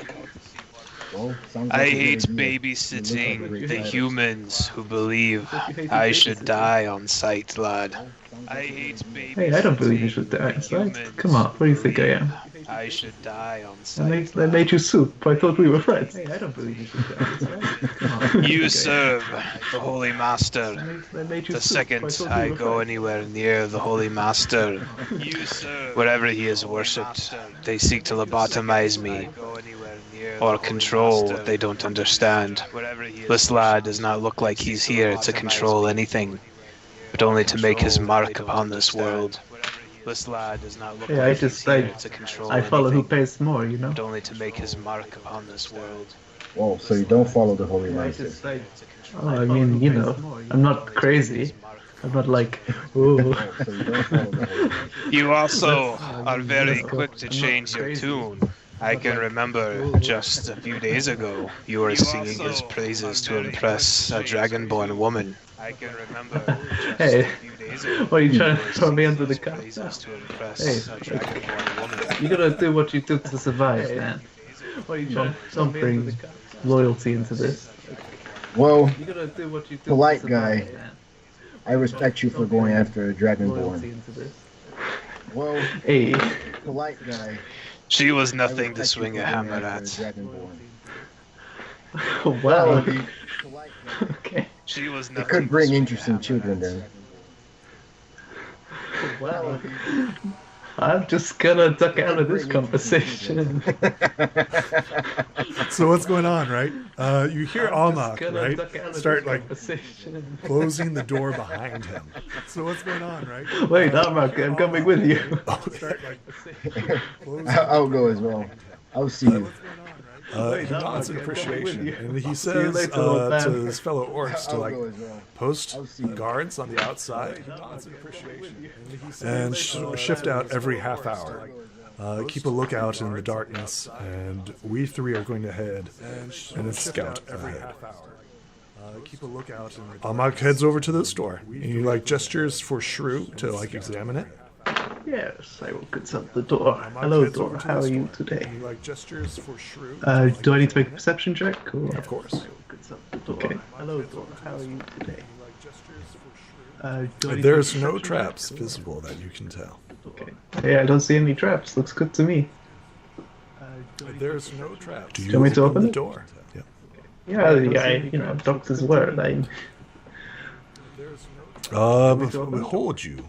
Well, sounds I like a good hate idea. babysitting the humans who believe I should die on sight, lad. I hate babysitting. Hey, I don't believe you should die, right? humans Come on, what do you think I am? I should die on I sight. made you soup. I thought we were friends. Hey, I don't believe you should die, right? Come on. You serve the Holy Master. I made you The soup. second thought we I were go friends. anywhere near the Holy Master, wherever he is worshipped, they seek to lobotomize me or control what they don't understand. This lad does not look like he's here to control anything, but only to make his mark upon this world. This lad does not look Yeah, I like just he's here to control I follow who anything, pays more, you know. but only to make his mark upon this world. Whoa, so you don't follow the Holy Master. Oh, I mean, you know, I'm not crazy. I'm not like, ooh. So you don't follow the Holy Master. You also are very quick to change your tune. I can remember just a few days ago you were singing his praises to impress a dragonborn woman. I can remember just Hey, a few days ago what are you trying you to were throw me singing under the his car? praises to impress Hey, a dragonborn woman. You gotta do what you do to survive, man. Don't bring loyalty into this. Well, You gotta do what you do Polite to survive, guy. man. I respect you for going after a Loyalty dragonborn. into this. Well, Hey, polite guy. She was I nothing to respect you swing for a going hammer after at. a dragonborn. wow. Polite guy. Okay. She was It nothing could to bring swing a interesting hammer children at. then. Wow. I'm just gonna duck out of this conversation. So what's going on, right? You hear I'm just Almach, gonna right? duck out of Start this like conversation. closing the door behind him. So what's going on, right? Wait, I'm coming with you. Start like closing. I'll go as well. I'll see you. He nods in appreciation, and he See you says later, old man. to his fellow orcs to I'll like go as well. post I'll see you. guards on the outside and shift out every half hour. Keep a lookout in the darkness, and we three are going to head and scout ahead. Keep a lookout. Almach heads over to this door. And he like gestures for Shrew to like examine it. Yes, I will consult the door. Hello, door. How are you today? He like gestures for Shrew. Do I need to make a perception check? Or... Of course. Okay. Hello, door. How are you today? Do I need to There's make a no perception traps check? visible that you can tell. Okay. Hey, I don't see any traps. Looks good to me. There's no traps. Do you want me to open the it? door? Yeah. Yeah, doctor's word. Behold you.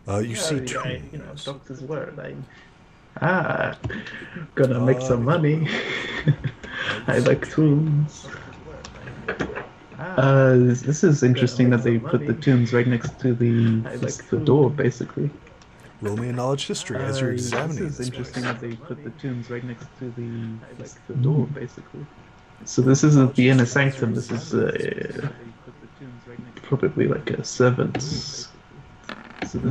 You see tombs. Doctor's word. Gonna make some money. I like tombs. This is interesting that they put the tombs right next to the door, basically. Roll me a knowledge history as you're examining This is this interesting place. that they put the tombs right next to the door, basically. So this isn't the inner sanctum. This is probably like a servant's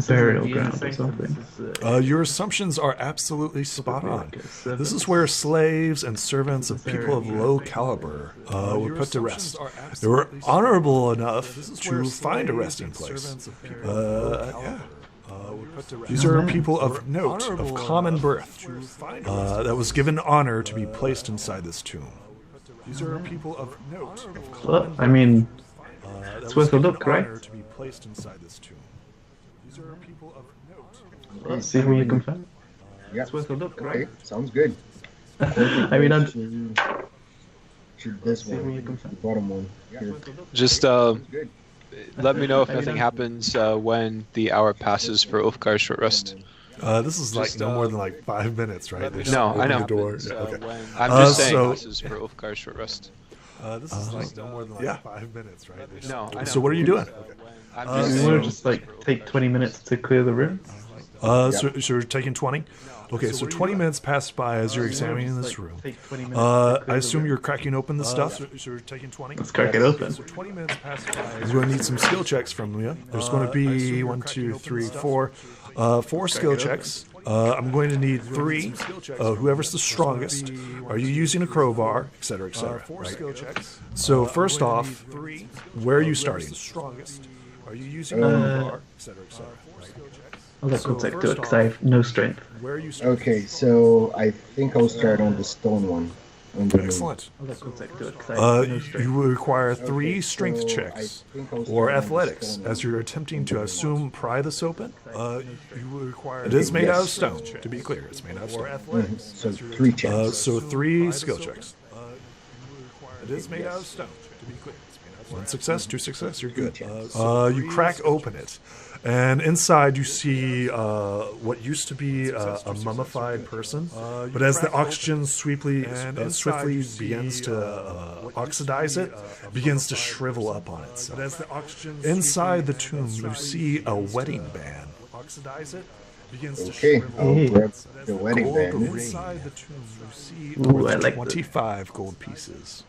burial ground or something. Your assumptions are absolutely spot on. This is where slaves and servants of people of low caliber were put to rest. They were honorable enough to find a resting place. These are people of note, of common birth, that was given honor to be placed inside this tomb. These are people of note, of common Well, I mean, it's worth a look, right? to be placed inside this tomb. These are people of note. Let's see who you can find. Yeah. It's worth a look, Okay, right? sounds good. I mean, Should this one, the bottom one. Here. Just Good. let me know if nothing happens when the hour passes for Ulfgar's short rest. This is like no more than like 5 minutes, right? They just No, I open know. the door. Yeah, okay. I'm just saying so- passes for Ulfgar's short rest. This is like no more than like 5 minutes, right? They just- No, I know. So what are you doing? I'm you just want saying. to just like take 20 minutes to clear the room? So you're taking 20? Okay, so 20 minutes pass by as you're examining this room. I assume you're cracking open the stuff. So you're taking 20? Let's crack it open. 20 minutes pass by. I'm going to need some skill checks from you. There's going to be 1, 2, 3, 4. 4 skill checks. I'm going to need 3. Whoever's the strongest. Are you using a crowbar, etc., etc. Right? So first off, where are you starting? Are you using a crowbar, etc., etc. I'll let Cortex do it because I have no strength. Where are you starting? Okay, so I think I'll start on the stone one. On the Excellent. I'll let Cortex do it because I have no You strength. will require 3 Okay, strength so checks I think I'll start or on the athletics stone as one. you're attempting to assume pry this open. You will require. It is made out of stone. To be clear, it's made out of stone. So 3 checks. So 3 skill checks. It is made out of stone. To be clear, it's made out of stone. 1 success, 2 success. You're good. You crack open it. And inside you see what used to be a mummified person, but as the oxygen swiftly begins to oxidize it, begins to shrivel up on itself. Inside the tomb you see a wedding band. Okay, I'll grab the wedding band. Inside the tomb you see Ooh, I like 25 gold pieces.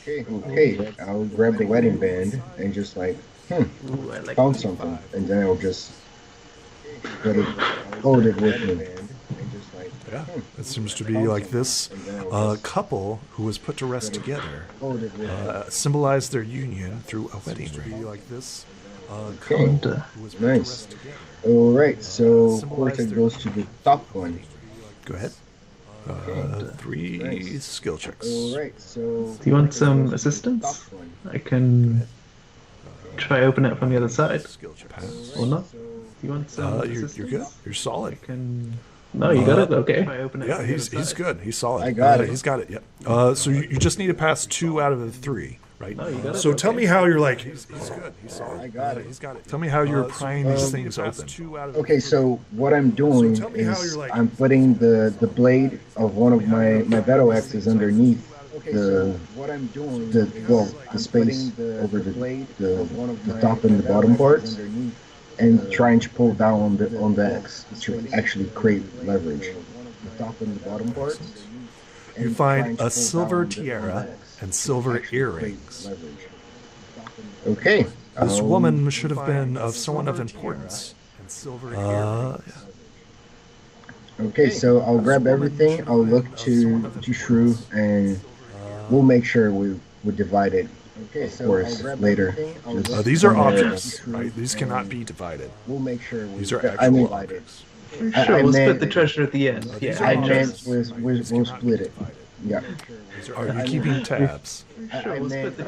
Okay, I'll grab the wedding band and just like, Ooh, I like found something, and then I'll just hold it with me. Yeah, it seems to be like this couple who was put to rest together symbolized their union through a wedding ring. Like this Okay, nice. Alright, so Cortex goes to the top one. Go ahead. 3 skill checks. Alright, so... Do you want some assistance? I can try open it from the other side, Pass. or not? Do you want some assistance? You're good. You're solid. I can... No, you got it? Okay. Try open it Yeah, from the he's other side. good. He's solid. I got it. He's got it. Yep. So you just need to pass 2 out of the 3, right? No, you got it. So tell Okay. me how you're like. He's good. He's solid. I got it. He's got it. Tell me how you're prying these things open. Okay, so what I'm doing tell me how is you're like- I'm putting the blade of one of my battle axes underneath the space over the top and the bottom parts, and trying to pull down on the axe to actually create leverage. The top and the bottom parts. You find a silver tiara and silver earrings. Okay. This woman should have been of someone of importance. Okay, so I'll grab everything. I'll look to Shrew, and we'll make sure we divide it. Of course, later. These are objects, right? These cannot be divided. We'll make sure These are I mean, actual objects. Sure, I we'll split meant- the treasure at the end. Yeah, I meant we'll split it. Yeah. Are you keeping tabs? I meant, do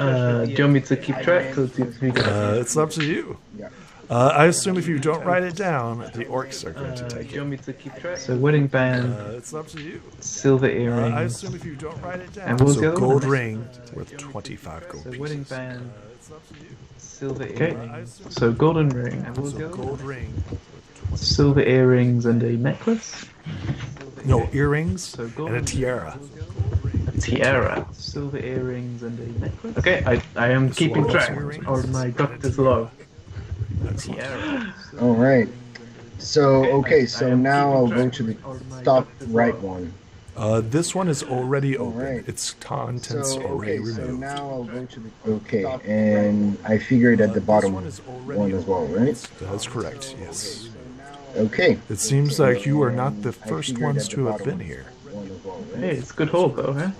you want me to keep track, or do you It's up to you. yeah. I assume if you don't write it down, the orcs are going to take do you it. want me to keep track? So wedding band, It's up to you. silver I earrings, assume if you don't write it down. And what was the So other gold one? ring worth 25 gold so wedding pieces. band, silver earrings. So golden ring, and what was the So other one? gold ring. Silver earrings and a necklace. No, earrings So gold and a tiara. Tiara, silver earrings and a necklace. Okay, I am keeping one track also earrings. of my doctor's log. Tiara. All right. So, okay, so now I'll go to the top right one. This one is already open. Alright. Its contents already removed. So now I'll go to the... Okay, and I figured at the bottom one as well, right? That's correct, yes. Okay. It seems like you are not the first ones to have been here. Hey, it's a good haul though, huh?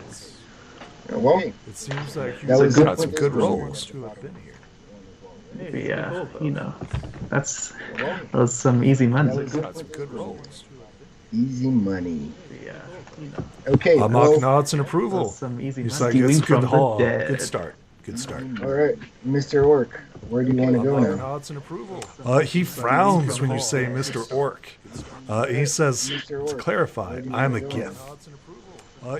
Well, It seems like That you've was got good. some good rolls to have been here. Maybe, you know, that was some easy money. You've got some good rolls. easy money. Yeah, you know, Okay, Amok well, nods in approval. some easy He's money. like, it's a Stealing good from the haul. dead. Good start. Good start. all right, Mr. Orc, where do you want to go Amok now? nods in approval. He frowns when you say Mr. Orc. He says, to clarify, I'm a gift.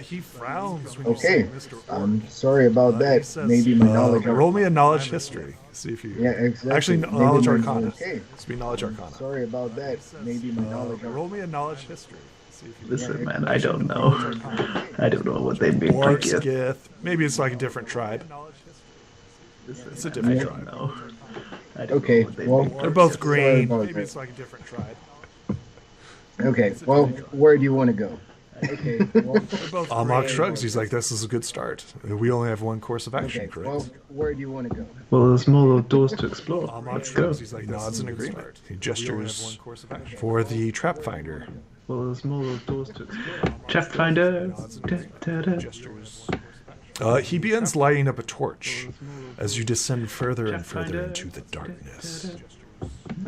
He frowns when you say Okay, Mr. Orc. I'm sorry about He that. says, Maybe my knowledge. roll me a knowledge history. See if you. Yeah, exactly. Actually, Maybe knowledge my- arcana. Okay, It's be knowledge arcana. sorry about that. Maybe my knowledge. Roll me a knowledge history. See if you. Listen, man, I don't know. I don't know what they mean by Orc, gift. Skith. Maybe it's like a different tribe. It's a different I tribe. don't know. I don't Okay, know what they well, mean. They're both Sorry green. about Maybe that. it's like a different tribe. Okay, well, where do you want to go? Okay, well, They're both Amok shrugs. He's like, this is a good start. We only have one course of action, okay, correct? well, where do you want to go? Well, there's more doors to explore. Amok Let's go. shrugs. He's like, nods in agreement. He gestures for the trap finder. Well, there's more doors to explore. Trap finder. Da, da, da. Gestures. He begins lighting up a torch as you descend further and further into the darkness.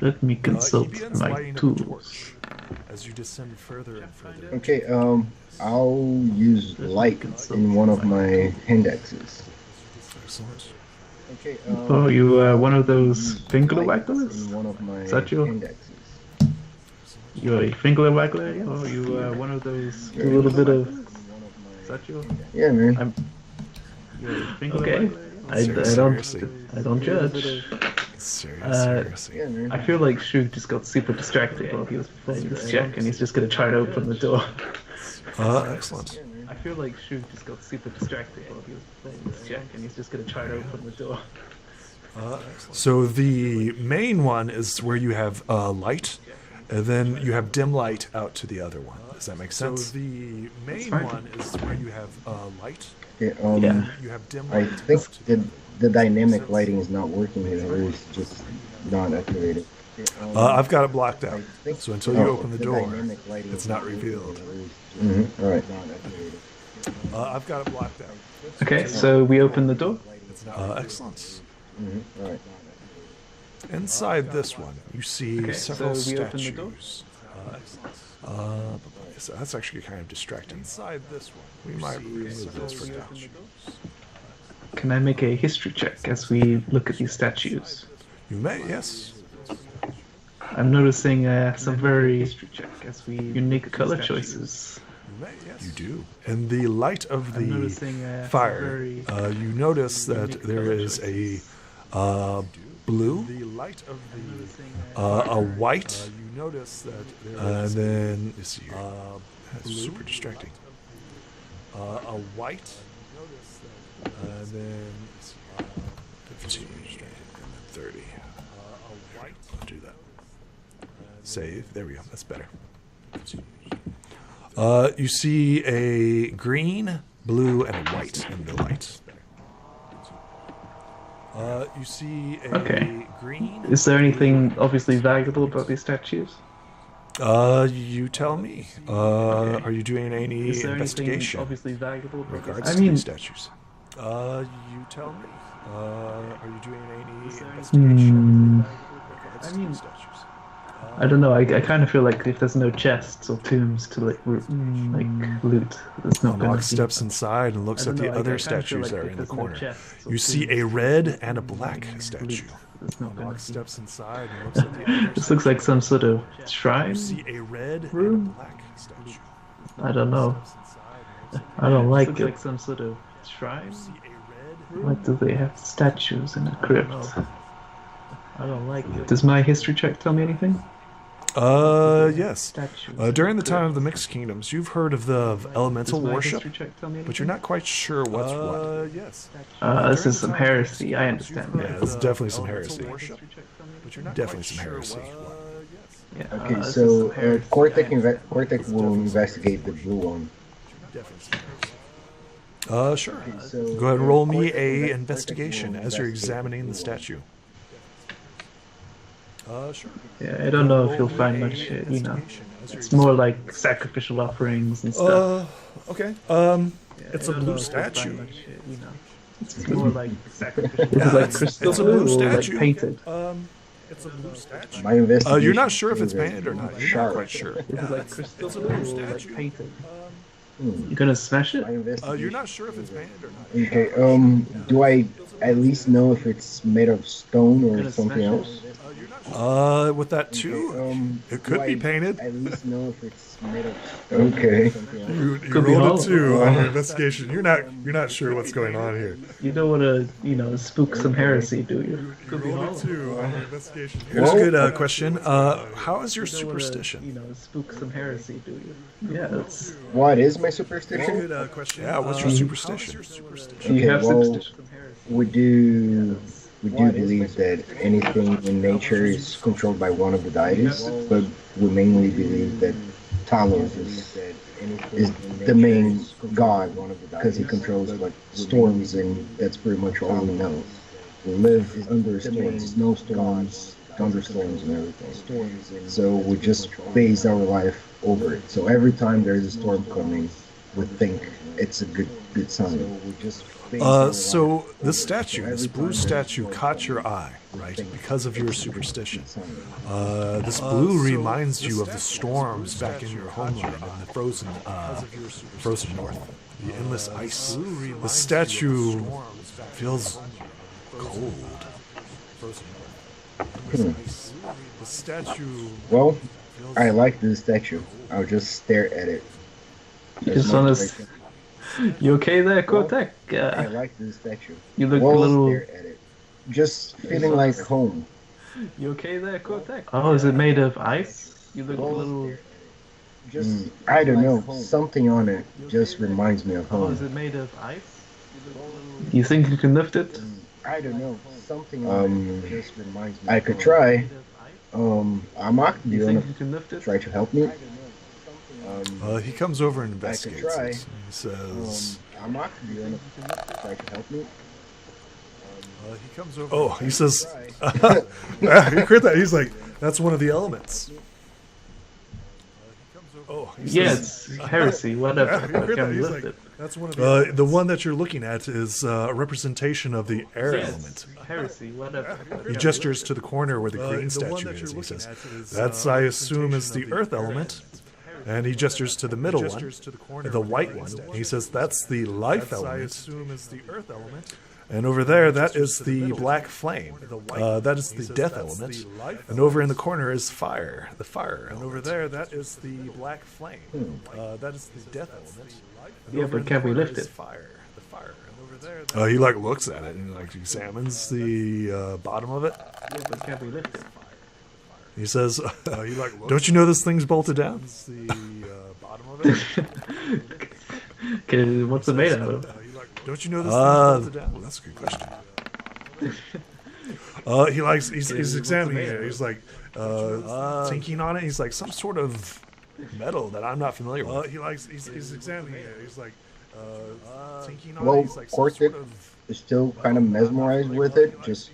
Let me He consult begins my lighting up a tools. torch as you descend further and further. Okay, I'll use light in one of my indexes. Excellent. Okay, Oh, you one of those finger wagglers? in one of my Is that your- indexes. You're a finger waggler? Oh, you one of those? A little bit of. Is that your? Yeah, man. I'm. Okay. I Seriously. don't judge. Seriously. Yeah, man. I feel like Shug just got super distracted while he was playing this check, and he's just gonna try to open the door. Excellent. I feel like Shug just got super distracted while he was playing this check, and he's just gonna try to open the door. So the main one is where you have light, and then you have dim light out to the other one. Does that make sense? So the main fine. one is where you have light. Okay, Yeah. You have dim I light. think the dynamic lighting is not working here, or it's just not activated. I've got it blocked out. I think- So until you oh, open the door, dynamic lighting it's is not working revealed. here, or it's- All right. I've got it blocked out. Okay, so we open the door. Excellent. All right. Inside this one, you see Okay, several so we open the door? statues. So that's actually kind of distracting. Inside this one, we might remove this for now. Can I make a history check as we look at these statues? You may, yes. I'm noticing some very unique color choices. You do. In the light of I'm the noticing fire, very you notice that there is a blue, a white, and then let's see here. That's super distracting. A white, and then let's see, 15, and then 30. I'll do that. Save. There we go. That's better. You see a green, blue, and a white in the light. You see a Okay. green. Is there anything obviously valuable about these statues? You tell me. Are you doing any Is there investigation anything obviously valuable about regards these? to I mean, these statues? You tell me. Are you doing any investigation regards to these statues? I don't know. I kind of feel like if there's no chests or tombs to like loot, there's not gonna Amok be. steps inside and looks I at don't the know, I other kinda feel statues like that are if in the there's no corner. chests or You see a tombs, red and a black statue. there's not gonna Amok be. steps inside and looks at the other This looks like some sort of shrine. You see a red and a Room? black statue. I don't know. I don't like it. Like some sort of shrine. Why do they have statues in a crypt? I don't like it. Does my history check tell me anything? Yes. Statues. During the time of the Mixed Kingdoms, you've heard of the elemental Does my worship, history check tell me but you're not quite sure what's what. Yes. This is some heresy. I understand. Yeah, it's definitely some heresy. Definitely some heresy. Yeah, Okay, this so is some Cortec will investigate the blue one. Sure. Okay, so Go ahead and roll me Cortec a will investigation as you're investigate examining the blue one. statue. Sure. Yeah, I don't know if you'll find much, it's more like sacrificial offerings and stuff. Okay. It's a I don't know blue if you'll statue. find much, it's more like sacrificial. Yeah, Is it like it's crystal a blue blue or like statue. painted? It's a blue statue. My investigation. You're not sure if it's shows painted or not. You're sharp. not quite sure. Is it like crystal it's a blue blue or like statue. painted? Hmm. You gonna smash it? My investigation. You're not sure if it's painted or not. Okay. Do I at least know if it's made of stone or Gonna something smash it? else? With that too, it could do be I painted. At least know if it's made of stone. Okay. You Could be rolled a hollow. 2 on your investigation. You're not sure what's going on here. You don't want to, spook some heresy, do you? You rolled a 2 on your investigation. Here's Well, a good question. How is your You don't wanna, superstition? spook some heresy, do you? Yeah, that's. What is my superstition? Good question. Yeah, what's your superstition? Do you have well, superstition? We do believe that anything in nature is controlled by one of the deities, but we mainly believe that Talos is the main god because he controls like storms, and that's pretty much all we know. We live under storms, snowstorms, thunderstorms, and everything. So we just base our life over it. So every time there's a storm coming, we think it's a good sign. So this statue, this blue statue, caught your eye, right? Because of your superstition. This blue reminds you of the storms back in your homeland in the frozen north, the endless ice. The statue feels cold. The statue. Well, I like this statue. I'll just stare at it. You just want to. You okay there, Cortec? I like this statue. You look Well, a little. stare at it. Just feeling like home. You okay there, Cortec? Oh, is it made of ice? You look a little. Just I don't know. Something on it just reminds me of Oh, home. is it made of ice? You think you can lift it? I don't know. Something on it just reminds me. I could try. Amak, do You you think wanna you can lift it? try to help me? He comes over and investigates try. it. He says, Amak, do you wanna try to help me? he comes over. Oh, he says, he crit that. He's like, that's one of the elements. Oh, he Yeah, says, it's heresy, whatever. he But crit that. can we He's lift like, it? that's one of the one that you're looking at is a representation of the air Yeah, element. it's heresy, whatever. He gestures to the corner where the green statue is. He says, that's, I assume, is the earth element. And he gestures to the middle one, the white one. He says, that's the life element. And over there, that is the black flame. That is the death element. And over in the corner is fire, the fire element. And over there, that is the black flame. That is the death element. And Yeah, over but in the can we corner lift is it? Fire, the fire. And over there, he like looks at it and like examines the bottom of it. Yeah, but can we lift it? He says, "Don't you know this thing's bolted down?" The bottom of it. Okay, what's it made out of? Don't you know this thing's bolted down? Well, that's a good question. He's examining it. He's like thinking on it. He's like some sort of metal that I'm not familiar with. He's examining it. He's like thinking on it. Well, He's like some Cortec sort of is still kind of mesmerized with it. Just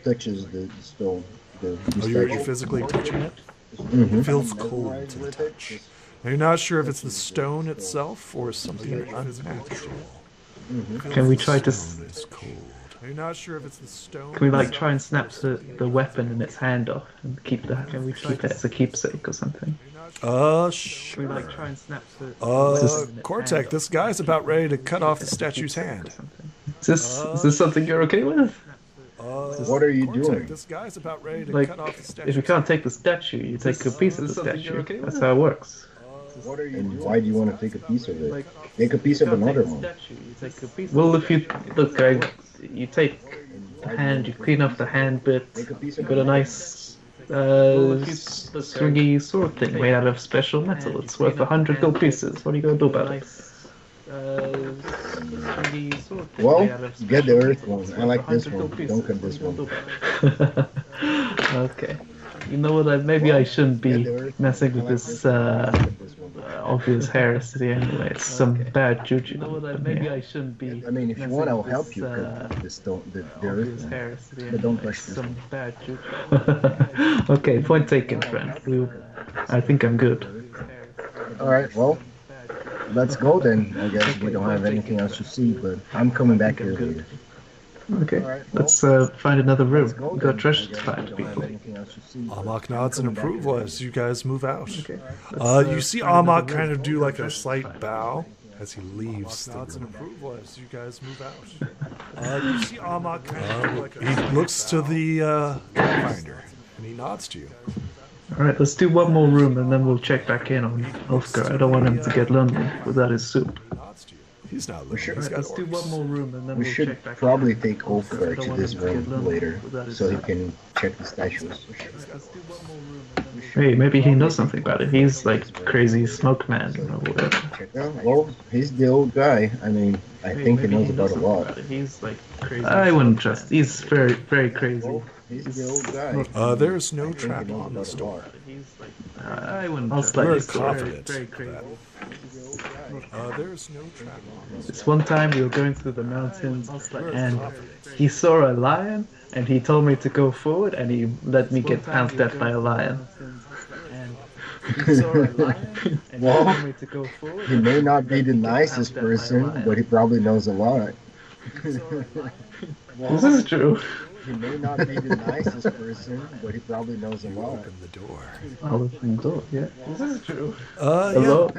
touches the stone. The Oh, you're statue. physically touching it? Mhm. It feels cold to the touch. Now, you're not sure if it's the stone itself or something unnatural. Can we try to? Stone is cold. You're not sure if it's the stone. Can we like try and snap the weapon in its hand off and keep the? Can we keep it as a keepsake or something? Sure. Can we like try and snap the? weapon in its Cortec, hand this guy's about ready to cut off the statue's off or hand. something? Is this something you're okay with? What are you Cortec, doing? this guy's about ready to Like, cut off the if statue's you can't take the statue, you take a piece of the statue. That's how it works. And why do you want to take a piece of it? Like, Take a piece of another one. well, if you look, you take the hand, you clean off the hand bit. Take a piece You of got a another nice stringy sword thing made out of special metal. It's worth 100 gold pieces. What are you gonna do about it? Well, get the earth one. I like this one. Don't cut this one. Okay. You know what? Maybe I shouldn't Yeah, be they were- messing with I like this this one. obvious heresy anyway. It's some bad juju. You know what? Maybe I shouldn't be. I mean, if you want, I'll help you cut this stone, the earth, but don't touch this one. Bad juju. Okay, point taken, friend. I think I'm good. All right, well, let's go then. I guess we don't have anything else to see, but I'm coming back here later. Okay, let's find another room. We got treasure to find, people. Amok nods in approval as you guys move out. Okay. You see Amok kind of do like a slight bow as he leaves the room. As you guys move out. You see Amok kind of do like he looks to the finder and he nods to you. Alright, let's do one more room and then we'll check back in on Ulfgar. I don't want him to get lonely without his soup. He's not We should, looking. He's got Let's do one orders. more room and then we we'll should check back probably in. take Ulfgar to this room later so he can check the statues. Hey, maybe he knows something about it. He's like crazy smoke man or whatever. Yeah, well, he's the old guy. I mean, I think he knows about a lot. He's like crazy. I wouldn't trust. He's very, very crazy. He's the old guy. There's no I think he trap knows on about this a door. lot. I wouldn't trust. We're He's confident very of crazy. that. There's no trap on this This one time we were going through the mountains and he saw a lion and he told me to go forward and he let me get pounced at by a lion. Well, he may not be the nicest person, but he probably knows a lot. This is true. He may not be the nicest person, but he probably knows a lot. Open the door. I'll open the door, yeah. This is true. Yeah. Hello?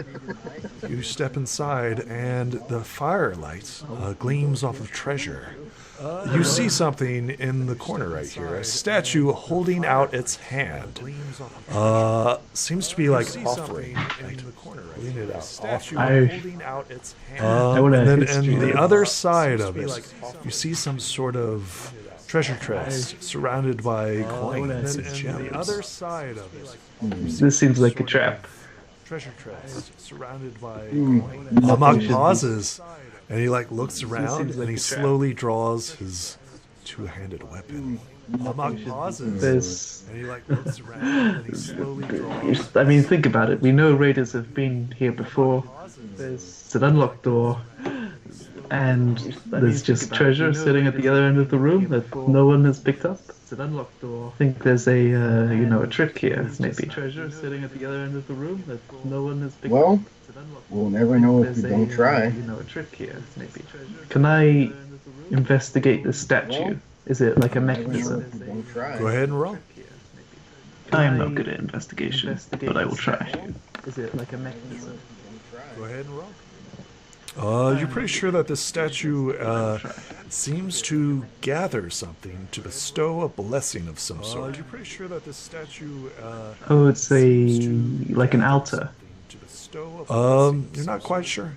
You step inside, and the firelight gleams off of treasure. You see something in the corner right here. A statue holding out its hand. Seems to be like offering. Like, holding it out. Offering. I wanna And then history in the this. other side of it, you see some sort of treasure chest surrounded by coins and gems. The other side of it. This seems like a trap. Treasure chest surrounded by coins. Amok pauses and he like looks around and he slowly draws his two-handed weapon. Amok pauses There's... and he like looks around and he slowly draws. I mean, think about it. We know raiders have been here before. There's an unlocked door. And there's just treasure sitting at the other end of the room that no one has picked up. It's an unlocked door. I think there's a, a trick here, maybe. Treasure sitting at the other end of the room that no one has picked up. Well, we'll never know if we don't try. A trick here, maybe. Can I investigate this statue? Is it like a mechanism? Don't try. Go ahead and roll. I am not good at investigation, but I will try. Is it like a mechanism? Go ahead and roll. You're pretty sure that this statue seems to gather something to bestow a blessing of some sort. You're pretty sure that this statue Oh, it's like an altar. you're not quite sure.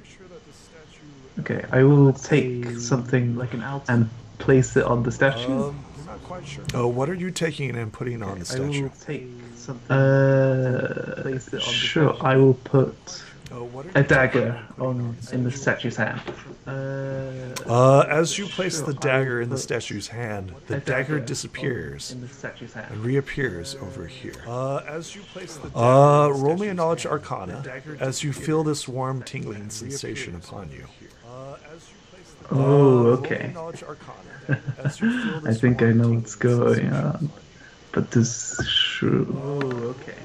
Okay, I will take something like an altar and place it on the statue. You're not quite sure. What are you taking and putting on the I will statue? take something. Place it on the sure, statue. I will put a dagger in the statue's hand. As you place the dagger in the statue's hand, the dagger disappears In the statue's hand. and reappears over here. As you place the dagger, roll me a knowledge arcana as you feel this warm tingling sensation upon you. Oh, okay. I think I know what's going on. But this is true. Oh, okay.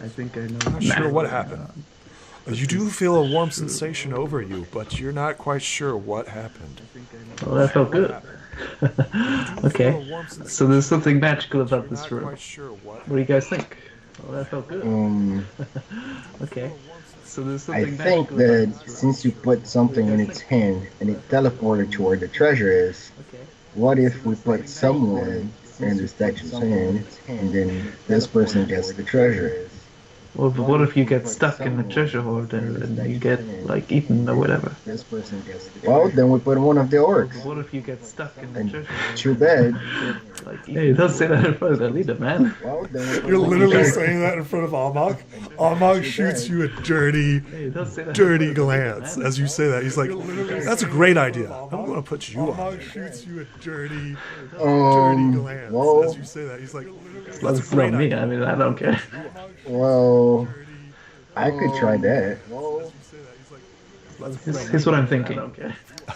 I think I know. I'm not sure what happened. You do feel a warm sensation over you, but you're not quite sure what happened. Well, that felt good. Okay. So there's something magical about this room. What do you guys think? Well, that felt good. Okay. So there's something I think magical that about this room. since you put something in its hand and it teleported to where the treasure is, what if we put someone in the statue's hand and then this person gets the treasure? Well, but what if you get stuck in the treasure hoard and you get like eaten or whatever? This person gets. Well, then we put one of the orcs. What if you get stuck in the And treasure hoard? too bad. Hey, don't say that in front of the leader, man. Well, then we put You're one of literally the- saying that in front of Amok. Amok shoots you a dirty, Hey, don't say that. dirty glance as you say that. He's like, "That's a great idea. I'm going to put you on." Amok shoots you a dirty, dirty glance well, as you say that. He's like, "That's a That's great not me. idea." I mean, I don't care. well, I could try that. Here's what I'm thinking.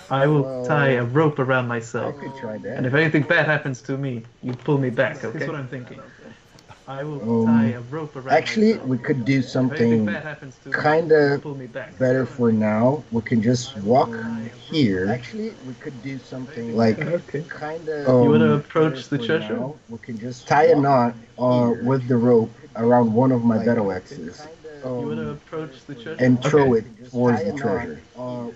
I will tie a rope around myself, I could try that. and if anything bad happens to me, you pull me back. Okay? Here's what I'm thinking. I will tie a rope around Actually, myself. we could do If anything something bad happens to me, kinda pull me back. better for now. We can just walk here. Actually, we could do something like Okay. kinda. You wanna approach the for treasure? now. We can just tie a knot with the rope around one of my battle axes. You wanna approach the treasure? And throw Okay. it towards the treasure.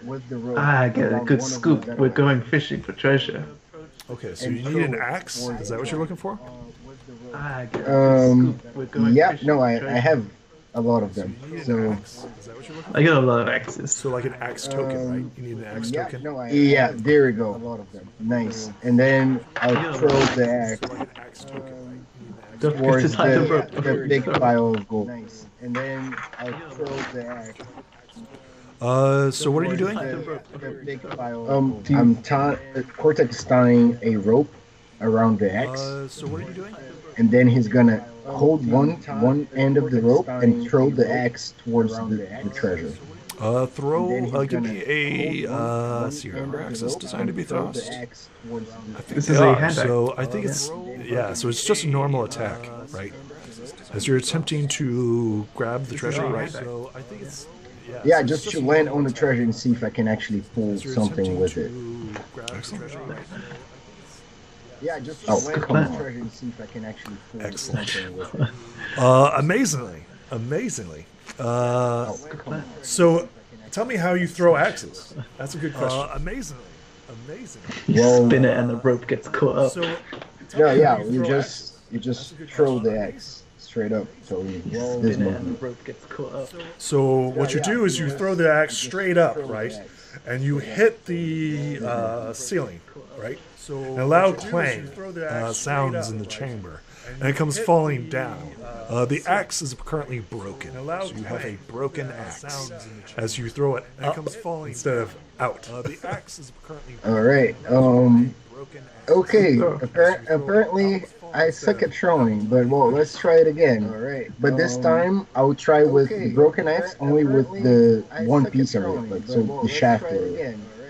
With the rope I get a around good one of my scoop. battle We're going fishing for treasure. Okay, so you need an axe. Is that what you're looking for? I get a good scoop. We're going Yeah, fishing no, for I treasure. have a lot of them. So Is that what you're looking for? I get a lot of axes. So like an axe token, right? You need an axe yeah, token. no, yeah, there we go. A lot of them. Nice. And then I'll throw the axe Like an axe token, right? Don't forget towards to tie the the rope. big pile of gold. Nice. And then I'll throw the axe. So what are you doing? The big pile. I'm Cortex is tying a rope around the axe, So what are you doing? and then he's gonna hold one end of the rope and throw the axe towards the treasure. Give me a, see here, our axe is designed to be thrust. This is a hand axe. So I think it's, yeah, so it's just a normal attack, right? As you're attempting to grab the treasure, right? So I think it's, Yeah, just to land on the treasure and see if I can actually pull something with it. Excellent. Yeah, just Oh, land come on on. the treasure and see if I can actually pull Excellent. something with it. Amazingly. So tell me how you throw axes. That's a good question. Amazingly. You Well, spin it and the rope gets caught up. So No, yeah, you just throw the axe straight up. So this Spin it and movement. the rope gets caught up. So what you do is you throw the axe straight up, right? And you hit the ceiling, right? And a loud clang sounds in the chamber, and it comes falling down. The axe is currently broken, so you have a broken axe as you throw it up instead of out. The axe is currently All right. Okay. Apparently, I suck at throwing, but well, let's try it again. All right. But this time, I will try with the broken axe, only with the one piece of it, like so the shaft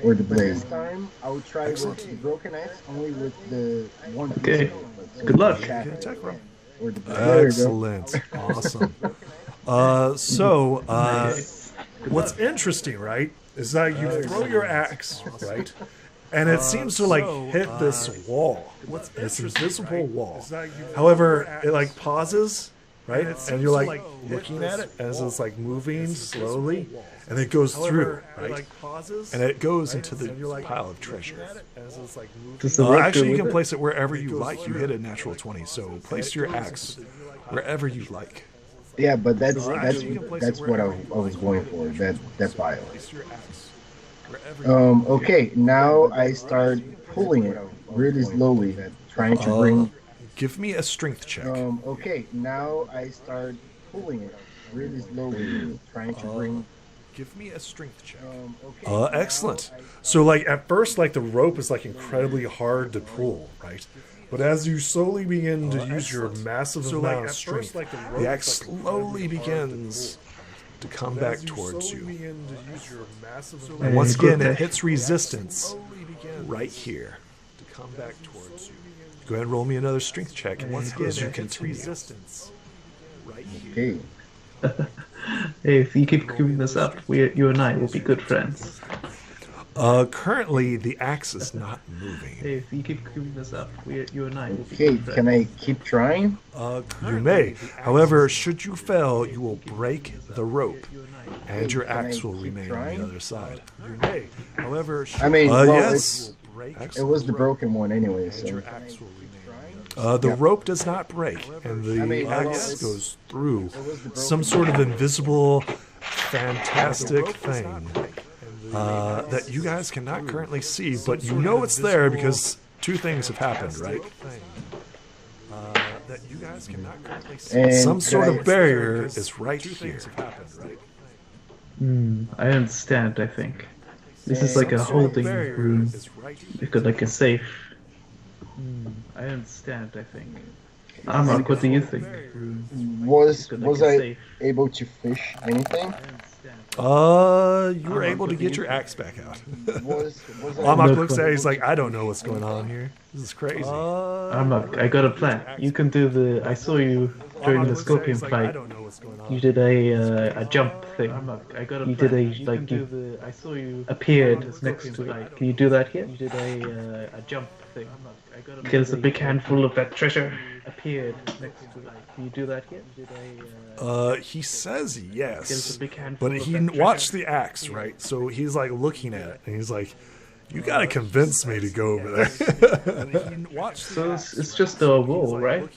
or the blade. This time, I will try with the broken axe, only with the one piece Okay. of it, like, so Good luck. the shaft attack roll. or the blade. There we go. Excellent, awesome. What's interesting, right, is that you throw your axe, right, and it seems to like hit this wall, this invisible wall. However, it like pauses, right, and you're like looking at it as it's like moving slowly, and it goes through, right, and it goes into the pile of treasure. Does the rope Actually, go you with can it? place it wherever you like. You hit a natural 20, so place your axe wherever you like. Yeah, but that's actually, you can place that's it what I wherever was going for. That pile. Place your axe wherever you Okay, now I start pulling it really slowly, trying to bring. Give me a strength check. Okay, now I start pulling it really slowly, trying to bring. Give me a strength check. Okay. Excellent. So, like, at first, like, the rope is, like, incredibly hard to pull, right? But as you slowly begin to use your massive amount of strength, the axe slowly begins to come back towards you. And once again, it hits resistance right here to come back towards you. Go ahead and roll me another strength check. And once again, you continue. Resistance right here. Okay. Hey, if you keep keeping this up, you and I will be good friends. Currently, the axe is not moving. Hey, if you keep keeping this up, you and I will be Okay, good friends. can I keep trying? You may. However, should you fail, you will break the rope, and your axe will remain on the other side. You may. However, I mean, well, yes. It was the broken one anyway, so. The rope does not break, and the axe goes through some sort of invisible, fantastic thing that you guys cannot currently see, but you know it's there because two things have happened, right? That you guys cannot currently see. Some sort of barrier is right here. I understand, I think. This is like a holding room. Like a safe. I understand, I think. Amok, what do you think? Was I able to fish anything? You were able to get your axe back out. Amok looks at it, he's like, I don't know what's going on here. This is crazy. Amok, I got a plan. You can do I saw you during the scorpion fight. You did a jump thing. You did I saw you appeared next to it. Can you do that here? You did a jump thing. Get us a big handful of that treasure. Appeared next to it. Can you do that here? He says yes, but he watched the axe, right? So he's like looking at it, and he's like, you gotta convince me to go over there. So it's just a wall, right?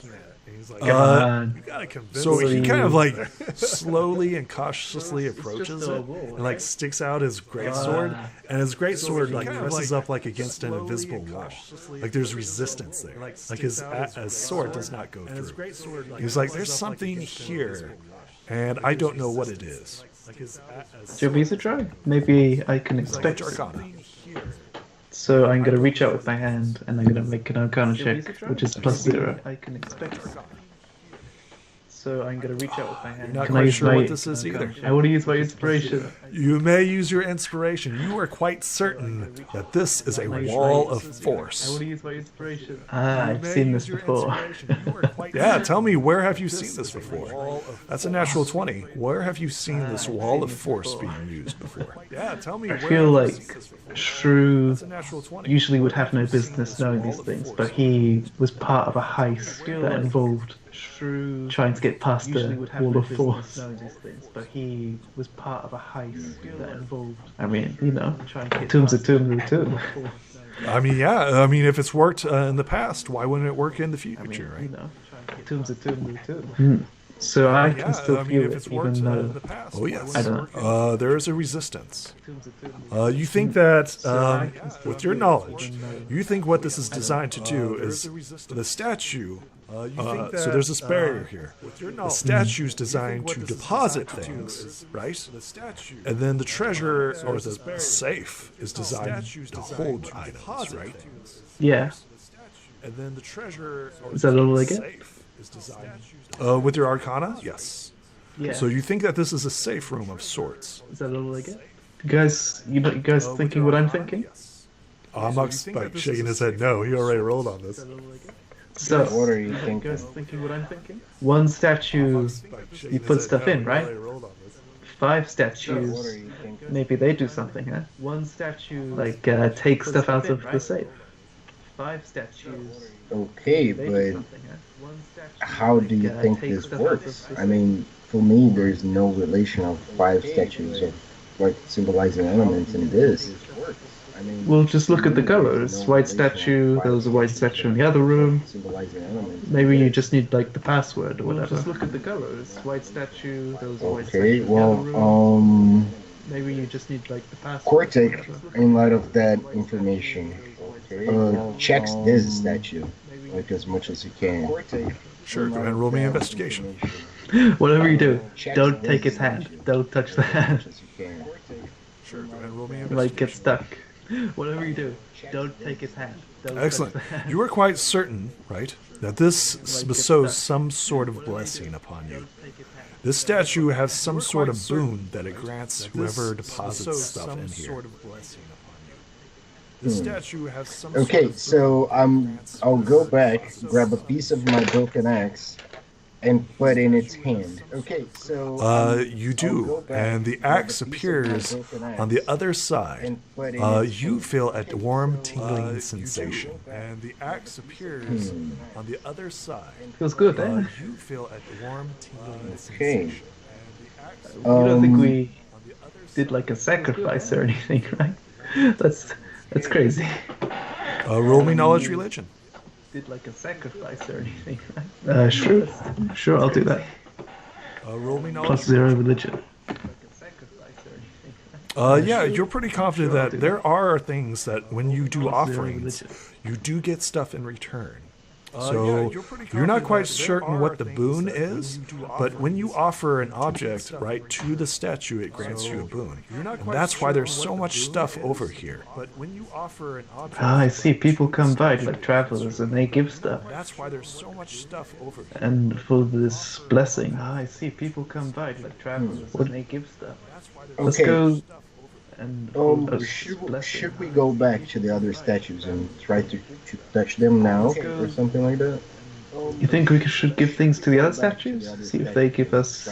So he kind of like slowly and cautiously approaches it and like sticks out his greatsword, and his greatsword like presses up like against an invisible wall. Like there's resistance there. Like his sword does not go through. He's like, there's something here, and I don't know what it is. Should we try? Maybe I can expect. So I'm gonna reach out with my hand, and I'm gonna make an Arcana check, which is +0. I can expect. So I'm gonna reach out with my hand. You're not quite sure what this is either. I want to use my inspiration. You may use your inspiration. You are quite certain that this is a wall of force. I want to use my inspiration. I've seen this before. Yeah, tell me, where have you seen this before? That's a natural 20. Where have you seen this wall of force being used before? Yeah, tell me. I feel like Shrew usually would have no business knowing these things, but he was part of a heist that involved trying to get past the wall of force. But he was part of a heist that involved. I mean, you know, tomb's a tomb, I mean, yeah. I mean, if it's worked in the past, why wouldn't it work in the future, right? You know, tomb's a tomb. So I can still feel it, even though. Oh yes. I don't know. There is a resistance. You think that, with your knowledge, you think what this is designed to do is the statue. So there's this barrier here. The statue is designed to deposit things, right? And then the treasure or the safe is designed to hold items, right? Yeah. And then the treasure or is that all I get? Safe is designed. With your Arcana, yes. Yeah. So you think that this is a safe room of sorts. Is that all I get? You guys thinking what I'm thinking? Amok's like shaking his head. No, he already rolled on this. So, what are you thinking? You guys thinking what I'm thinking? One statue, you put stuff in, right? 5 statues, maybe they do something, huh? One statue, like, take stuff out of the safe. 5 statues. Okay, but how do you think this works? I mean, for me, there's no relation of 5 statues of like symbolizing elements in this. I mean, well, just look at the colors. White statue, there was a white statue in the other room. Maybe you just need like the password or whatever. Just look at the colors. White statue, there was a white statue in the other room. Maybe you just need like the password. Cortec, in light of that information, checks this statue like as much as you can. Sure, go ahead and roll me an investigation. Whatever you do, don't take his hand. Don't touch the hand. Sure, go ahead and roll me an investigation. You might get stuck. Whatever you do, don't take his hand. Excellent. You are quite certain, right, that this bestows some sort of blessing upon you. This statue has some sort of boon that it grants whoever deposits stuff in here. Okay, so I'll go back, grab a piece of my broken axe, and put in its hand. Okay, so you do, and the axe appears on the other side. You feel a warm, tingling sensation, and the axe appears on the other side. Feels good, eh? You feel a warm, tingling sensation. You don't think we did like a sacrifice or anything, right? That's crazy. Roll me knowledge religion. Did like a sacrifice or anything. Sure, I'll do that. Roll me knowledge. Plus 0 religion. Yeah, you're pretty confident that there are things that when you do offerings, you do get stuff in return. So you're not quite certain what the boon is, but when you offer an object, right, to the statue, it grants you a boon. And that's why there's so much stuff over here. But when you offer an object, I see. People come by like travelers and they give stuff. That's why there's so much stuff over here. And for this blessing. I see. People come by like travelers and they give stuff. Let's go. And should we go back to the other statues and try to touch them now or something like that? You think we should give things to the other statues? See if they give us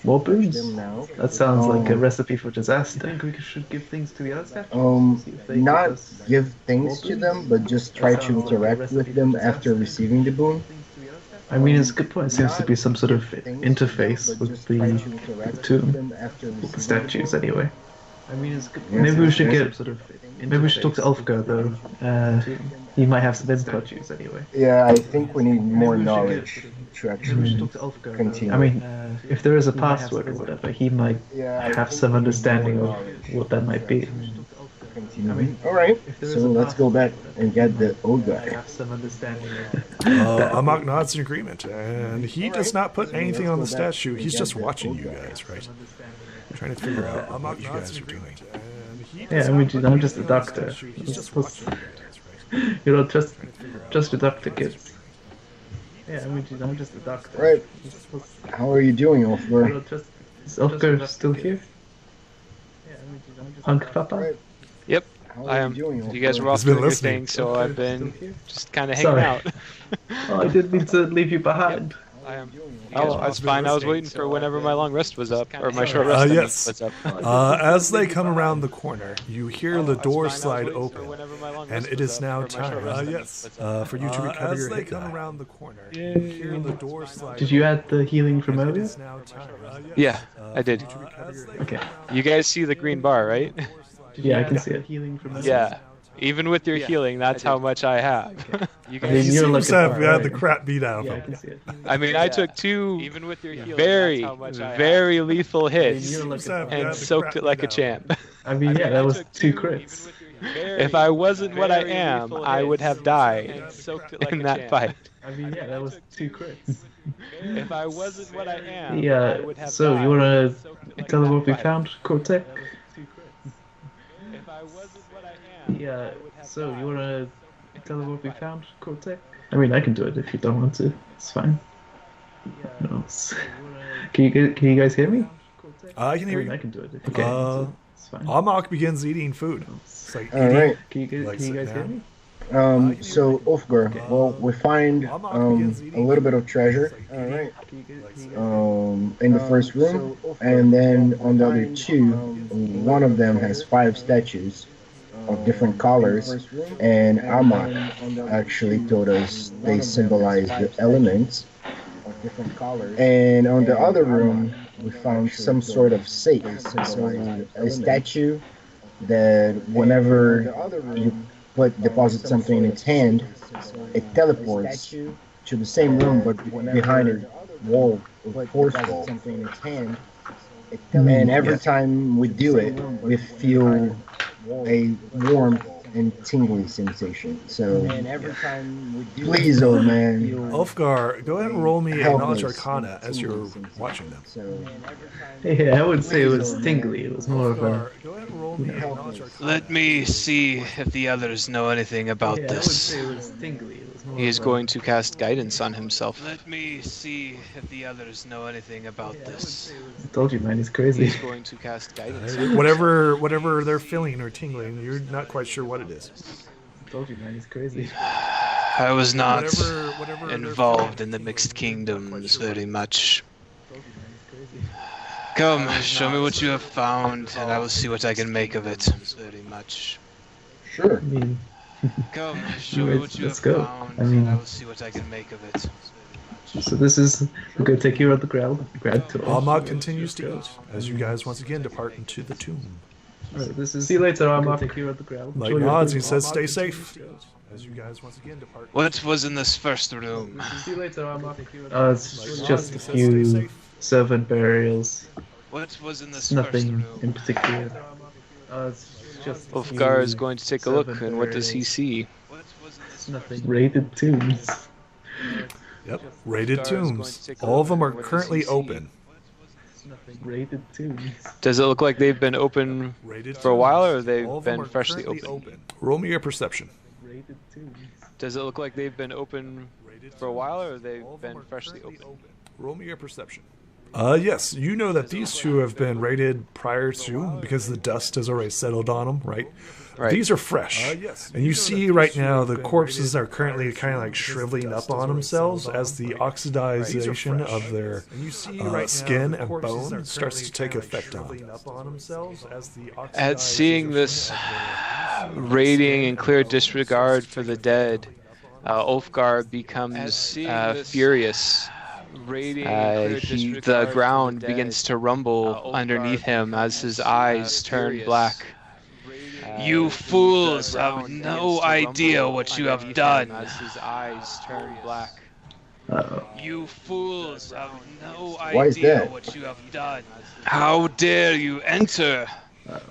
more boons? That sounds like a recipe for disaster. You think we should give things to the other statues? Not give things to them, but just try to interact with them after receiving the boon. I mean, it's a good point. It seems to be some sort of interface with the tomb, with the statues anyway. I mean, it's good. Maybe we should maybe we should talk to Ulfgar though. He might have some input. Yeah, I think we need more knowledge to actually continue. I mean, if there is a password or whatever, he might have some understanding of what that might be. Alright, so let's go back and get the old guy. Amok nods in agreement, and he does not put anything on the statue. He's just watching you guys, right? Trying to figure out what you guys are doing. Yeah, I mean, I'm just a doctor. You're not just a doctor, kids. Yeah, I mean, I'm just a doctor. Right. How are you doing, Ulfgar? Is Ulfgar still here? Hunk Papa? Yep, I am. You guys were all doing your thing, so I've been just kind of hanging out. Oh, I didn't mean to leave you behind. I am. Oh, that's fine. I was waiting for whenever my long rest was up, or my short rest was up. As they come around the corner, you hear the door slide open, and it is now time. For you to recover your hit die. Around the corner, you hear the door slide. Did you add the healing from earlier? Yeah, I did. Okay. You guys see the green bar, right? Yeah, I can see it. Healing from earlier. Yeah. Even with your healing, that's how much I have. You guys seems to have had the crap beat out of him. I can see it. I mean, I took two very lethal hits and soaked it like a champ. I mean, yeah, that was 2 crits. If I wasn't what I am, I would have died in that fight. I mean, yeah, that was 2 crits. If I wasn't what I am, yeah. So you wanna tell us what we found, Cortec? Yeah, so you wanna tell them what we found, Cortec? I mean, I can do it if you don't want to. It's fine. No. Can you guys hear me? I can hear you. I can do it. If you can. It's fine. Amok begins eating food. It's like Alright. Can you guys hear me? So Ulfgar, well, we find a little bit of treasure. Alright. In the first room, and then on the other 2, one of them has 5 statues of different colors, and Amok actually told us they symbolize the elements. And on the other room, we found some sort of safe, a statue that whenever you deposit something in its hand, it teleports to the same room but behind a wall, a force wall. And every time we do it, we feel a warm and tingly sensation. So, please, old man. Ulfgar, go ahead and roll me a knowledge arcana as you're watching them. Yeah, I would say it was tingly. It was more of a... Let me see if the others know anything about this. I would say it was tingly. He is going to cast guidance on himself. Let me see if the others know anything about this. I told you, man, he's crazy. He's going to cast guidance. Whatever they're feeling or tingling, you're not quite sure what it is. I told you, man, he's crazy. I was not involved in the mixed kingdoms very much. Come, show me what you have found, and I will see what I can make of it. Very much. Sure. I mean, come, show me what you have found, and I will see what I can make of it. So this is, we're going to take you around the ground tour. Amok continues to eat as you guys once again depart into the tomb. See you later, I'm off. Take you at the ground. Mike nods and he says, "Stay safe." As you guys once again depart. What was in this first room? See you later, I'm off. It's just a few servant burials. What was in this Nothing first room? in particular. It's just a Ulfgar is few going to take a look, servant and what does he burials. see? What was in this Nothing. Raided tombs. Yep, raided Ulfgar is going tombs. to take a All of look, them are and what does currently he see? open. Nothing. Raided tombs. Does it look like they've been open Raided for a while, or tombs. they've All of them been are freshly currently open? Roll me a perception. Raided tombs. Does it look like they've been open for a while, or they've All of them been are freshly currently open? Roll me a perception. Yes, you know that these two have been raided prior to, because the dust has already settled on them, right? Right. These are fresh. And you see right now the corpses are currently kind of like shriveling up on themselves as the oxidization of their skin and bone starts to take effect on them. At seeing this raiding and clear disregard for the dead, Ulfgar becomes furious. The ground begins to rumble underneath him as his eyes turn black. You fools have no idea what you have done. As his eyes turn black. You fools have no Why is idea that? what you have done. How dare you enter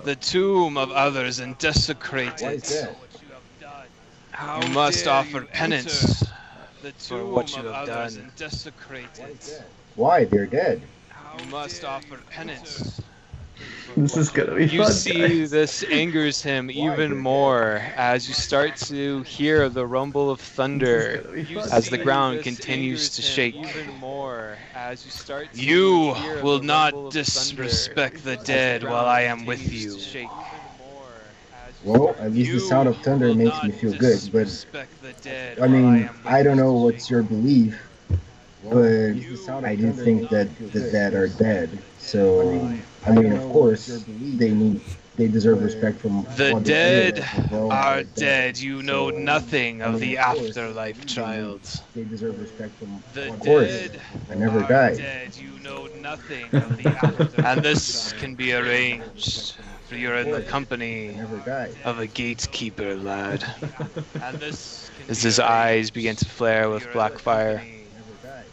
the tomb of others and desecrate Why is it? that? You must offer penance for what you tomb of have others done and desecrate it. Why? They're dead. You must offer penance. This is gonna be You fun, see, guys. this angers him even more as you start to hear the rumble of thunder as the ground continues to shake. You will not disrespect the dead while I am with you. Well, at least the sound of thunder will makes not me feel good, but disrespect the dead I while mean, am with I don't know you. what's your belief, but I do think that the dead are dead. So, I mean, of course, they deserve respect from The what they dead did as well. are dead. You know So, nothing I of mean, the of course, afterlife, child. They deserve respect from The of course. dead I never are died. dead. You know nothing of the afterlife. And this can be arranged, for you're in the I company never died. of a gatekeeper, lad. And this can As be his eyes arranged, begin to flare with you're in black the fire. company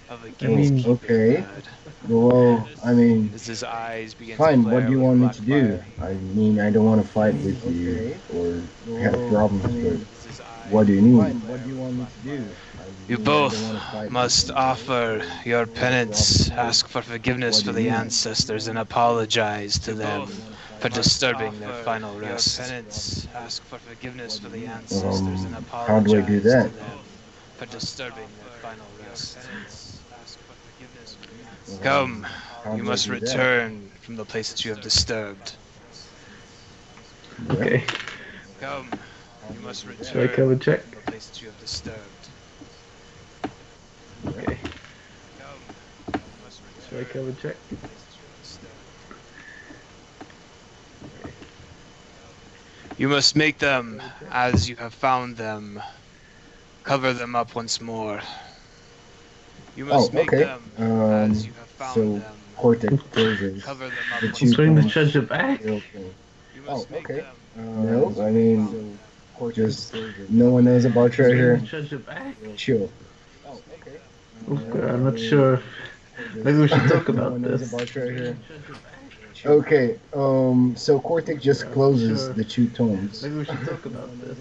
of a I mean, gatekeeper, Okay. lad. Well, I mean, As his eyes begin fine. to flare What do you with want me black to do? fire. I mean, I don't want to fight with you or have problems, but As his eyes what do you need? What do you want me to do? You both must offer your penance, ask for forgiveness for the ancestors, and apologize to them for disturbing their final rest. Penance, ask for forgiveness for the ancestors, and apologize How do I do that? to them for disturbing their final rest. Come, How you do I must do that? return from the place that you have disturbed. Okay. Come, you must return Should I come and check? from the place that you have disturbed. Okay. Come, you must Should I return come and check? from the place that you have disturbed. You must make them as you have found them. Cover them up once more. You must Oh, make okay. them as you have found So them. Cortex closes. Cover them up the once two I'm trying to tombs. judge it back. Okay. You Oh, must make okay. them. No, I mean, just no one knows about right here. Judge it back. Chill. Okay, I'm not sure. Maybe we should talk No about one knows this. about right here. Okay. So Cortex just closes the two tombs. Maybe we should talk about this.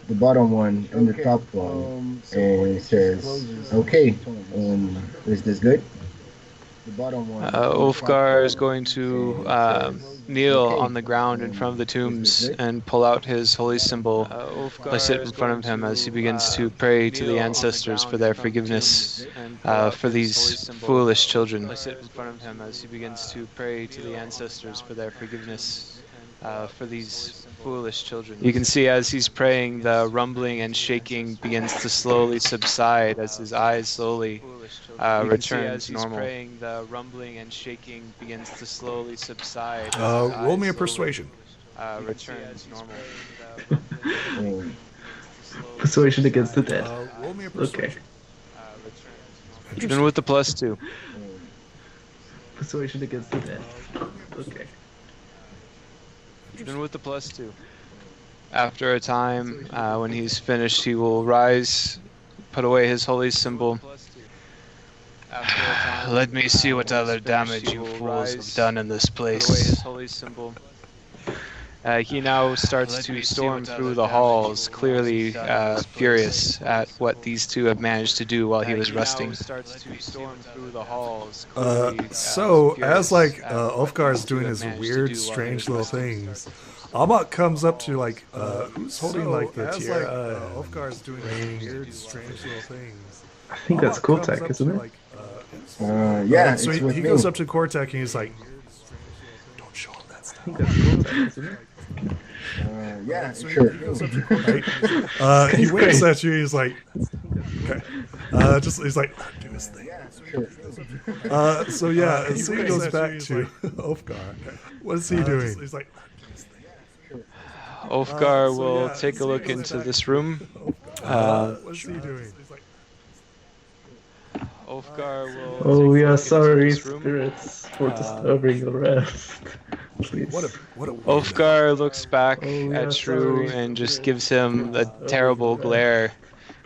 The bottom one and the top one, and it says, "Okay, is this good?" The bottom one. Ulfgar is going to kneel on the ground in front of the tombs and pull out his holy symbol, place it in front of him as he begins to pray to the ancestors for their forgiveness for these foolish children. Place it in front of him as he begins to pray to the ancestors for their forgiveness for these foolish children. You can see as he's praying, the rumbling and shaking begins to slowly subside as his eyes slowly return to normal. Praying, the rumbling and shaking begins to slowly subside. Roll me a persuasion. Return to normal. Um, Persuasion against the dead. Roll me a Okay. persuasion. Even with the +2. Persuasion against the dead. Okay. Even with the +2. After a time, when he's finished, he will rise, put away his holy symbol. Let me see what other damage you fools have done in this place. He now starts to storm through the halls, clearly furious at what these two have managed to do while he was resting. So, as like Ulfgar's doing his weird, strange little things, Amok comes up to like, who's holding like the tiara? Ulfgar's doing weird, strange little things. I think that's Cortac, isn't it? Yeah, so it's with he me. goes up to Cortac and he's like, "Don't show him that I stuff." think that's Cortac, isn't it? Yeah, So sure. he goes up to Cortac. He winks at you. He's like, "Okay." He's like, "Do his thing." Sure. So yeah, so he goes back to Ulfgar. What is he doing? He's like, Ulfgar will take a look into this room. what's he doing? Ulfgar will Oh, we take a are look sorry, into this room. spirits, for disturbing your rest. Please. What a Ulfgar looks back Oh, we at are Shrew sorry. and just gives him a terrible glare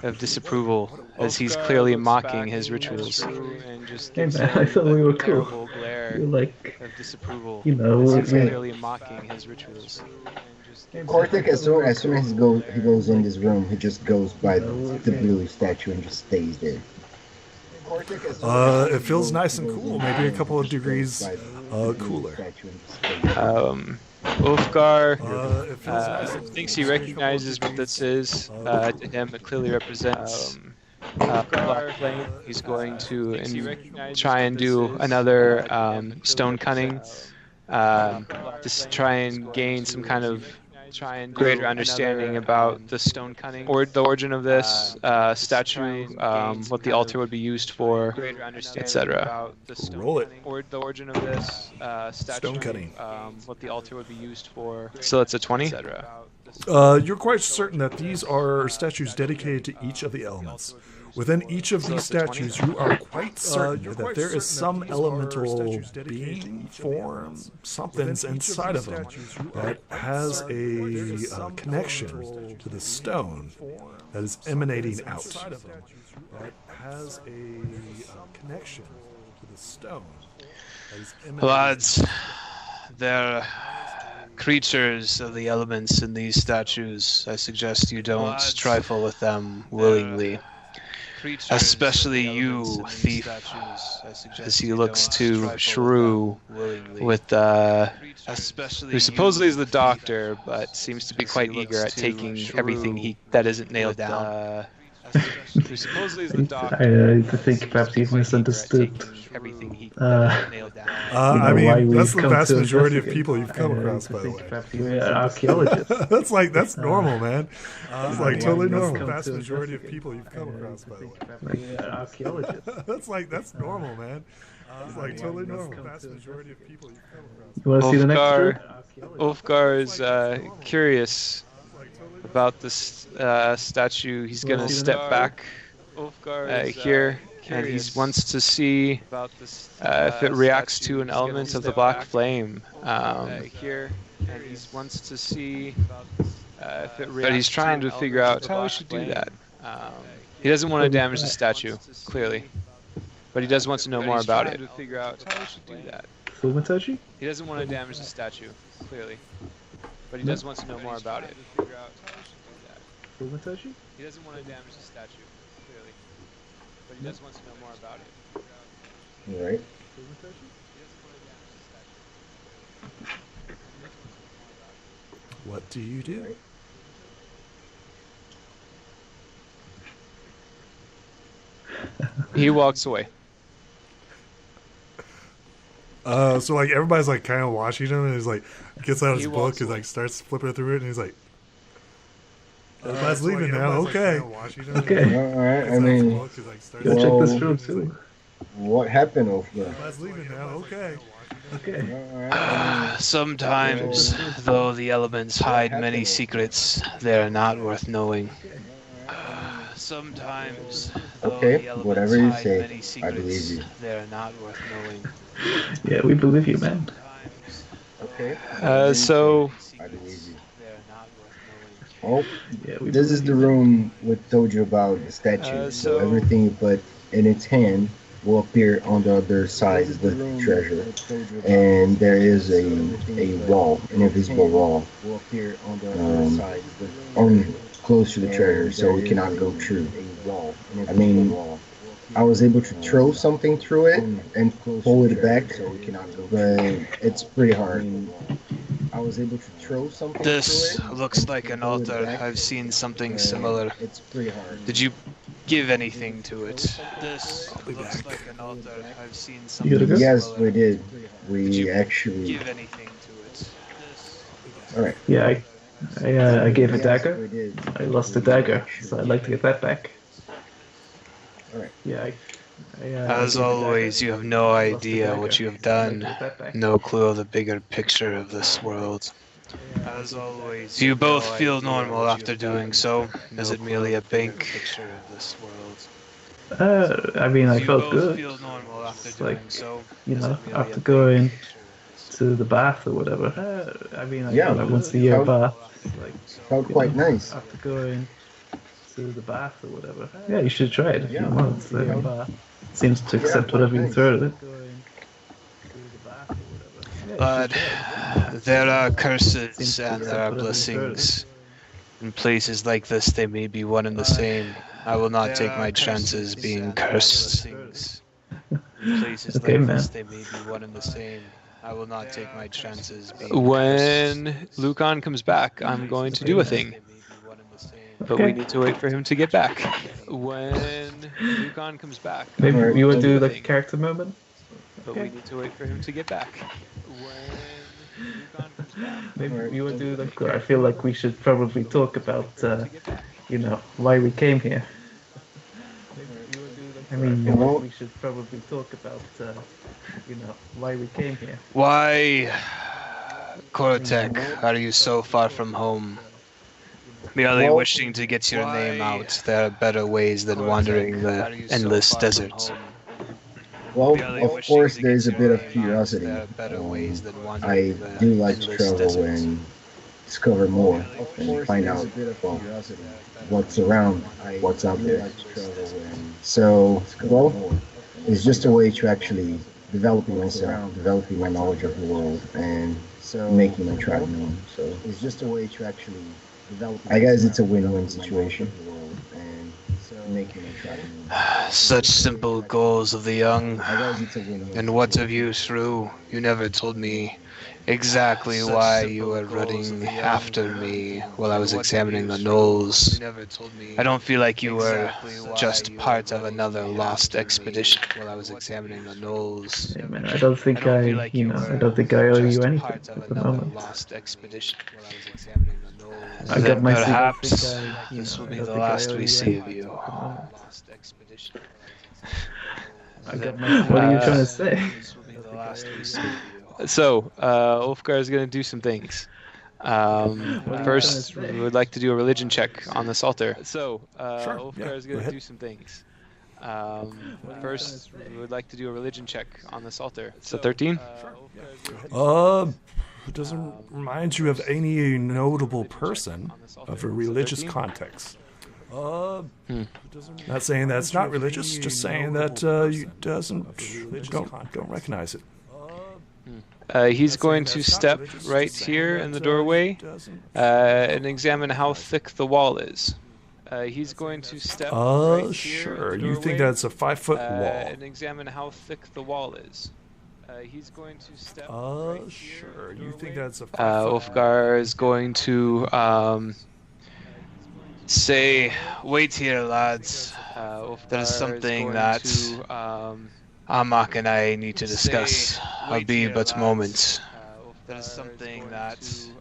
of disapproval as he's clearly mocking his rituals. Hey man, I thought we were cool. We're like, you know, Clearly mocking his rituals. Cortac, as soon as he goes in this room, he just goes by the blue statue and just stays there. It feels nice and cool. Maybe a couple of degrees cooler. Ulfgar It feels nice and thinks he recognizes what this is. To him, it clearly represents black flame. He's going to try and do another stone cunning, just try and gain some kind of greater understanding about the stone cunning or the origin of this statue, what the altar would be used for, etc. Roll it. Or the origin of this statue, Stone cutting. what the altar would be used for. So it's a 20. You're quite certain that these are statues dedicated to each of the elements. Within each of these statues, you are quite certain that there is some elemental being, form, something's inside of them that has a connection to the stone that is emanating out. That has a connection to the stone that is emanating. Lads, they're creatures of the elements in these statues. I suggest you don't trifle with them willingly. Especially you, thief, as he looks to Shrew with, who supposedly is the doctor, but seems to be quite eager at taking everything that isn't nailed down. Who supposedly is the doctor. I think perhaps you've misunderstood. I why mean, we've that's the come vast to majority of investigate. people you've come across, by the way. Perhaps you're archaeologists. That's normal, man. That's like totally normal. come Vast to majority of people you've come across, by the way. You're archaeologists. That's normal, man. It's like totally normal. Vast majority of people you've come across. You want to see the next group? Ulfgar is curious about this statue. He's going to step back here, and he wants to see if it reacts to an element of the black flame. Here, and he wants to see if it reacts. But he's trying to figure out how we should do that. He doesn't want to damage the statue, clearly, but he does want to know more about it. Fulmatachi? He doesn't want to damage the statue, clearly, but he does want to know more about it. Fulmatachi? He doesn't want to damage the statue, clearly, but he does want to know more about it. All right. What do you do? He walks away. So like everybody's like kind of watching him, and he's like gets out his He book walks and away. like starts flipping through it, and he's like, "Everybody's leaving now." Okay. Okay. All right. I mean, Go check this Whoa. room too. what happened over there? Everybody's leaving now. Okay. Okay. All right. Sometimes, though the elements hide many secrets, they are not worth knowing. Sometimes, though Okay, the elements whatever you hide say, many I secrets, believe you. they are not worth knowing. Yeah, we believe you, man. So I believe you. Oh, Yeah, this is the room we told you about the statue. So everything you put in its hand will appear on the other side of the treasure. And there is a wall, an invisible wall, on close to the treasure, so we cannot go through. I mean, I was able to throw something through it and pull it back, but it's pretty hard. I was able to throw something. This looks like an altar. I've seen something similar. It's pretty hard. Did you give anything to it? This looks like an altar. I've seen something gotta go? similar. Yes, we did. Did We you actually. give anything to it? All right. Yeah, I gave a Yes, dagger. we did. I lost a dagger, so I'd like to get that back. All right. Yeah, As always, you have no idea what you have done. No clue of the bigger picture of this world. As always, do you both feel normal after doing so? Is it merely a bank picture of this world? I mean, I felt good. Feel normal after It's doing like, so? you know, after going to the bath or whatever. I mean, Yeah, like once a year bath. Like, Felt quite nice. after going to the bath or whatever. Yeah, you should try it if you want. It's like a bath. Seems to accept whatever you throw at it. But there are curses and there are blessings. In places like this, they may be one and the same. I will not take my chances being cursed. In places Okay, like man. this, they may be one and the same. I will not take my chances being when Lucan comes back, I'm going to do a thing. But we need to wait for him to get back. When Lucan comes back, Maybe Alright, you would do a like a thing. character moment. But we need to wait for him to get back. When Lucan comes back, Maybe you would do like. I feel like we should probably talk about, you know, why we came here. I mean, Well- we should probably talk about, you know, why we came here. Why, Korotek, are you so far from home? Merely Well- wishing to get your name out, there are better ways than wandering the endless desert. Well, of course, there's a bit of curiosity. I do like to travel and discover more and find out well, what's around, what's out there. So, well, it's just a way to actually developing myself, developing my knowledge of the world, and making my tribe known. So it's just a way to actually develop. I guess it's a win-win situation. Making my tribe known. Such simple goals of the young. I guess it's a win-win. And what of you, Shrew? You never told me exactly why you were running after me while I was examining the knolls. I don't feel like you were just part of another lost expedition while I was examining the knolls. Yeah, man, I don't think I don't think I owe you anything Part of at the another moment. lost expedition while I was examining the knolls. I got my Perhaps secret. this will be I the think I last owe we you see of anything you. at the moment. Lost expedition. What are you trying to say? This will be the last we see of you. So, Ulfgar is going to do some things. First, trying to say? we would like to do a religion check on this altar. So, Sure, Ulfgar yeah, is go going to ahead. do some things. First, we would like to do a religion check on this altar. So, 13? It doesn't remind you of any notable person of a religious context. Not saying that's not religious, just saying that you don't recognize it. He's going to step right here in the doorway and examine how thick the wall is. He's going to step right here in Sure. the You think doorway, that's a 5-foot wall? and examine how thick the wall is. He's going to step right here Sure. in the You doorway. think that's a 5-foot Ulfgar is going to Say, wait here, lads. Ulfgar There's is something going that to, Amok and I need to discuss. I'll be but moments. There's Ulfgar is something going that to,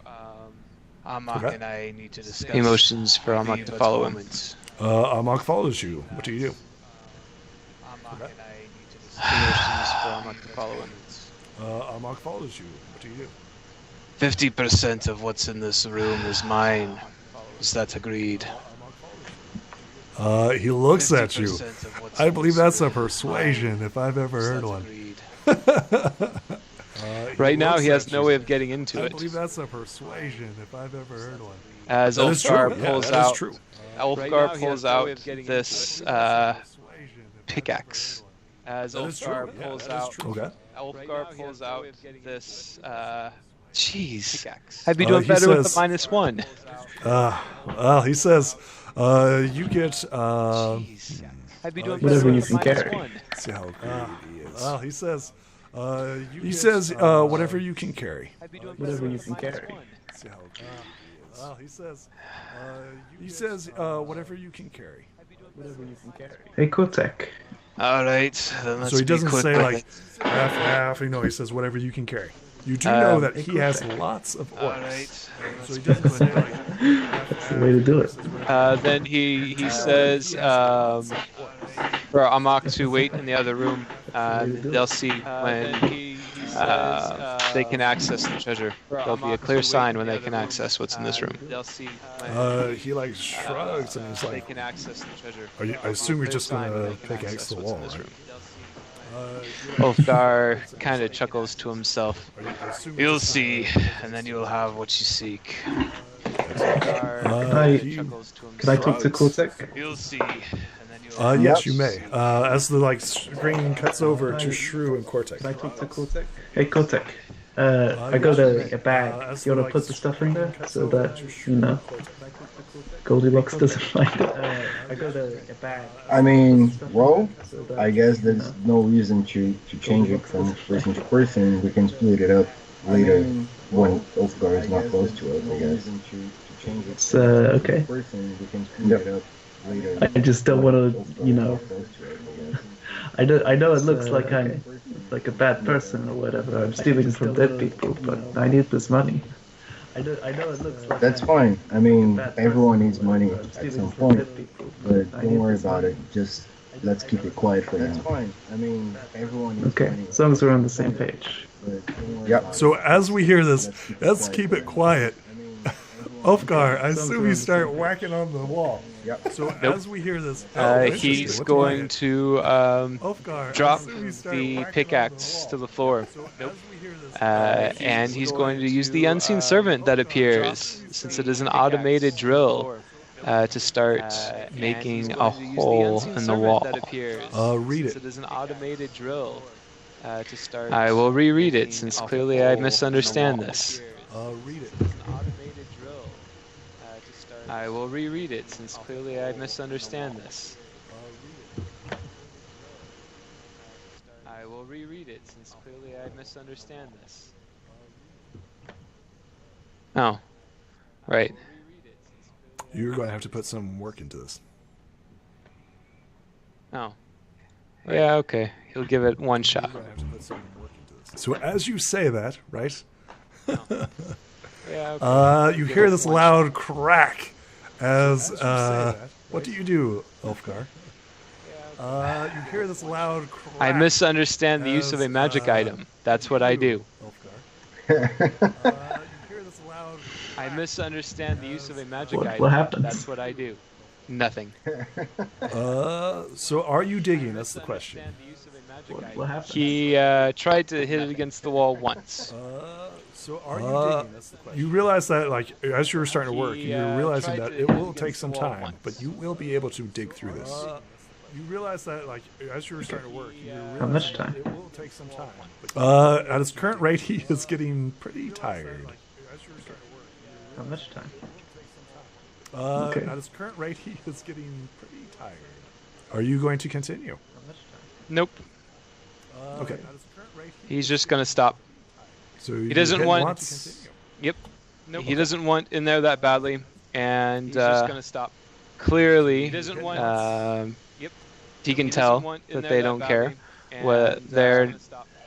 Amok Okay. and I need to discuss. emotions for I'll be Amok to but follow him. moments. Amok follows you. What do you do? Amok and I need to discuss. Emotions for Amok to follow him. Amok follows you. What do you do? 50% of what's in this room is mine. Is that agreed? He looks at you. 50% of what's I in believe this that's a room is persuasion mine. if I've ever Is heard that one. agreed? Right now, looks he has at no you. way of getting into I it. believe that's a persuasion if I've ever heard one. As That is true. Ulfgar Yeah, pulls that is out, true. Ulfgar pulls out this pickaxe. As That is true. Ulfgar Yeah, pulls that is out, true. Okay. Ulfgar pulls out this. Jeez, I'd be doing he better with says- the -1. Well, he says, you get. I'd be doing Whatever better you with the can carry. -1. See how greedy he is. Well, he says, whatever you can carry. Whatever you can carry. See how well, he says, whatever you can carry. Whatever you can carry. Hey, Kotek. All right, then let's So he be doesn't quick say with like it. half. You know, he says whatever you can carry. You do know that he has Kotek. lots of All orcs. right, So he doesn't say like. That's the way to do it. Then he says for Amak to wait in the other room. They'll see when they can access the treasure. There'll be a clear sign when they can access what's in this room. They'll see He like shrugs and he's they like, can access the treasure. I assume you're just gonna pickaxe the wall, right? Ulfgar kind of chuckles to himself. I assume you'll see, and then you'll have what you seek. Can I talk to Kotek? You'll see, and then you'll. Yes, you may. As the screen cuts over to Shrew and Cortex. Can I talk to Kotek? Hey, Kotek. I got a bag. You wanna put the stuff in there so that, you know, Goldilocks doesn't find it? I got a bag. I mean, well, I guess there's no reason to change it from person to person. We can split it up later when Ulfgar is not close to us, I guess. It's, okay. Yep. I just don't want to, you know. I know it looks like I'm like a bad person or whatever. I'm stealing from dead people, but I need this money. I know it looks like That's fine. I mean, everyone needs money at some point, but don't worry about it. Just let's keep it quiet for now. That's fine. I mean, everyone needs Okay, money. as long as we're on the same page. Yep. So as we hear this, let's keep it quiet. Ulfgar, I assume you start whacking on the wall. Yep. So as we hear this, He's going to drop the pickaxe to the floor. And he's going to use the unseen servant that appears, since it is an automated drill, to start making a hole in the wall. Read it. It is an automated drill. I will reread it, since clearly I misunderstand this. Read it. I will reread it, since clearly I misunderstand this. I will reread it, since clearly I misunderstand this. Oh, right. You're going to have to put some work into this. Oh, yeah, okay. He'll give it one shot. You're going to have to put some work into this. So as you say that, right? Yeah, okay. You hear this loud crack as what do you do, Ulfgar? You hear this loud crack. I misunderstand the use of a magic item. That's what I do. Ulfgar. You hear this loud I misunderstand the use of a magic What item. happens? That's what I do. Nothing. So are you digging? That's the question. What happened? He tried to hit it against the wall once. So are you digging? That's the question. You realize that, like, as you were starting to work, you're realizing that it will take some time, but you will be able to dig through this. You realize that, like, as you were starting to work, How much time? it will take some time. At his current rate, he is getting pretty tired. How much time? At his current rate, he is getting pretty tired. Are you going to continue? Nope. Okay. He's just gonna stop. So He doesn't want. to continue. Yep. Nope. He doesn't want in there that badly, and he's just gonna stop. Clearly, he doesn't want. He can tell that they don't care. What they're.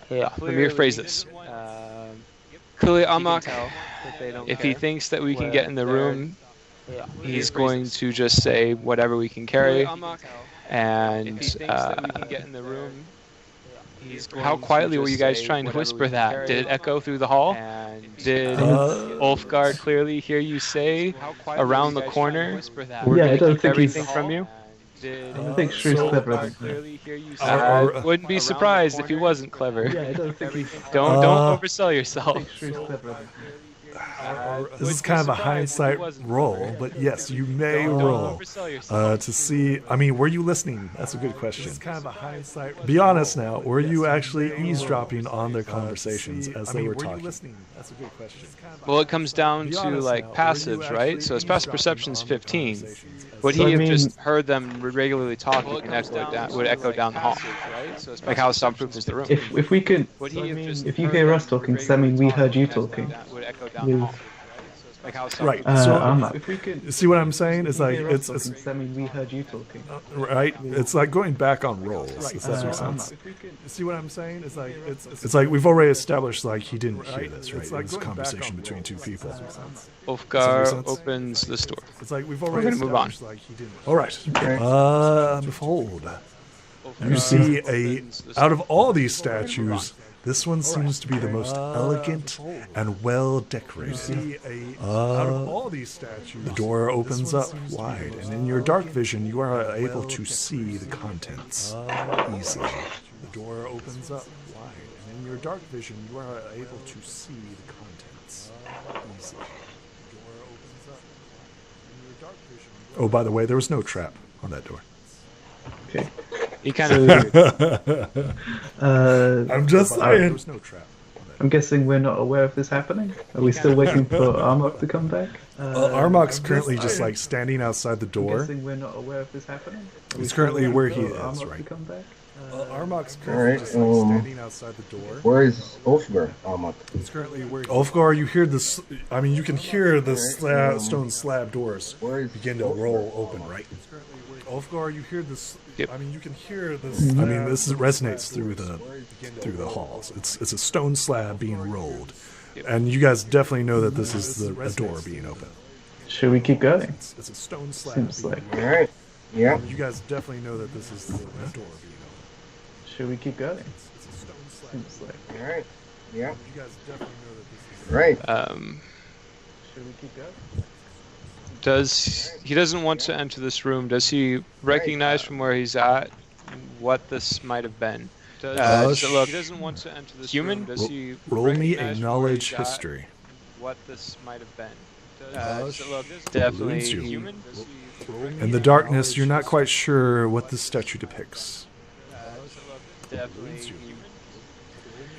Let me rephrase this. Clearly, Amak, if he thinks that we can get in the room, he's going to just say whatever we can carry. And how quietly were you guys trying to whisper that? Did it echo through the hall? Did Ulfgar clearly hear you say around the corner? We're Yeah, I gonna don't keep think everything he's- from you. I think Shrew's clever. I clearly hear you say I wouldn't be surprised if he wasn't clever. Yeah, I don't think he. Don't oversell yourself. Shrew's clever. This is kind of a hindsight roll, but yes, you may roll to see. I mean, were you listening? That's a good question. It's kind of a hindsight. Be honest now. Were you actually eavesdropping on their conversations as they were talking? That's a good question. Well, it comes down to like passives, right? So his passive perception's 15. Would he have just heard them regularly talking and would echo down the hall? Like how soundproof is the room? If we could, if you hear us talking, does that mean we heard you talking? Right. So if we could, see what I'm saying? It's like it's I mean, we heard you talking. Right. It's like going back on rolls. Does that make sense? See what I'm saying? It's like we've already established like he didn't hear this, right? It's like a conversation between two people. Ulfgar opens this door. It's like we've We're already gonna move on. like he didn't. All right. Behold, you see out of all these statues, this one seems to be the most elegant and well decorated. Out of all these statues, the door opens up wide, and in your dark vision, you are able to see the contents easily. The door opens up wide, and in your dark vision, you are able to see the contents easily. The door opens up wide, and in your dark vision. Oh, by the way, there was no trap on that door. Okay. He kind of. I'm just saying. There was no trap. I'm guessing we're not aware of this happening. Are we still waiting for Armok to come back? Armok's currently just like standing outside the door. I'm guessing we're not aware of this happening. He's currently where he is, right? Armok's currently just like standing outside the door. Where is Ulfgar, Armok? He's currently where. Ulfgar, you hear this? I mean, you can hear the stone slab doors begin to roll open, right? Ulfgar, you hear this? Yep. I mean, you can hear this. I mean, this resonates through the halls. It's a stone slab being rolled, and you guys definitely know that this is a door being opened. Should we keep going? It's a stone slab. Seems like. All right. Yeah. You guys definitely know that this is a door being opened. Should we keep going? It's a stone slab. Seems like. All right. Yeah. You guys definitely know that this is. Right. Should we keep going? He doesn't want to enter this room? Does he recognize from where he's at what this might have been? Does it look? He doesn't want to enter this human. Does he roll me a knowledge history? What this might have been? Does it look definitely human? In the darkness, you're not quite sure what the statue depicts. Definitely human.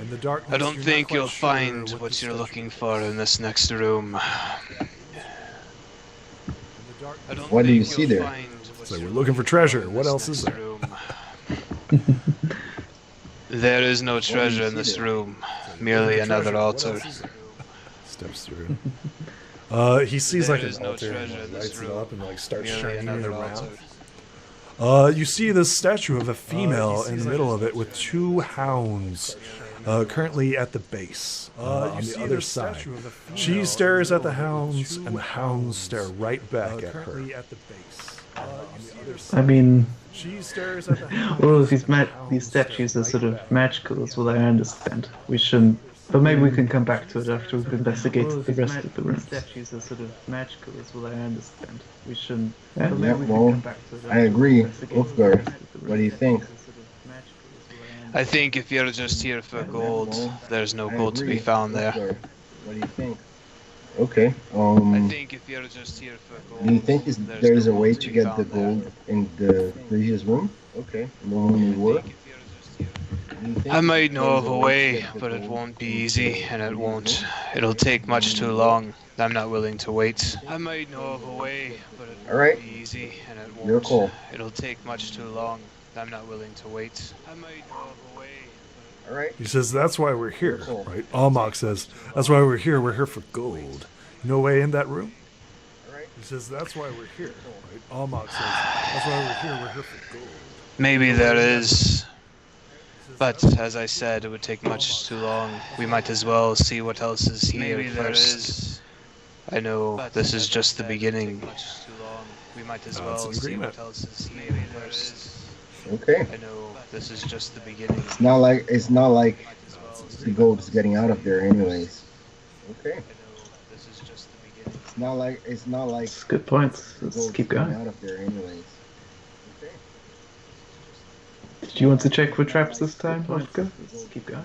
In the darkness, I don't think you'll find what you're looking for in this next room. What do you see there? So we're looking for treasure. What else is there? There is no treasure in this room. Merely another altar. Steps through. He sees like an altar and lights it up and like starts shining it around. You see this statue of a female in the middle of it with two hounds. Currently at the base, on the other side. She stares at the hounds, and the hounds stare right back at her. I mean, she stares at the hounds. all of these statues are sort of magical, as well I understand. We shouldn't, but maybe we can come back to it after we've investigated the rest of the room. Statues are sort of magical, as well I understand. We shouldn't. Yeah, well, I agree. Ulfgar, what do you think? I think if you're just here for gold, there's no gold to be found there. What do you think? Okay. I think if you're just here for gold, do you think there is a way to get the gold in the previous room? Okay. In the room we were? I might know of a way, but it won't be easy, and it'll take much too long. I'm not willing to wait. I might know of a way, but it won't be easy, and it won't. Your call. It'll take much too long. I'm not willing to wait. I might know of a way. All right. He says, that's why we're here, right? Almok says, that's why we're here for gold. No way in that room? He says, that's why we're here, right? Almok says, that's why we're here for gold. Maybe there is. But, as I said, it would take much too long. We might as well see what else is here first. I know this is just the beginning. We might as well see what else is here first. Okay. I know this is just the beginning. It's not like the gold is getting out of there anyways. Okay. It's not like That's a good point. Let's keep going. Out of there anyways. Okay. Do you want to check for traps this time, Wolfgar? Let's keep going.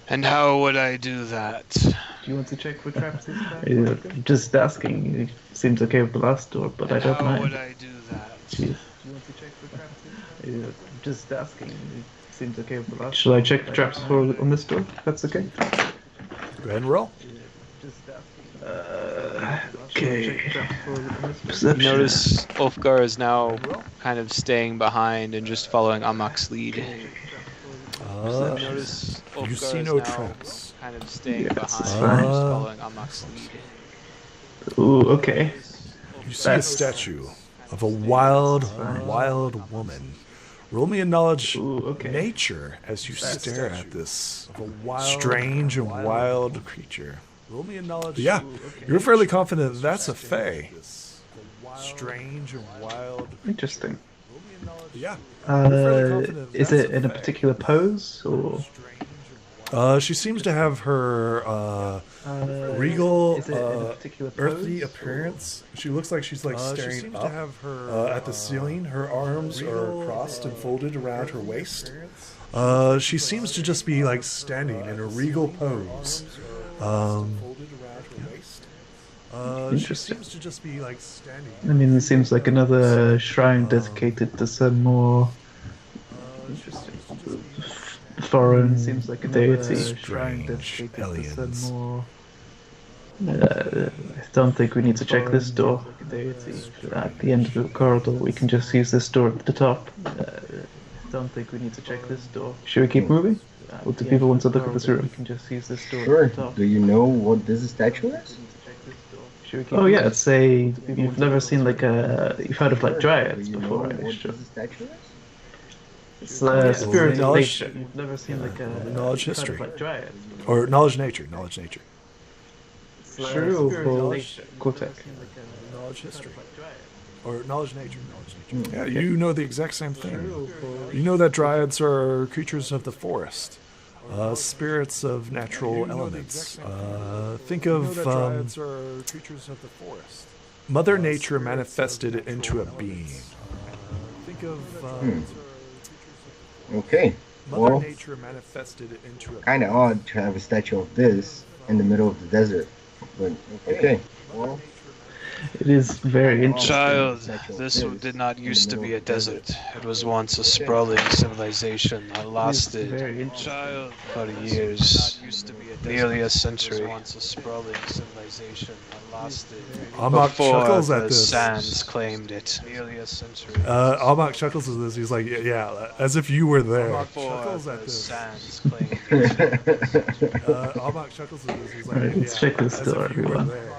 And how would I do that? Do you want to check for traps this time? Just asking. It seems okay with the last door, but I don't mind. How would I do that? Jeez. Do you want to check for traps? Just asking. It seems okay with the last. Shall I check the traps on this door? That's okay. Go ahead and roll. Okay. You notice Ulfgar is now kind of staying behind and just following Amak's lead. You see no traps. Kind of staying Yeah, behind it's and fine. just following Amak's lead. Ooh, okay. You see a statue of a wild woman. Roll me a knowledge nature as you stare at this strange and wild creature. Roll me a knowledge. Yeah, you're fairly confident that's a fae. Strange and wild. Interesting. Yeah. Is it in a particular pose or? She seems to have her regal, earthly appearance. She looks like she's like staring up at the ceiling. Her arms are crossed and folded around her waist. She seems to just be like standing in a regal pose. Interesting. Seems to just be like standing. I mean, it seems like another shrine dedicated to some more foreign deity. Strange aliens. I don't think we need to check this door. At the end of the corridor, we can just use this door at the top. Don't think we need to check this door. Should we keep moving? Or do people want to look at this room? We can just use this door. Sure. Do you know what this statue is? Oh yeah, it's a. You've never seen like a. You've heard of like dryads before, What right? Sure. this statue is? It's a spirit of Knowledge- nature. You've never seen like a. knowledge you've heard history. of, like dryads. Or knowledge nature. Knowledge nature. True or Kotek. Knowledge history. Or knowledge nature. Knowledge nature. Yeah, you know the exact same thing. You know that dryads are creatures of the forest. Spirits of natural elements. Think of Mother Nature manifested into a being. Think of Okay. Mother Well, Nature manifested into a kind of odd to have a statue of this in the middle of the desert. But okay. Well, It is very interesting. Child, this did not used to be a desert. It was once a sprawling civilization that lasted Very interesting. for years, nearly a century. Once a sprawling civilization that lasted Amok before chuckles at the this. sands claimed it. Nearly a century. Amok chuckles at this. He's like, yeah, as if you were there. Before Chuckles at the this. sands claimed it. Amok chuckles at this. He's like, Alright, let's check this as door, if you were everyone. there.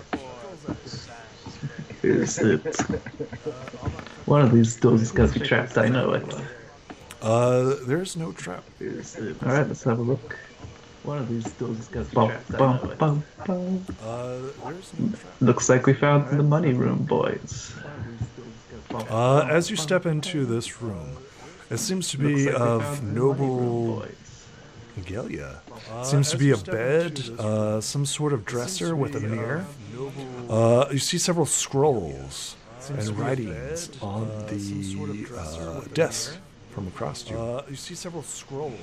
Is it? One of these doors is gonna be trapped. I know it. There's no trap. All right, let's have a look. One of these doors is gonna be trapped. I know it. There's no trap. Looks like we found the money room, boys. As you step into this room, it seems to be of noble regalia. Seems to be a bed, some sort of dresser with a mirror. You see several scrolls and writings on the desk from across you. You see several scrolls.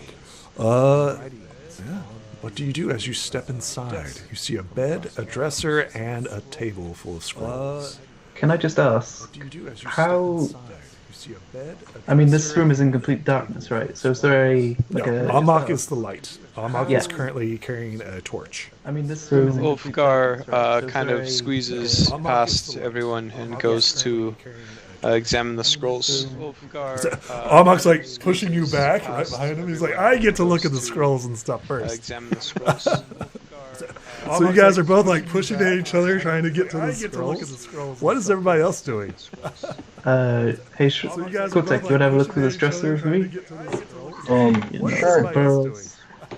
Yeah. What do you do as you step inside? You see a bed, a dresser, and a table full of scrolls. Can I just ask? What do you do as you How- step inside? You see a bed, a I mean, this dresser, room is in complete darkness, right? So is there a like No, a? Amok is the light. Amok Yeah. is currently carrying a torch. I mean, this room is in complete Ulfgar darkness, right? So is kind there of a- squeezes past everyone and goes to examine the scrolls. Amok's like pushing you back right behind him. He's like, I get to look at the scrolls and stuff first. Examine the scrolls. So you guys are both like pushing at each other, trying to get to the scrolls. What is everybody else doing? Hey, So you guys are both, Kotek, like, you wanna have a look pushing through at this each dresser other, with trying me? to get to the scrolls. sure. Everybody's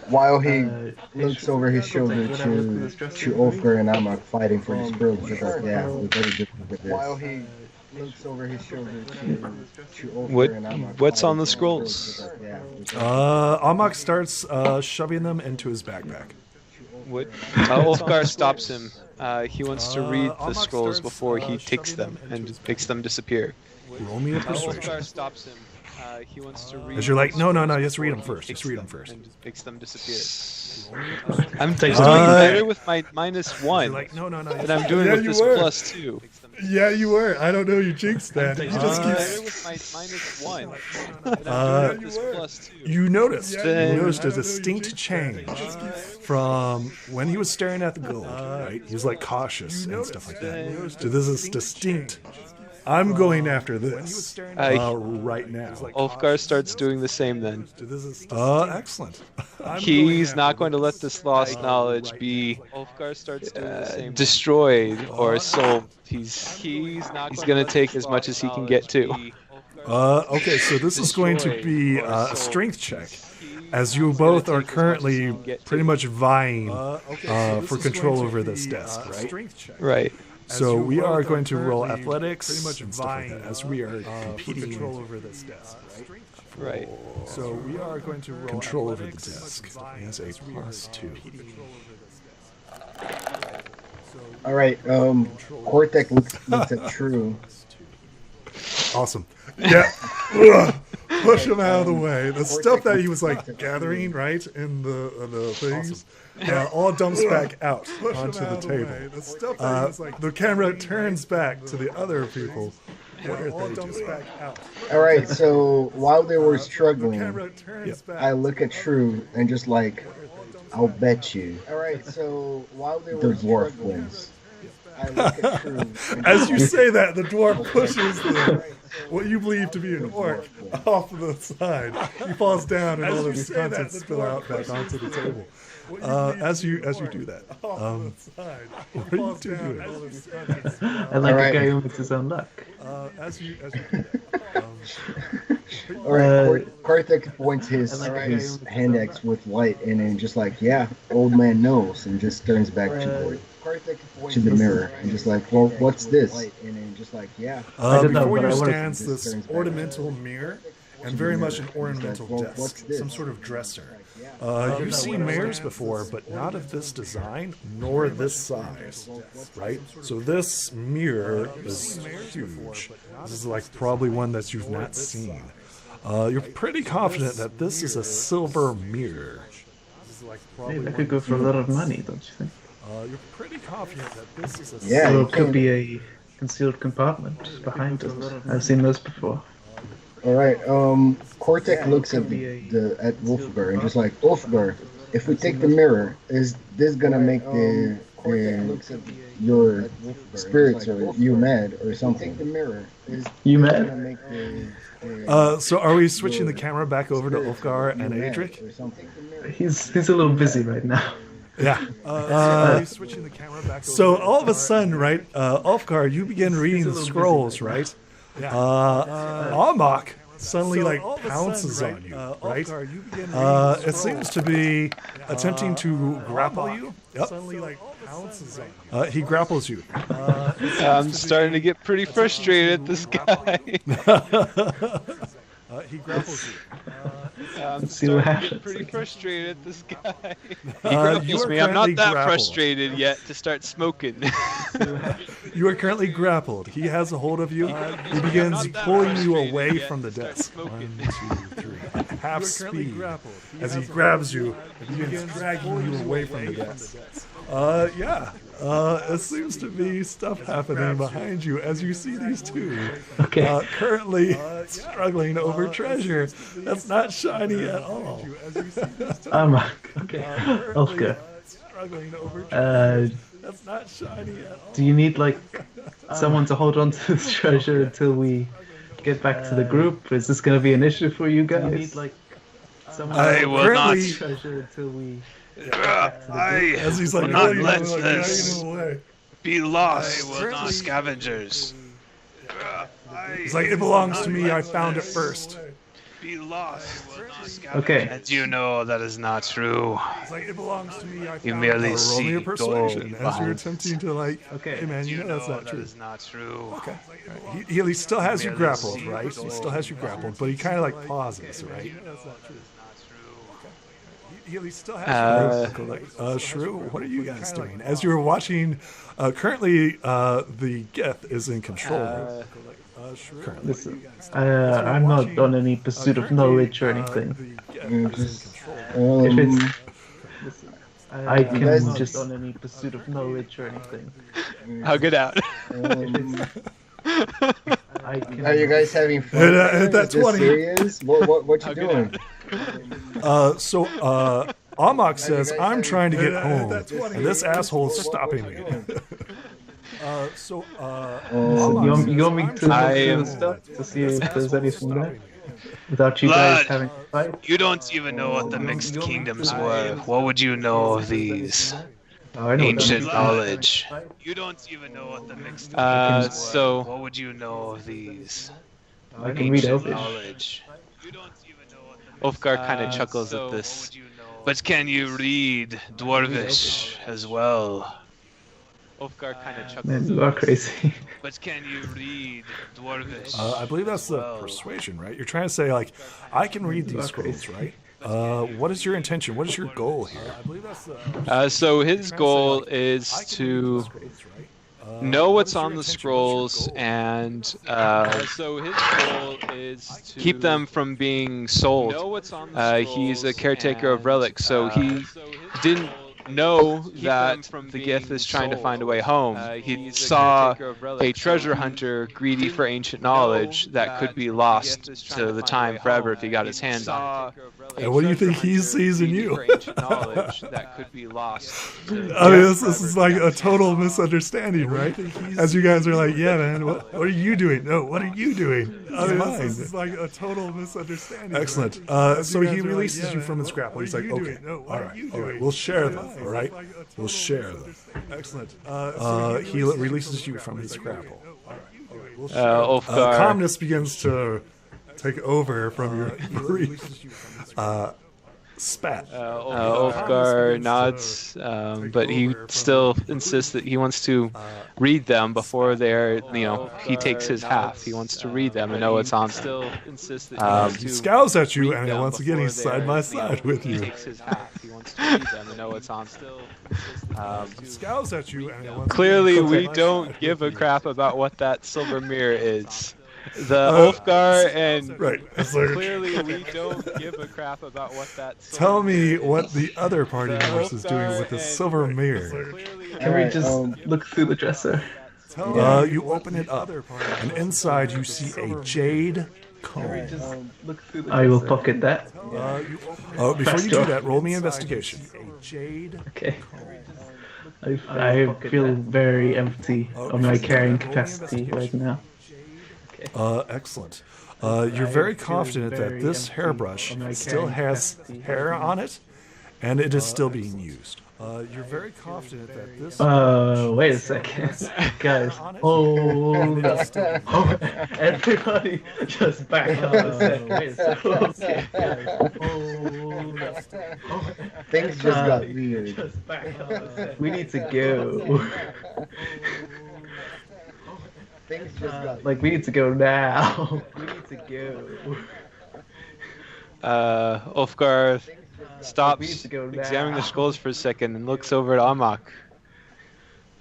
While he Hey, looks over his Kotek, shoulder you wanna have a look through this to dresser with me? Ulfgar and Amok fighting for the scrolls. He's like, yeah, we better get with this. While he looks over his shoulder to Ulfgar and Amok. What's on the fighting for scrolls? He's like, yeah, we better Amok starts shoving them into his backpack. What? Ulfgar stops him. He wants to read the scrolls before he takes them and makes them disappear. Roll me a persuasion. Ulfgar stops him. He wants to read. As you're like, no, just read them first. Just read them first. And makes them disappear. I'm doing Uh, better with my -1. You're like, no. And I'm doing Yeah, with you this were. +2. Yeah, you were. I don't know. You jinxed that. You just keep. Better with my -1. And I'm doing with this +2. You noticed. Then- You noticed a distinct change from when he was staring at the gold. Right? He was like cautious and stuff like that. So this is distinct. I'm going after this right now. Ulfgar starts doing the same then. Excellent. He's not going to let this lost knowledge be destroyed or sold. He's going to take as much as he can get to. Okay, so this is going to be a strength check, as you both are currently pretty much vying for control over this desk, right? Right. So we are going to roll athletics and stuff like that as we are competing control over this desk, Right. So we are going to roll control over the desk. He has a +2. All right. Cortex looks at True. Awesome. Yeah. Ugh. Push him out of the way. The stuff that he was like gathering, right, in the things, all dumps back out onto the table. The camera turns back to the other people. All dumps back out. All right. So while they were struggling, I look at True and just like, I'll bet you. All right. So while they were the dwarf wins. I look at True. As you say that, the dwarf pushes what you believe to be an orc off to the side. He falls down, and all of his contents spill out back onto the table. As you do that, what are you two doing? I like a guy who makes his own luck. As you do that. All right, Karthik points his hand axe with light, and then just like, yeah, old man knows, and just turns back to the mirror, and just like, well, what's this? And then just like, yeah. Before you stands this ornamental mirror, and very much an ornamental desk, some sort of dresser. You've seen mirrors before, but not of this design, nor this size, right? So this mirror is huge. This is like probably one that you've not seen. You're pretty confident that this is a silver mirror. Hey, that could go for a lot of money, don't you think? You're pretty confident that this is a Yeah, So it could be a concealed compartment behind it. I've seen those before. All right. Cortex looks at at Wolfgar and just like, Wolfgar, if we take the mirror, is this gonna make your spirits or you mad or something? The mirror is You mad? So are we switching the camera back over to Ulfgar and Adric? He's a little busy right now. Yeah. So all of a sudden, right, Ulfgar, you begin reading the scrolls, right? Amok suddenly like pounces on you, right? It seems to be attempting to grapple you. Yep. He grapples you. I'm starting to get pretty frustrated at this guy. He grapples you. Let's see what happens. Pretty frustrated at this guy. He you grapples are me. I'm not currently that grappled. frustrated yet to start smoking. You are currently grappled. He has a hold of you. He begins pulling you away from the desk. 1, 2, 3. At half speed. As he grabs you, he begins dragging you away from the desk. It seems to be stuff happening behind you as you see these two currently struggling over treasure that's not shiny at all. Okay. Ulfgar. That's not shiny at all. Do you need like someone to hold on to this treasure until we get back to the group? Is this going to be an issue for you guys? Do you need like someone I to will hold not. on to the treasure until we get back to the group? As he's will like, not "Oh, let like, this dragging him away." be lost to the scavengers. He's like, it belongs to me. I found it first. Be lost. Okay. And you know that is not true. It's like, it belongs to me. I You found merely it. Roll me see a persuasion gold as you're behind. attempting to like, Okay. hey man, you You know that's know not that true. is not true. Okay. Right. He still has you Merely grappled, see right? He gold still has you grappled, but he kind of like pauses, right? he still has Shrew, what are you guys doing? As you're watching, currently the Geth is in control. Listen, I'm not on any pursuit of knowledge or anything. If it's, I can just on any pursuit of knowledge or anything. Hug it out. Are you guys having fun? That's Is this 20. serious? What you doing? Amok says, I'm trying to get home, and this asshole is stopping me. You want me to look through the stuff to see if there's anything there? Without you guys having to fight? You don't even know what the mixed kingdoms were. What would you know of these? Oh, I know Ancient knowledge. You don't even know what the mixed kingdoms were. What would you know of these? I can read Elvish. Knowledge. You don't even know what the Ulfgar kind of chuckles at this. But can you read Dwarvish as well? Ulfgar kind of chuckles. Man, you are crazy. But can you read Dwarvish? I believe that's the persuasion, right? You're trying to say, like, I can read these scrolls, right? What is your intention? What is your goal here? I believe that's the So his goal is to know what's on the scrolls and keep them from being sold. He's a caretaker of relics, so he didn't know that the Gith is trying to find a way home. He saw a treasure hunter greedy for ancient knowledge that could be lost to the time forever if he got his hands on it. And what do you think he sees in you? that could be lost. I mean, this is like a total misunderstanding, right? As you guys are like, yeah, man, what are you doing? No, what are you doing? I mean, this is like a total misunderstanding. Excellent. So he releases you from his grapple. He's like, okay, all right, we'll share them, all right? We'll share them. Excellent. He releases you from his grapple. Ulfgar. Calmness begins to take over from your brief spat. Ulfgar nods, but he still insists that he wants to read them before they're, he takes his half. He wants to read them and know what's on them. He scowls at you, and once again, he's side by side with you. He takes his half. He wants to read them and know what's on them. He scowls at you, and clearly, we don't give a crap about what that silver mirror is. The Ulfgar and right. Clearly we don't give a crap about what that. Tell me what the other party members is doing with the silver mirror. Can we just look through the dresser? You open it up, and inside you see a jade comb. I will pocket that. Before you do that, roll me investigation. A jade. Okay. I feel very empty of my carrying capacity right now. Excellent. You're very confident that this hairbrush still has hair on it, and it is still being used. You're very confident that this. Wait a second, guys. Everybody, just back up a second. Wait a second. Things just got weird. Just back up a second. We need to go. Things just got we need to go now. We need to go. Ulfgar stops examining the scrolls for a second and looks over at Amok.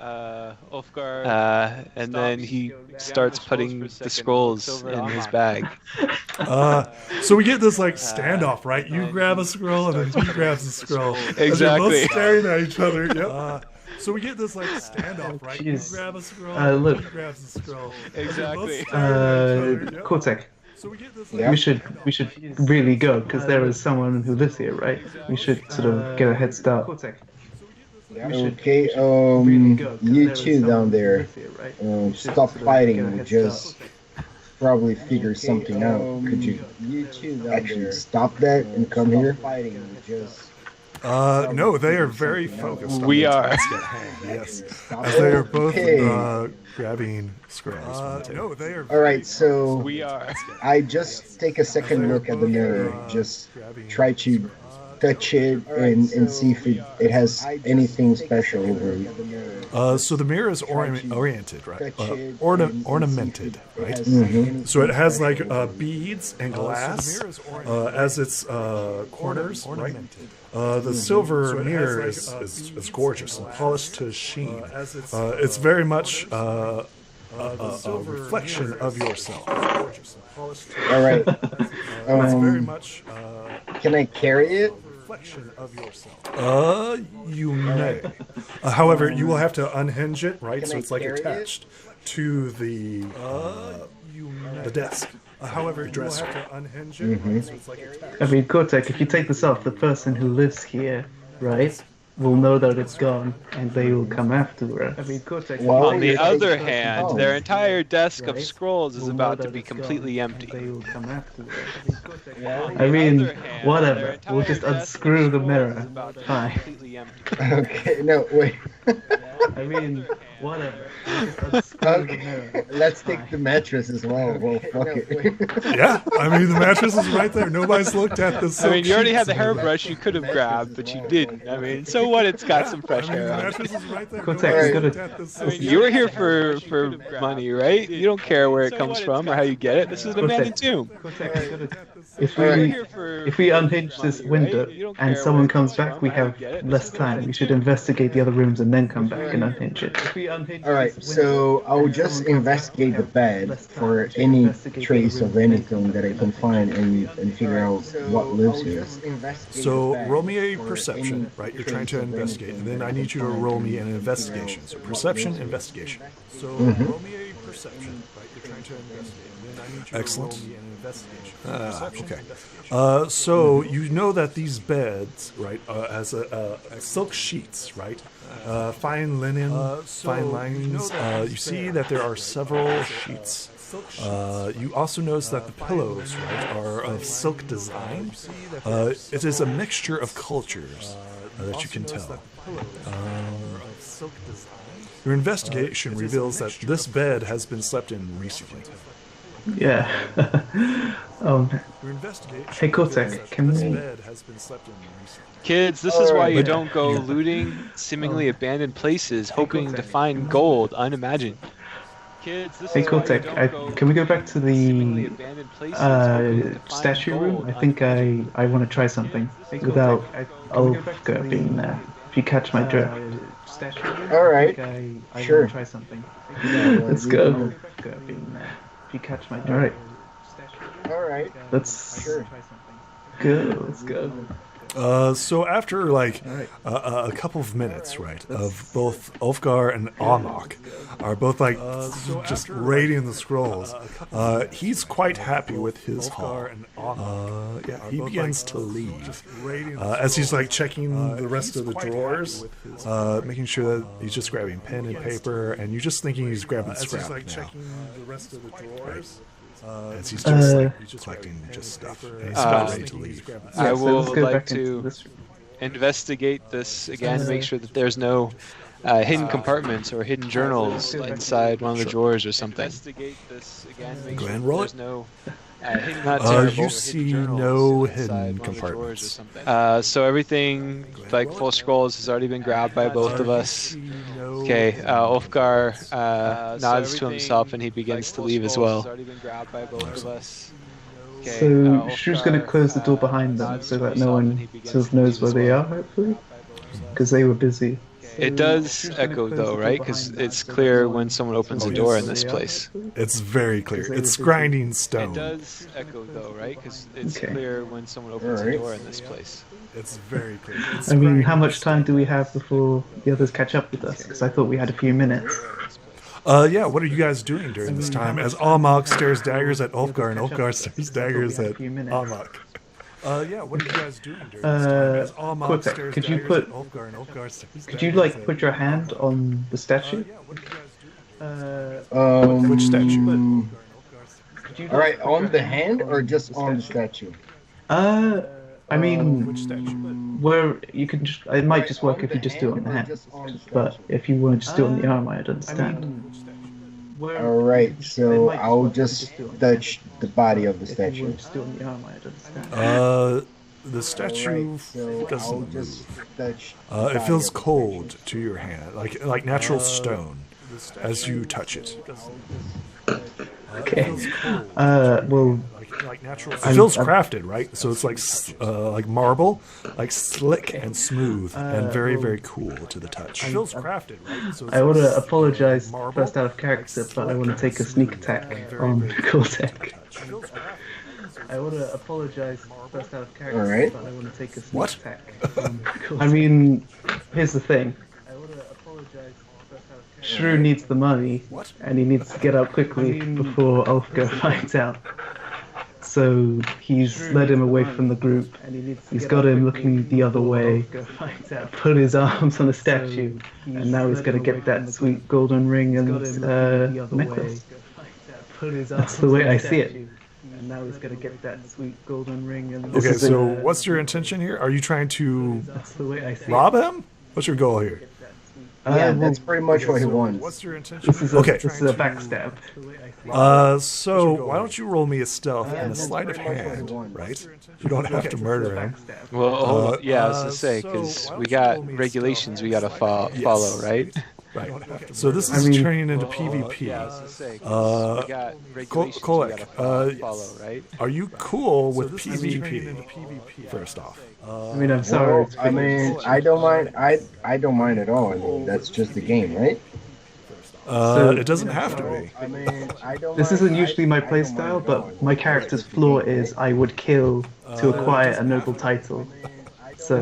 Ulfgar, and then he starts putting the scrolls in his bag. So we get this standoff, right? You grab a scroll and then he grabs a scroll. Exactly. As you're both staring at each other. Yep. So we get this standoff, right? You grab a scroll, look. he grabs a scroll. Exactly. Kortek. So we get this. We should really go because there is someone who lives here, right? We should sort of get a head start. Okay, you two down there, stop fighting. Just probably figure something out. Could you actually stop that and come here? No, they are very focused. We are. Yes, as they are both grabbing scrolls. No, they are. All right, so we are. I just take a second look at the mirror. Just try to touch it and see if it has anything special over it. So the mirror is oriented, right? Ornamented, right? Mm-hmm. So it has like beads and glass as its corners, right? The silver mirror is gorgeous and polished to sheen. It's very much a reflection of yourself. All right. It's very much Can I carry it? reflection of yourself. You may. However, you will have to unhinge it, right? Can So I it's like carry attached to the desk. However, you will dresser. have to unhinge it, right? So it's like attached. I mean, Kotek, if you take this off, the person who lives here, right, will know that it's gone, and they will come after us. I mean, Kotek. Well, On the you're other taking- hand, oh. their entire desk of Right? scrolls is will know about to that be it's completely gone, empty. and they will come after us. Yeah. I mean, other hand, their whatever. entire We'll just desk of unscrew the scrolls mirror. is about to be Fine. completely empty. Okay. No, wait. I mean, whatever. We'll just unscrew the mirror. Okay. Let's take the mattress as well. Well, fuck it. Yeah, I mean the mattress is right there. Nobody's looked at this. I mean, you already had the hairbrush you could have grabbed, but you didn't. I mean, so what? It's got some fresh hair The on it. mattress is right there. Kotek, Nobody's we looked gotta- at this. I mean, you were here for money, right? You don't care where it comes from or how you get it. This is an abandoned tomb. If we unhinge this window and someone comes back, we have less time. We should investigate the other rooms and then come back and unhinge it. All right. So I'll just investigate the bed for any trace of anything that I can find and figure out what lives here. So roll me a perception, right? You're trying to investigate, and then I need you to roll me an investigation. So perception, investigation. So roll me a perception, right? You're trying to investigate, and then I need you to roll me an investigation. Okay. So you know that these beds, right, as silk sheets, right? Fine linen, fine linings. You see that there are several sheets. You also notice that the pillows, right, are of silk design. It is a mixture of cultures that you can tell. Your investigation reveals that this bed has been slept in recently. Yeah. Your investigation Hey, Kotek, reveals that can this we- bed has been slept in recently. Kids, this is why you Alright. don't go looting seemingly abandoned places, hoping to find gold unimagined. Kids, this Hey, is why you Kotek, don't go can we go back to seemingly the abandoned places, hoping to find statue room? gold I think I want to try something without Olga being there. If you catch my drift. All right. Sure. Try something. Let's go. If you catch my drift. All right. All right. Let's Sure. go. Let's go. So after like a couple of minutes, right, of both Ulfgar and Amok are both like just raiding the scrolls, he's quite happy with his haul. Yeah, he begins to leave as he's like checking the rest of the drawers, making sure that he's just grabbing pen and paper, and you're just thinking he's grabbing scrap now. As he's just like collecting just stuff, and he's about ready to leave. I So will let's go like back to into this room. investigate this again, make sure that there's no hidden compartments or hidden journals inside one of the drawers or something. Go ahead and roll it. You see no hidden compartments. So everything, like full scrolls, has already been grabbed by both of us. Okay, Ulfgar nods to himself and he begins to leave as well. So Shrew's going to close the door behind them so that no one sort of knows where they are, hopefully, because they were busy. It does echo though, right? Because it's clear when someone opens a door in this place. It's very clear. It's grinding It stone. does echo though, right? Because it's Okay. clear when someone opens a Alright. door in this place. It's very clear. It's I mean, grinding how much time do stone. we have before the others catch up with us? Because I thought we had a few minutes. Yeah, what are you guys doing during this time? As Amok stares daggers at Ulfgar and Ulfgar stares daggers at Amok. Yeah, what are you guys doing during this time? As Amok Kotek, stares could you daggers put- at Ulfgar and Ulfgar stares Could you, daggers like, at- put your hand on the statue? Yeah, what are you guys doing? Which statue? Could you, All right. On the hand or just on the statue? I mean, Which statue? where you can just, it might just work if you just do it on the hand. But if you want to just do it on the arm, I'd understand. All right. So I'll just touch the body of the If you statue. want to just do it on the arm, I'd understand. The statue Alright, so I'll doesn't just move. touch. It feels cold to your hand, like natural stone, as you touch it. Okay. Well, Like natural. It feels crafted, right? So it's like marble, like slick and smooth, and very very cool to the touch. It feels crafted, right? So I want to apologize first out of character, but I want to take a sneak attack on Cortec. I want to apologize first out of character, Alright. but I want to take a sneak What? attack on Cortec. I mean, here's the thing. Shrew needs the money, What? and he needs to get out quickly before Ulfgar finds out. So he's led him away from the group. He's got him looking the other way, put his arms on a statue, and now he's going to get that sweet golden ring and necklace. That's the way I see it. And now he's going to get that sweet golden ring. And Okay, so what's your intention here? Are you trying to that's the way I see rob him? What's your goal here? Yeah, that's pretty much what he wants. What's your intention? This is a, Okay. this is a backstab. So why don't you roll me a stealth and a sleight of hand, right? You don't have to murder him. Well, hold on. Yeah, I was gonna say because we got regulations we gotta follow, right? Right. So this is turning into PvP. Yeah, I was gonna say 'cause we got regulations Kolek, we gotta follow, right? Are you cool with PvP? First off. I mean, I'm sorry. Well, I mean, I don't mind. I don't mind at all. I mean, that's just the game, right? It doesn't have to be. I mean, I don't. This mind- isn't usually my I don't mind playstyle, at all. but my character's flaw is I would kill to acquire a noble title. So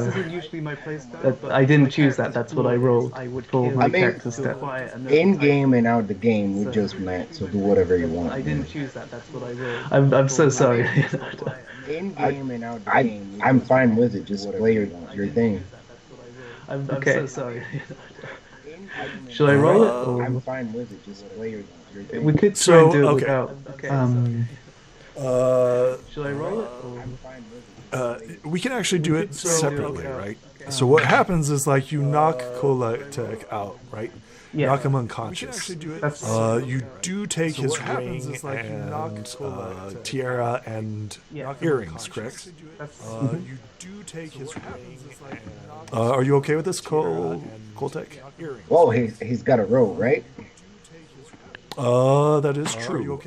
I didn't choose that. That's what I rolled for my I mean, character step. In game and out the game, we just met. So do whatever you want. I didn't choose that. That's what I rolled. I'm so sorry. In game and out the game, I'm fine with it. Just play your thing. I'm so sorry. Should I roll it? I'm Or fine with it. Just play your thing. we could try and do it okay. without. Should I roll it? Or? I'm fine with it. We can actually do it separately, right? So what happens is like you knock Kolek out, right? Yeah. Knock him unconscious. That's You do take his ring and tiara and earrings, correct? You do take his ring. Are you okay with this, Koltek? Well, he's got a row, right? That is true.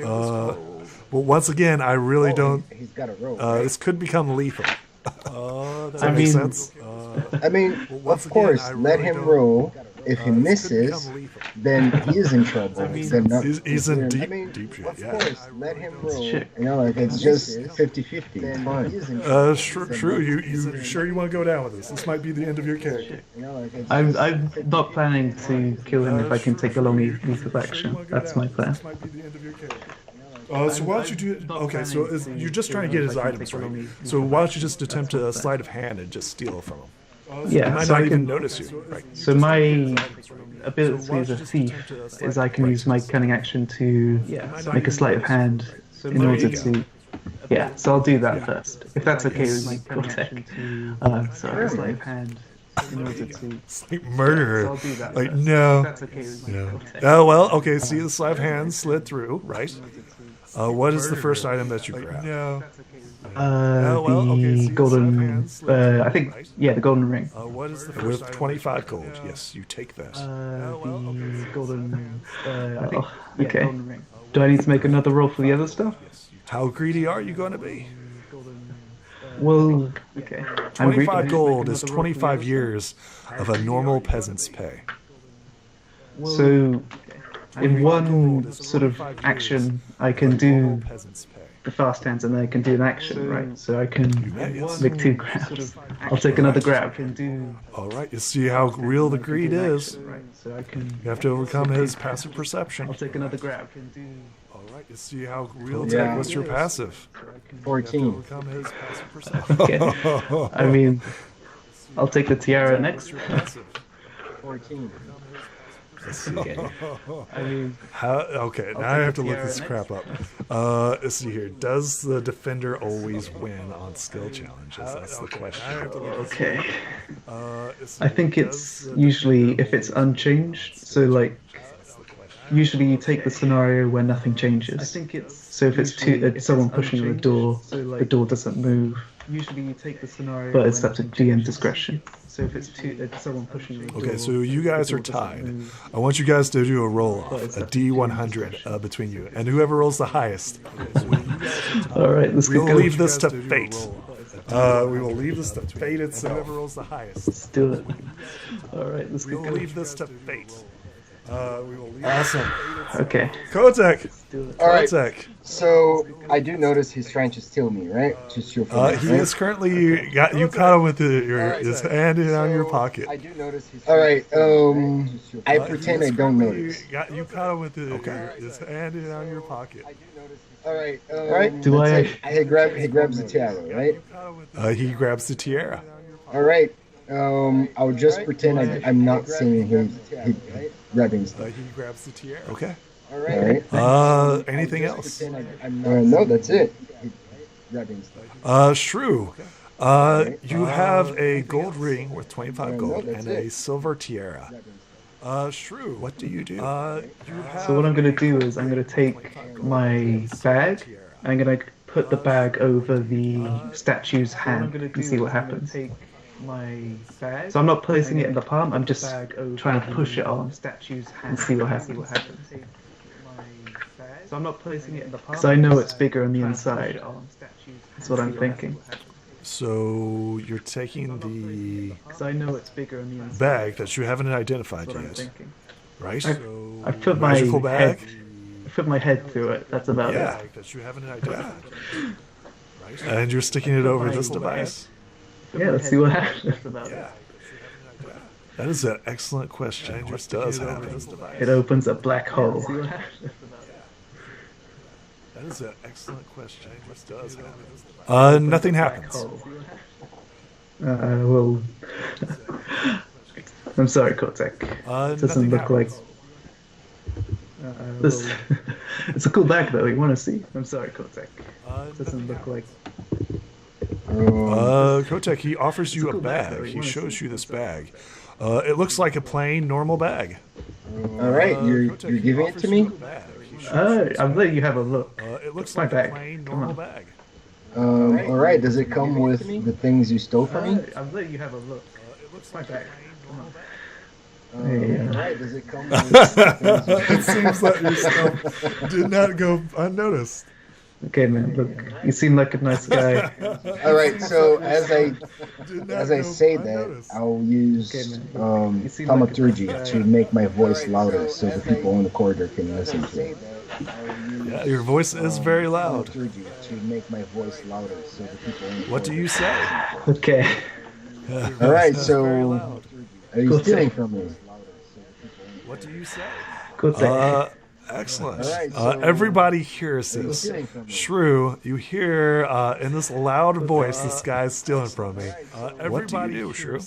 Well, once again, I really don't. He's got a row. Right? This could become lethal. Does that I make mean- sense? I mean, of course, let him roll. If he misses, then he is in trouble. Then not, He's in deep, I mean, deep shit. of Yeah. course, let him roll. Shit. You know, like it's just 50-50. It's fine. Shrew, you sure you want to go down with this? This might be the end of your character. You know, like it's I'm just not planning to kill him if I can take a long leave of action. That's my plan. This might be the end of your character. So why don't you do it? Okay, so you're just trying to get his items, right? So why don't you just attempt a sleight of hand and just steal from him? He Yeah, might so not I even can. notice you, right? So my ability as a thief is I can use my cunning action to make a sleight of hand in order to. Yeah, so I'll do that first, if that's okay with my Cortec. Sorry, sleight of hand in order to. It's like murder. So I'll do that Like first, no. if that's okay with my No. Cortec. Oh well. Okay. See the sleight of hand slid through, right? What is the first item that you grab? No. The golden. I think the golden ring. What is the first with 25 gold? Yes, you take that. The golden. Okay. Do I need to make another roll for the other stuff? How greedy are you going to be? Well, okay. I'm 25 greedy. gold is 25 years of a normal peasant's pay. So, in one sort of action, I can do the fast hands and then I can do an action, right? So I can make 2 grabs. I'll take another grab. All right, you see how real the greed is. So I can. You have to overcome his passive perception. I'll take another grab. All right, you see how real it is. Yeah. What's your passive? 14. Overcome his passive perception. Okay. I mean, I'll take the tiara next. 14. I mean, Okay, now I have to look this crap up. Let's see here. Does the defender always win on skill challenges? That's the question. okay. I think it's usually if it's unchanged. So like, Usually you take the scenario where nothing changes. I think so if it's someone pushing on the door doesn't move. Usually you take the scenario, but it's up to GM discretion. So if it's someone pushing on the door. Okay, so you guys are tied. I want you guys to do a roll off, a D100 between you, and whoever rolls the highest. All right, let's We'll go. leave this to fate. We will leave this to fate itself. Whoever rolls the highest. Let's do it. All right, let's We'll go. leave this to fate. Awesome. Okay. Kotek. All right. Kotek. So I do notice he's trying to steal me, right? Just your He is currently got you caught him with his hand on your pocket. I do notice he's. All right. I pretend I don't notice. Got you caught him with his hand on your pocket. All right. All right. Do I? He grabs the tiara, right? He grabs the tiara. All right. I'll just pretend I'm not seeing him grabbing stuff. He grabs the tiara. Okay. All right. Anything else? No, that's it. Grabbing stuff. Shrew. You have a gold ring worth 25 gold and a silver tiara. Shrew, what do you do? So what I'm going to do is I'm going to take my bag. I'm going to put the bag over the statue's hand and see what happens. So I'm not placing it in the palm. I'm just trying to push it on and see what happens. So I'm not placing it in the palm. Because I know it's bigger on the inside. That's what I'm thinking. So you're taking the I know it's bigger on the inside. bag that you haven't identified yet, right? I put my magical bag. I put my head through it. That's about it. That you haven't identified, right? And you're sticking it over this device. Yeah, let's see what happens. That is an excellent question. What does happen? It opens a black hole. That is an excellent question. What does happen? Nothing happens. Well, I'm sorry, Kotek. It doesn't look like this. It's a cool bag, though. You want to see? I'm sorry, Kotek. It doesn't look like. Kotek, he offers you a bag. He shows you this bag. It looks like a plain, normal bag. All right, you're giving it to me. I'm letting you have a look. It looks my like bag. a plain, normal bag. All right, does it come with the things you stole from me? I'm letting you have a look. It looks My bag. Come on. All right, does it come with the things It seems that your stuff did not go unnoticed. Okay, man. Look, you seem like a nice guy. All right, so as I say that, I'll use thaumaturgy to make my voice louder so the people on the corridor can listen to it. Yeah, your voice is very loud. Thaumaturgy to make my voice louder so the people on the What do you say? Okay. All right, so are you stealing from me? What do you say? Kotek. Excellent. All right, so everybody hears this. stealing from me? Shrew, you hear in this loud voice, this guy's stealing from me. What do you do, Shrew?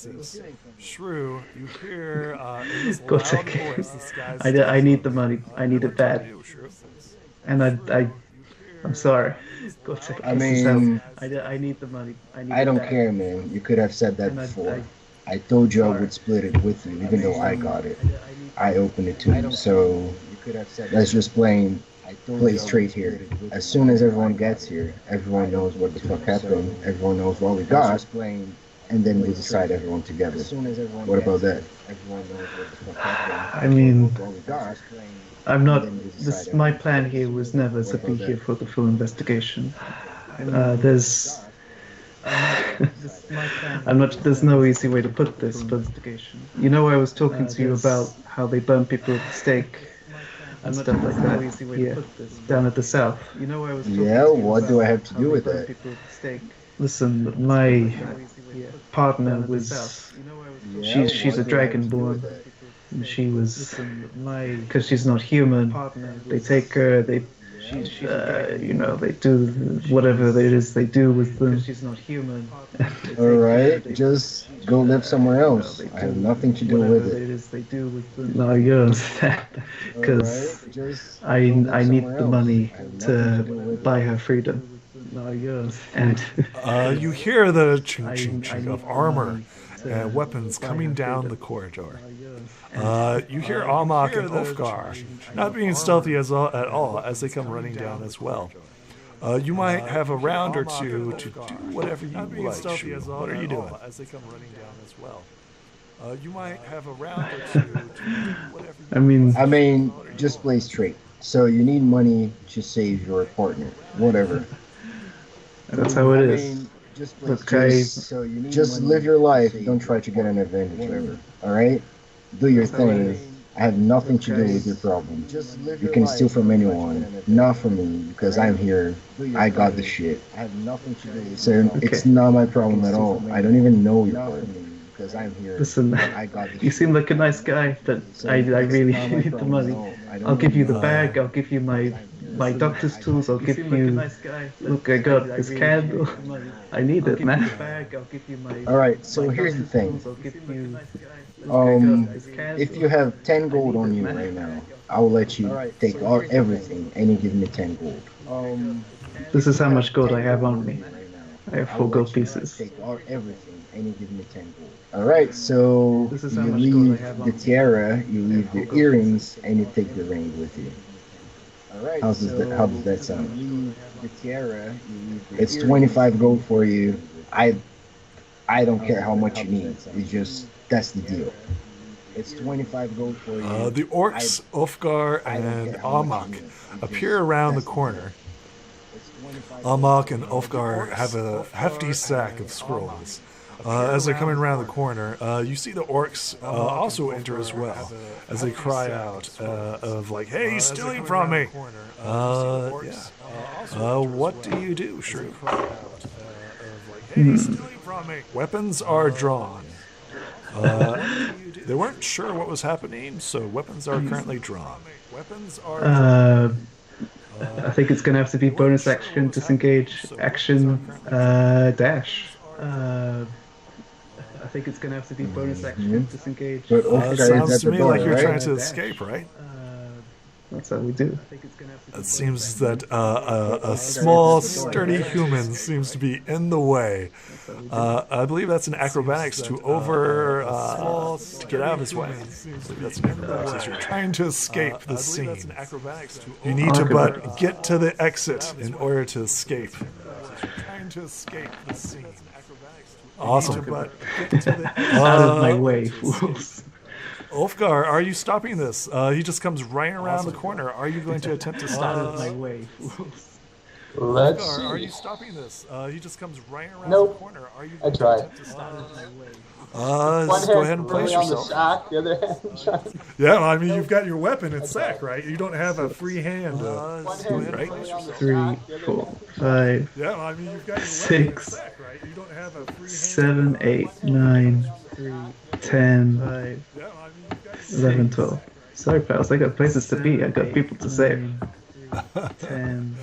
Shrew, you hear in this loud Kotek. voice, this guy's I need the money. I need it bad. And I'm sorry. Kotek, I mean, I need the money. I don't care, man. You could have said that before. I told you I would split it with you, even though I got it. I opened it too, so let's just play straight here. As soon as everyone gets here, everyone knows what the fuck happened, everyone knows what we got, and then we decide everyone together. What about that? I mean, I'm not. My plan here was never to be here for the full investigation. There's no easy way to put this, but you know, I was talking to you about how they burn people at the stake and stuff like that here, down at the south. Yeah, what do I have to do with that? Listen, my partner was, she's a dragonborn. She was, because she's not human, they take her, they do whatever it is they do with them. She's not human. Alright, just go live somewhere else. I have nothing to do with it. No, you don't understand. Because I need the money to buy her freedom. No, you don't understand. you hear the ching ching ching of armor and weapons coming down the corridor. You hear Amok and Ulfgar not being stealthy at all as they come running down as well. You might have a round or two to do whatever you like. Shu. What are you doing? As they come running down as well. You might have a round or two to do whatever. I mean, just play straight. So you need money to save your partner, whatever. That's how it is. Just live your life. Don't try to get an advantage ever. All right? Do your thing. I have nothing to do with your problem. You can steal from anyone, not from me, because I'm here. I got the shit. So it's not my problem at all. I don't even know your partner. Because I'm here. Listen, you seem like a nice guy, but I really need the money. I'll give you the bag, I'll give you my doctor's tools, I'll give you... Look, I got this candle. I need it, man. Alright, so here's the thing. If you have 10 gold on you right now, I'll let you take everything and you give me 10 gold. This is how much gold I have on me. I have 4 gold pieces. Take everything and you give me 10 gold. Alright, so you leave the tiara, you leave the earrings, and you take the ring with you. How does that sound? It's 25 gold for you. I don't care how much you need. It's just, that's the deal. It's 25 gold for you. The orcs, Ulfgar, and Amok appear around the corner. Amok and Ulfgar have a hefty sack of scrolls. As they're coming around the corner, you see the orcs also enter as well, as they cry out of like, "Hey, he's stealing from me!" What do you do, Shrew? Weapons are drawn. They weren't sure what was happening, so weapons are currently drawn. I think it's going to have to be bonus action, disengage, action, dash. I think it's going to have to be bonus action, disengage. Sounds to me like you're trying to escape, right? That's how we do. It seems that a small, sturdy human seems to be in the way. I believe that's an acrobatics to get out of his way. I believe that's an acrobatics. You're trying to escape the scene. You need to but get to the exit in order to escape. You're trying to escape the scene. Awesome. Out of my way, fools. Ulfgar, are you stopping this? He just comes right around the corner. Are you going to attempt to stop Out of my way, fools. Let's Ulfgar, see. are you stopping this? He just comes right around Nope. the corner. Are you I going to tried. attempt to stop it? One Just go ahead and place really on the yourself. sack, the other hand trying. Yeah, well, I mean, you've got your weapon in sack, right? You don't have a free hand. One hand right? really on the 3, sack, the other 4, hand. 5, Yeah, well, I mean, you've got your weapon in 6, sack, right? You don't have a free hand. 7, 8, 9, 10, Yeah, well, I mean, you've got your 11, 12. Sorry, pals, I got places to be. I got people to save. 10.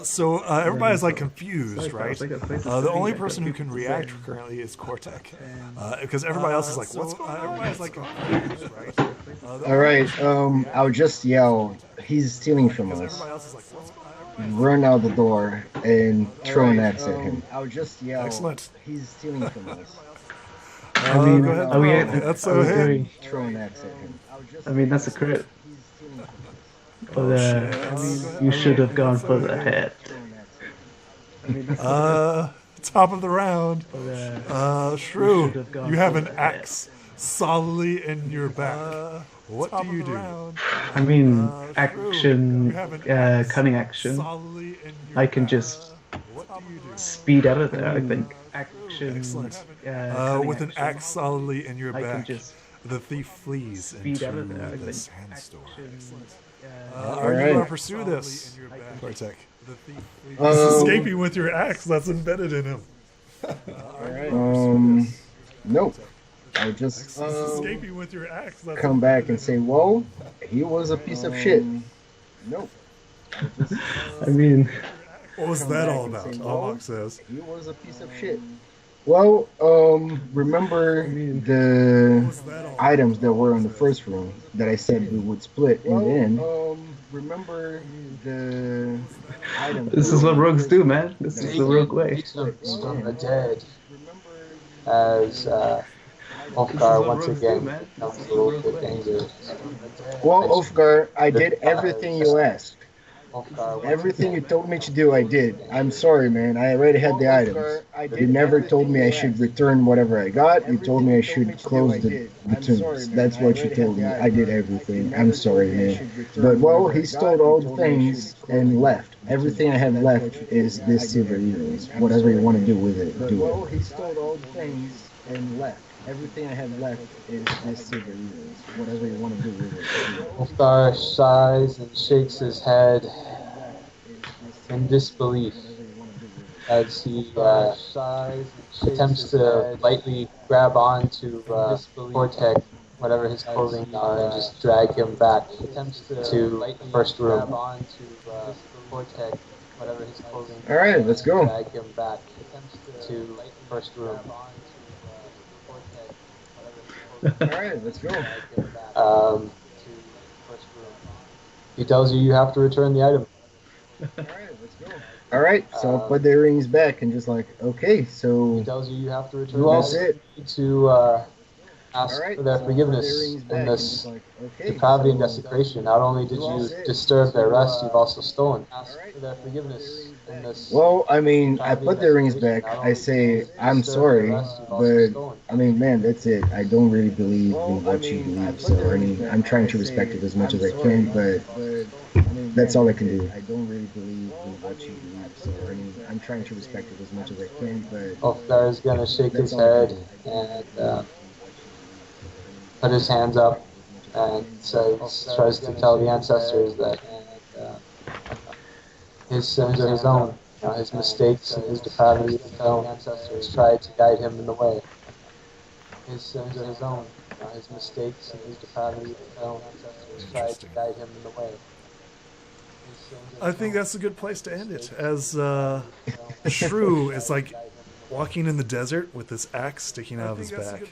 So everybody's like confused, right? The only person who can react currently is Kortek, because everybody else is like, "What's going on?" Everybody's like confused, right? Alright, I'll just yell, he's stealing from us. Everybody else is like, "What's going on?" Run out the door and throw an axe at him. I'll just yell, Excellent. he's stealing from us. I mean, go ahead. are we That's so hit. Throw an axe at him. I mean, that's a crit. But I mean, you should have gone for the head. Top of the round. Shrew, gone you have for an the axe solidly in your back. What do you do? I mean, action, cunning action. Solidly in your I can just What do you do? speed out of there, I think. Action, Excellent. cunning With an action. axe solidly in your I can back, just the thief flees speed into out of there, I the think. sandstore. Action, Are you going to pursue this, Kortek? He's escaping with your axe that's embedded in him. Nope. I'll just Escaping with your axe that's come back and say, whoa, he was a piece of shit. Nope. I mean, What was that all about? Almok says. He was a piece of shit. Well, remember the items that were in the first room that I said we would split in the end? Remember the items. this is what rogues do, man. This is the rogue way. Victims from the dead. as Ulfgar once again becomes a little bit angry. Well, Ulfgar, I did everything you asked. Everything you told me to do, I did. I'm sorry, man. I already had the items. You never told me I should return whatever I got. You told me I should close the tombs. That's what you told me. I did everything. I'm sorry, man. But, well, he stole all the things and left. Everything I have left is this silver earrings. Whatever you want to do with it, do it. He stole all the things and left. Everything I have left is this silver earrings. Whatever you want to do with it, do it. Ulfgar sighs and shakes his head in disbelief as he attempts to lightly grab onto Vortek, whatever his clothing are, and just drag him back to the first room. Alright, let's go. Drag him back to the first room. Alright, let's go. He tells you have to return the item. Alright, so I'll put the earrings back and just like, okay, so He tells you have to return. You that's also it. need to ask for their forgiveness in this depravity and desecration. Not only did you disturb their rest, you've also stolen. Ask for their forgiveness in this. Well, I mean, I put the rings back. I say, I'm sorry, but, I mean, man, that's it. I don't really believe in what you believe, so, I mean, I'm trying to respect it as much as I can, but that's all I can do. I don't really believe in what you believe, so, I mean, I'm trying to respect it as much as I can, but... Ulfgar is going to shake his head and put his hands up and tries to tell the ancestors that his sins are his own. His mistakes and his depravity of his own ancestors tried to guide him in the way. His sins are his own. His mistakes and his depravity of his own ancestors tried to guide him in the way. I think that's a good place to end it. As Shrew is like walking in the desert with this axe sticking out of his back.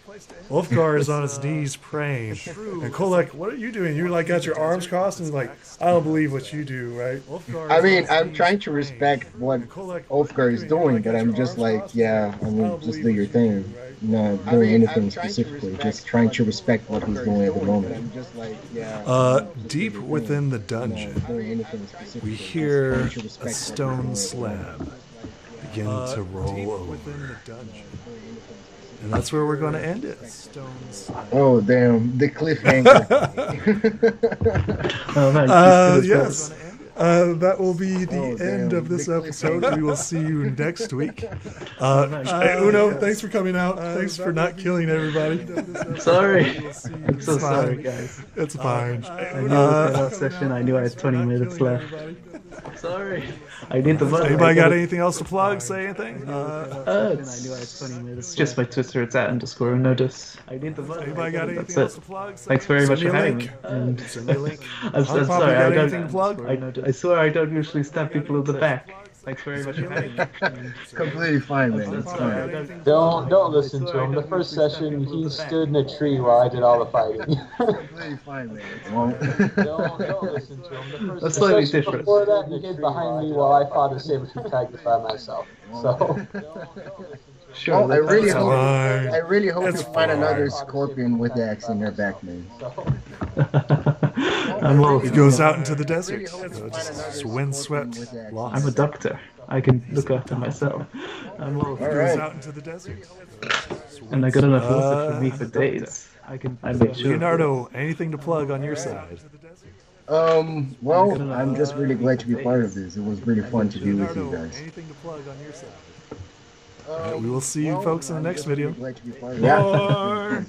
Ulfgar is on his knees praying. And Kolek, what are you doing? You're like got your arms crossed and like, I don't believe what you do, right? I mean, I'm trying to respect what Ulfgar is doing, but I'm just like, yeah, I mean, just do your thing. Not doing anything specifically, just trying to respect what he's doing at the moment. Deep within the dungeon, we hear a stone slab begin to roll over. And that's where we're going to end it. Oh, damn, the cliffhanger. Yes. That will be the end of this episode. We will see you next week. Uno, thanks for coming out. Thanks for not killing everybody. Sorry. I'm so sorry, guys. It's fine. I knew it was the last session. I knew I had 20 minutes left. Sorry. I need the button. Anybody got anything else to plug? Say anything? It's just my Twitter. It's @_notice. I need the button. Anybody got anything else to plug? Thanks very much for having me. Send me a link. I'm Papa, sorry. got I anything to plug? I swear I don't usually stab people in the back. Thanks very much for having me. Completely fine, man. That's fine. Don't listen to him. The first session, he stood in a tree while I did all the fighting. Completely fine, man. Don't listen to him. That's slightly different. Before that, he hid behind me while I fought a saber-tooth tiger by myself. So. Sure. Well, I really hope you find another scorpion with the axe in their back, man. He goes out into the desert. Just windswept, lost. I'm a doctor. I can look after myself. He goes out into the desert. And I got enough water for me for days. I make sure. Leonardo, anything to plug on your side? Well, I'm just really glad to be part of this. It was really fun to be with you guys. Anything to plug on your side? We will see you folks in the next video. Bye.